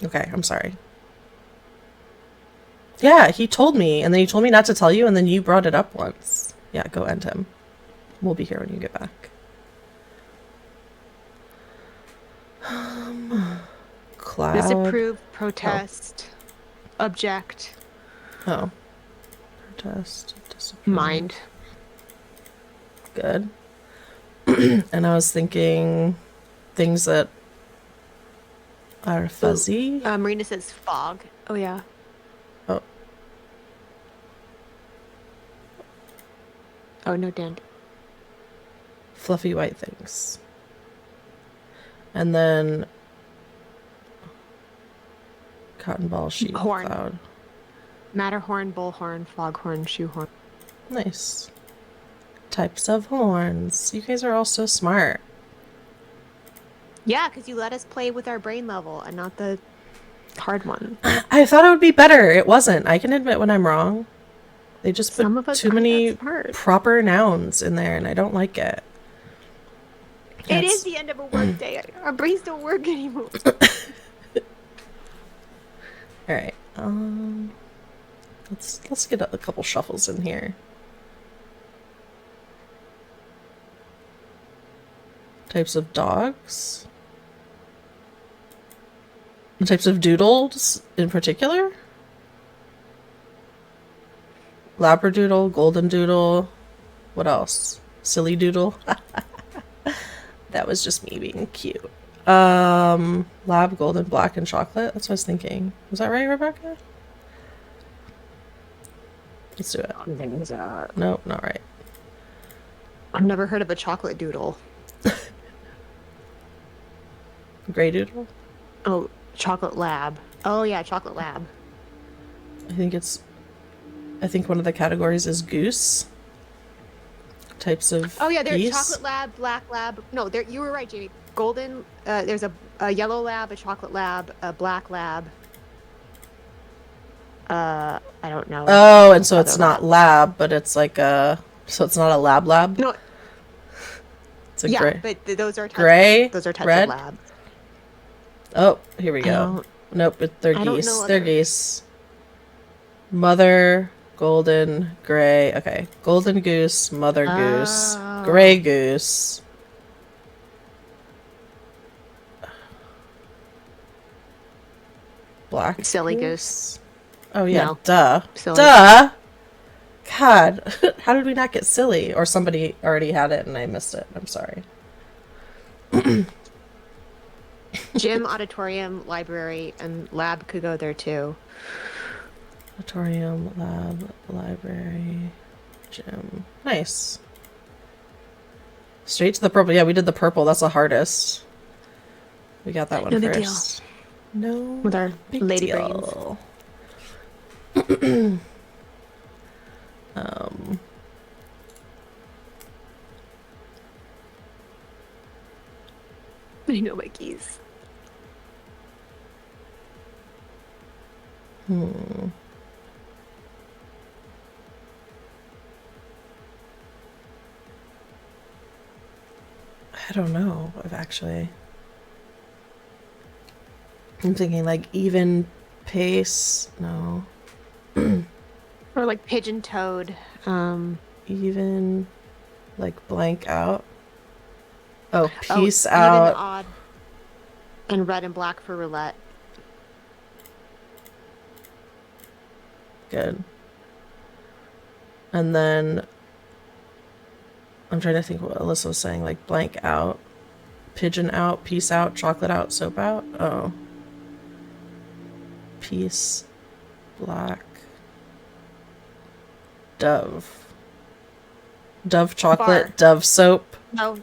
[SPEAKER 1] Okay, I'm sorry. Yeah, he told me, and then he told me not to tell you, and then you brought it up once. Yeah, go end him. We'll be here when you get back. Cloud.
[SPEAKER 2] Disapprove, protest, object,
[SPEAKER 1] Oh. Protest. Disapprove.
[SPEAKER 2] mind.
[SPEAKER 1] Good. And I was thinking things that are fuzzy.
[SPEAKER 2] Marina says fog. Oh yeah.
[SPEAKER 1] Oh.
[SPEAKER 2] Oh no, Dan.
[SPEAKER 1] Fluffy white things. And then cotton ball sheep
[SPEAKER 2] Horn.
[SPEAKER 1] cloud.
[SPEAKER 2] Matterhorn, bullhorn, foghorn, shoehorn.
[SPEAKER 1] Nice. Types of horns. You guys are all so smart.
[SPEAKER 2] Yeah, because you let us play with our brain level and not the hard one.
[SPEAKER 1] I thought it would be better. It wasn't. I can admit when I'm wrong. They just
[SPEAKER 2] Some of
[SPEAKER 1] put
[SPEAKER 2] us
[SPEAKER 1] too
[SPEAKER 2] aren't
[SPEAKER 1] many
[SPEAKER 2] that smart.
[SPEAKER 1] proper nouns in there, and I don't like it.
[SPEAKER 2] It is the end of a work day. Our brains don't work anymore.
[SPEAKER 1] All right. Let's get a couple shuffles in here. Types of dogs. Types of doodles in particular. Labradoodle, golden doodle. What else? Silly doodle. That was just me being cute. Lab, golden, black, and chocolate. That's what I was thinking. Was that right, Rebecca? Let's do it. Nope, not right.
[SPEAKER 2] I've never heard of a chocolate doodle.
[SPEAKER 1] Gray doodle?
[SPEAKER 2] Oh, chocolate lab. Oh yeah, chocolate lab.
[SPEAKER 1] I think one of the categories is goose. Types of
[SPEAKER 2] Oh yeah, there's
[SPEAKER 1] geese.
[SPEAKER 2] chocolate lab, black lab. No, there you were right, Jamie. Golden. There's a yellow lab, a chocolate lab, a black lab. I don't know.
[SPEAKER 1] Oh, and so it's not lab, but it's like a. So it's not a lab.
[SPEAKER 2] No.
[SPEAKER 1] It's a
[SPEAKER 2] Yeah,
[SPEAKER 1] gray.
[SPEAKER 2] but those are types,
[SPEAKER 1] Gray,
[SPEAKER 2] those are types
[SPEAKER 1] red?
[SPEAKER 2] of lab.
[SPEAKER 1] Oh, here we go. Nope, they're
[SPEAKER 2] I don't
[SPEAKER 1] geese.
[SPEAKER 2] know
[SPEAKER 1] They're
[SPEAKER 2] other-
[SPEAKER 1] geese. Mother, golden, gray. Okay, golden goose, mother goose,
[SPEAKER 2] Oh.
[SPEAKER 1] gray goose. Black
[SPEAKER 2] Silly goose.
[SPEAKER 1] Oh yeah,
[SPEAKER 2] No.
[SPEAKER 1] duh.
[SPEAKER 2] Silly.
[SPEAKER 1] Duh. God, how did we not get silly? Or somebody already had it and I missed it. I'm sorry.
[SPEAKER 2] Gym, auditorium, library, and lab could go there too.
[SPEAKER 1] Auditorium, lab, library, gym. Nice. Straight to the purple. Yeah, we did the purple. That's the hardest. We got that one
[SPEAKER 2] No big deal.
[SPEAKER 1] first. No
[SPEAKER 2] With our
[SPEAKER 1] big
[SPEAKER 2] lady brains.
[SPEAKER 1] deal.
[SPEAKER 2] I know my keys.
[SPEAKER 1] I don't know. I've actually. I'm thinking like even pace. No.
[SPEAKER 2] Or like pigeon toed.
[SPEAKER 1] Even like blank out. Oh, peace
[SPEAKER 2] Even,
[SPEAKER 1] out.
[SPEAKER 2] odd, and red and black for roulette.
[SPEAKER 1] Good. And then I'm trying to think what Alyssa was saying, like blank out, pigeon out, peace out, chocolate out, soap out. Oh. Peace, black, dove. Dove chocolate,
[SPEAKER 2] Bar.
[SPEAKER 1] Dove soap.
[SPEAKER 2] No.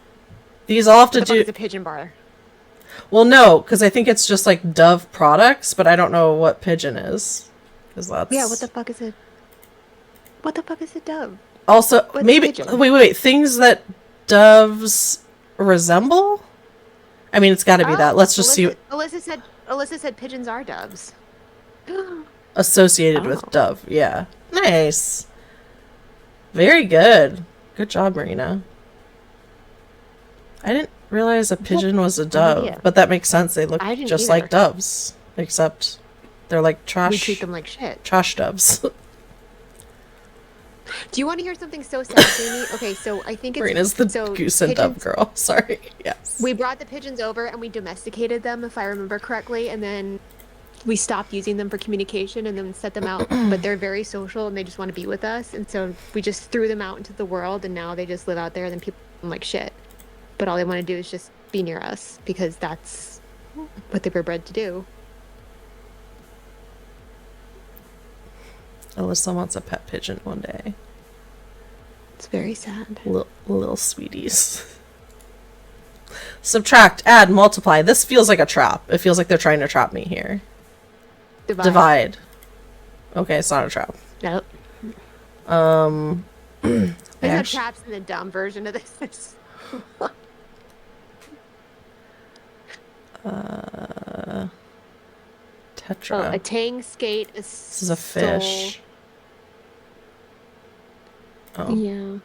[SPEAKER 1] These all have to do.
[SPEAKER 2] It's a pigeon bar.
[SPEAKER 1] Well, no, because I think it's just like Dove products, but I don't know what pigeon is. Because that's.
[SPEAKER 2] Yeah, what the fuck is it? What the fuck is a dove?
[SPEAKER 1] Also,
[SPEAKER 2] What's
[SPEAKER 1] maybe.
[SPEAKER 2] pigeon?
[SPEAKER 1] Wait. Things that doves resemble? I mean, it's got to be that. Let's just see.
[SPEAKER 2] Alyssa said pigeons are doves.
[SPEAKER 1] Associated with dove. Yeah. Nice. Very good. Good job, Marina. I didn't realize a pigeon was a dove,
[SPEAKER 2] idea.
[SPEAKER 1] but that makes sense. They look
[SPEAKER 2] I didn't
[SPEAKER 1] just
[SPEAKER 2] either.
[SPEAKER 1] like doves, except they're like trash.
[SPEAKER 2] We treat them like shit.
[SPEAKER 1] Trash doves.
[SPEAKER 2] Do you want to hear something so sad, Jamie? Okay, so I think it's
[SPEAKER 1] Marina's the
[SPEAKER 2] so
[SPEAKER 1] goose and dove girl. Sorry. Yes.
[SPEAKER 2] we brought the pigeons over and we domesticated them, if I remember correctly, and then we stopped using them for communication and then set them out. But they're very social and they just want to be with us, and so we just threw them out into the world, and now they just live out there. And then people treat them like shit, but all they want to do is just be near us because that's what they were bred to do.
[SPEAKER 1] Alyssa wants a pet pigeon one day.
[SPEAKER 2] It's very sad.
[SPEAKER 1] Little sweeties. Subtract, add, multiply. This feels like a trap. It feels like they're trying to trap me here. Divide. Okay, it's not a trap.
[SPEAKER 2] Nope. There's no traps in the dumb version of this.
[SPEAKER 1] Tetra.
[SPEAKER 2] Oh, a tang skate.
[SPEAKER 1] This is a fish. Oh.
[SPEAKER 2] Yeah.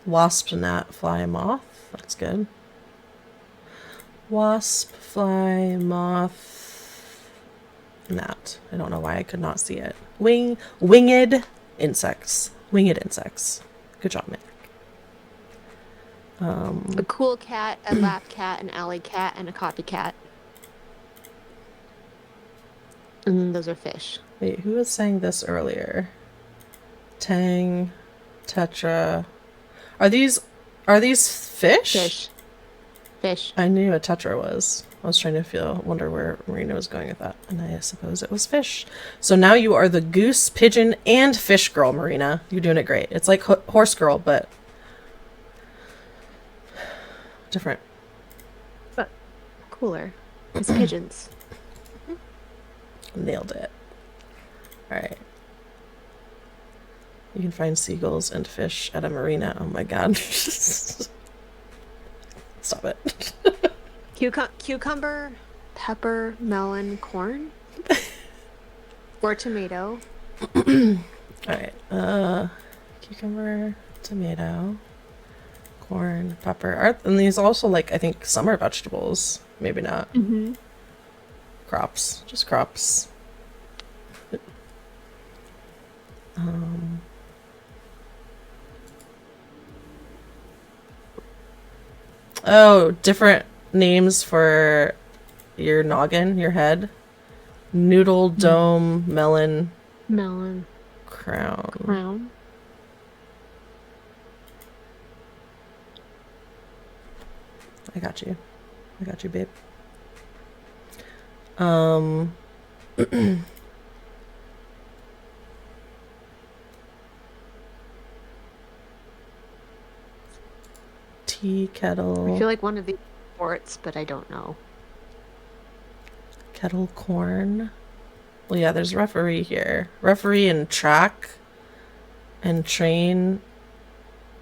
[SPEAKER 1] Wasp, gnat, fly, moth. That's good. Wasp, fly, moth, gnat. I don't know why I could not see it. Winged insects. Winged insects. Good job, Nick.
[SPEAKER 2] A cool cat, a lap cat, an alley cat, and a copycat. And then those are fish.
[SPEAKER 1] Wait, who was saying this earlier? Tang, tetra. Are these fish?
[SPEAKER 2] Fish.
[SPEAKER 1] I knew a tetra was. I was trying to wonder where Marina was going with that, and I suppose it was fish. So now you are the goose, pigeon, and fish girl, Marina. You're doing it great. It's like horse girl, but different.
[SPEAKER 2] But cooler. It's pigeons.
[SPEAKER 1] Nailed it. All right. You can find seagulls and fish at a marina. Oh my god. Stop it.
[SPEAKER 2] Cucumber, pepper, melon, corn, or tomato.
[SPEAKER 1] Alright. Cucumber, tomato, corn, pepper. And these also, like, I think summer vegetables. Maybe not.
[SPEAKER 2] Mm-hmm.
[SPEAKER 1] Crops. Just crops. Oh, different names for your noggin, your head. Noodle, dome, melon, crown. I got you, babe. tea
[SPEAKER 2] I
[SPEAKER 1] kettle.
[SPEAKER 2] feel like one of these sports, but I don't know.
[SPEAKER 1] Kettle corn. Well, yeah, there's referee here. Referee and track and train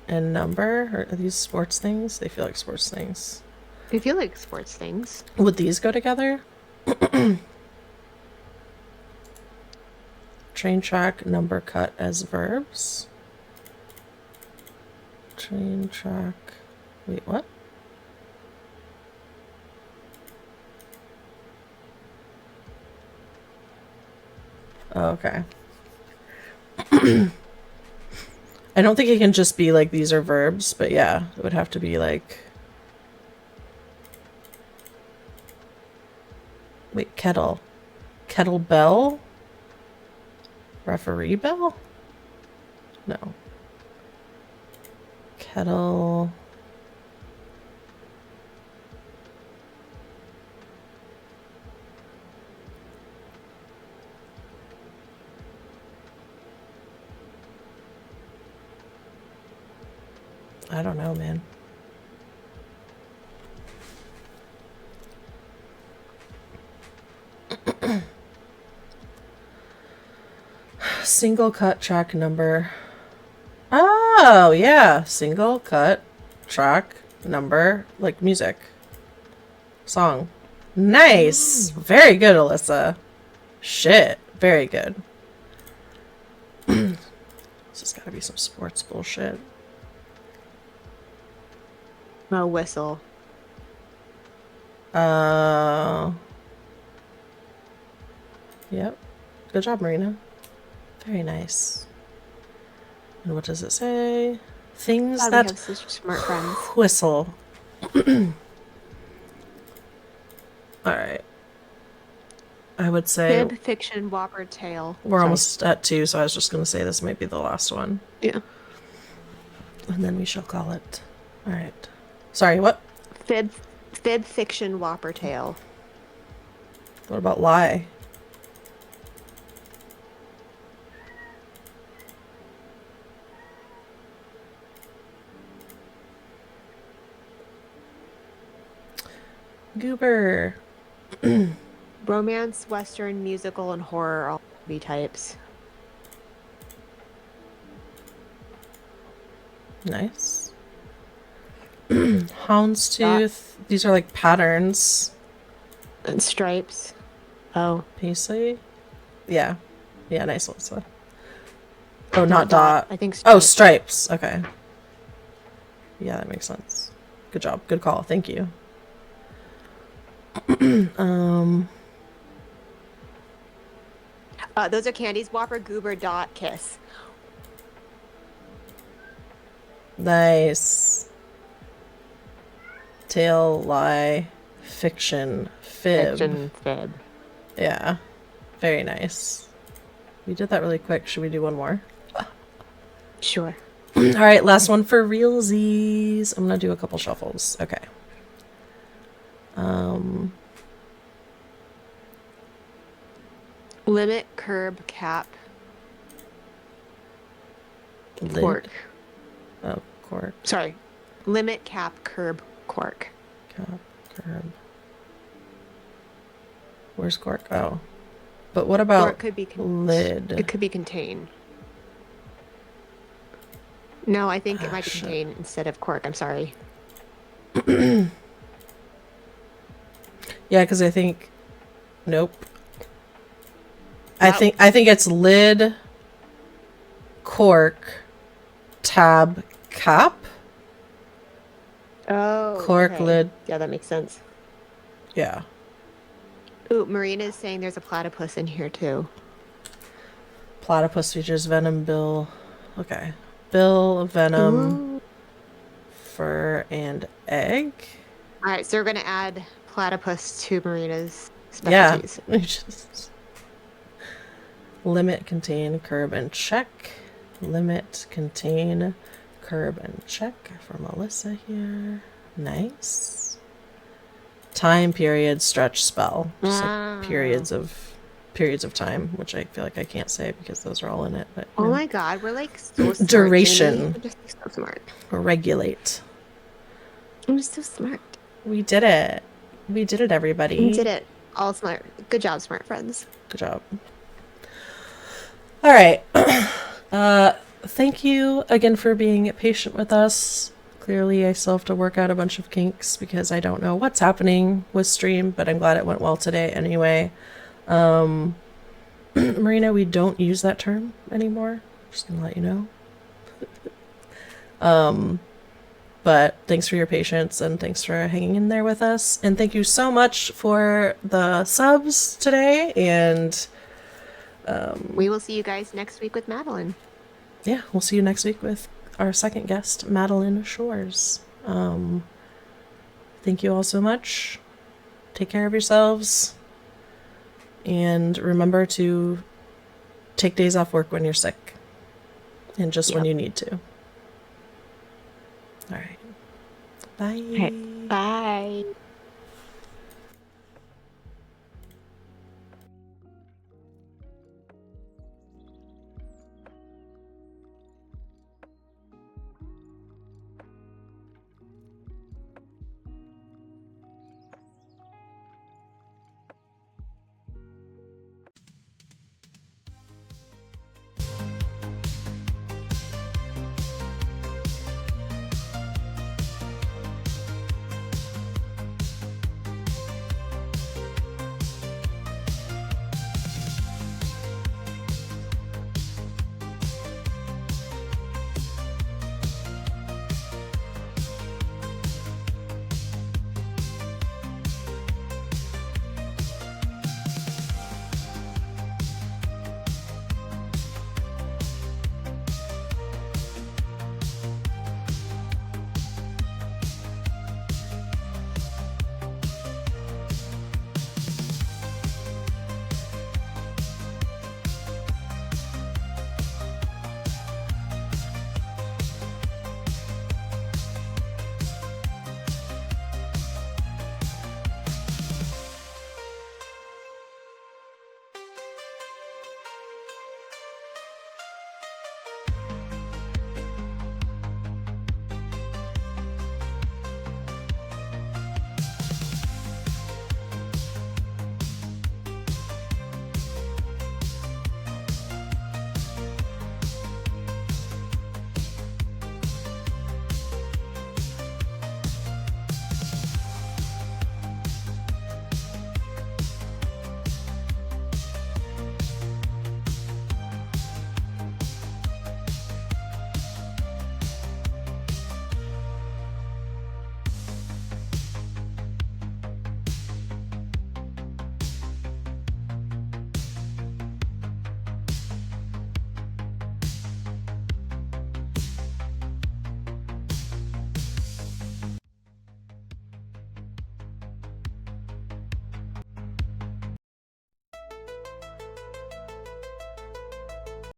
[SPEAKER 1] and number. Are these sports things? They feel like sports things.
[SPEAKER 2] I feel like sports things.
[SPEAKER 1] Would these go together? Train, track, number, cut as verbs. Train, track. Wait, what? Oh, okay. I don't think it can just be like these are verbs, but yeah, it would have to be like. Wait, kettle. Kettlebell? Referee bell? No. Kettle. I don't know, man. Single cut track number. Oh, yeah. Single cut track number, like music. Song. Nice. Very good, Alyssa. Shit. Very good. This has got to be some sports bullshit.
[SPEAKER 2] A whistle.
[SPEAKER 1] Yep. Good job, Marina. Very nice. And what does it say? Things
[SPEAKER 2] God,
[SPEAKER 1] that
[SPEAKER 2] we have such smart friends.
[SPEAKER 1] whistle. Alright. I would say
[SPEAKER 2] Fib, fiction, whopper, tale.
[SPEAKER 1] we're
[SPEAKER 2] Sorry.
[SPEAKER 1] almost at 2, so I was just going to say this might be the last one.
[SPEAKER 2] Yeah.
[SPEAKER 1] And then we shall call it. Alright. Sorry, what?
[SPEAKER 2] Fib, fiction, whopper, tale.
[SPEAKER 1] What about lie? Goober.
[SPEAKER 2] Romance, western, musical, and horror are all B types.
[SPEAKER 1] Nice. Houndstooth. These are like patterns.
[SPEAKER 2] And stripes. Oh.
[SPEAKER 1] Paisley? Yeah. Yeah, nice, Alyssa. Oh, not dot.
[SPEAKER 2] I think
[SPEAKER 1] Oh,
[SPEAKER 2] stripes.
[SPEAKER 1] stripes. Okay. Yeah, that makes sense. Good job. Good call. Thank you.
[SPEAKER 2] Those are candies. Whopper, goober, dot, kiss.
[SPEAKER 1] Nice. Tale, lie, fiction, fib.
[SPEAKER 2] Fiction, fib.
[SPEAKER 1] Yeah. Very nice. We did that really quick. Should we do one more?
[SPEAKER 2] Sure.
[SPEAKER 1] All right, last one for realsies. I'm gonna do a couple shuffles. Okay.
[SPEAKER 2] Limit, curb, cap,
[SPEAKER 1] Lid.
[SPEAKER 2] cork.
[SPEAKER 1] Oh, cork.
[SPEAKER 2] Sorry. Limit, cap, curb, cork.
[SPEAKER 1] Cap, curb. Where's cork? Oh. But what about
[SPEAKER 2] Or it could be
[SPEAKER 1] lid?
[SPEAKER 2] It could be contain. No, I think it might be
[SPEAKER 1] shit.
[SPEAKER 2] contain instead of cork. I'm sorry.
[SPEAKER 1] Yeah, because I think. Nope. I think it's lid, cork, tab, cap.
[SPEAKER 2] Oh.
[SPEAKER 1] Cork,
[SPEAKER 2] okay.
[SPEAKER 1] lid.
[SPEAKER 2] Yeah, that makes sense.
[SPEAKER 1] Yeah.
[SPEAKER 2] Ooh, Marina's saying there's a platypus in here too.
[SPEAKER 1] Platypus features venom, bill. Okay. Bill, venom,
[SPEAKER 2] Ooh.
[SPEAKER 1] fur, and egg.
[SPEAKER 2] All right, so we're gonna add platypus to Marina's
[SPEAKER 1] Yeah.
[SPEAKER 2] specialties.
[SPEAKER 1] Just limit, contain, curb, and check. Limit, contain, curb, and check for Melissa here. Nice. Time period, stretch, spell. Just like periods of time, which I feel like I can't say because those are all in it. But
[SPEAKER 2] Oh my god, we're like so smart.
[SPEAKER 1] Duration.
[SPEAKER 2] Jamie. We're just so smart.
[SPEAKER 1] regulate.
[SPEAKER 2] I'm so smart.
[SPEAKER 1] We did it. We did it,
[SPEAKER 2] We did
[SPEAKER 1] everybody.
[SPEAKER 2] it. All smart. Good job, smart friends.
[SPEAKER 1] Good job. All right. Thank you again for being patient with us. Clearly, I still have to work out a bunch of kinks because I don't know what's happening with stream, but I'm glad it went well today anyway. Marina, we don't use that term anymore. Just gonna let you know. But thanks for your patience and thanks for hanging in there with us. And thank you so much for the subs today. And
[SPEAKER 2] We will see you guys next week with Madeline.
[SPEAKER 1] yeah, we'll see you next week with our second guest, Madeline Shores. Thank you all so much. Take care of yourselves. And remember to take days off work when you're sick. And just when you need to. All right. Bye.
[SPEAKER 2] All right. Bye.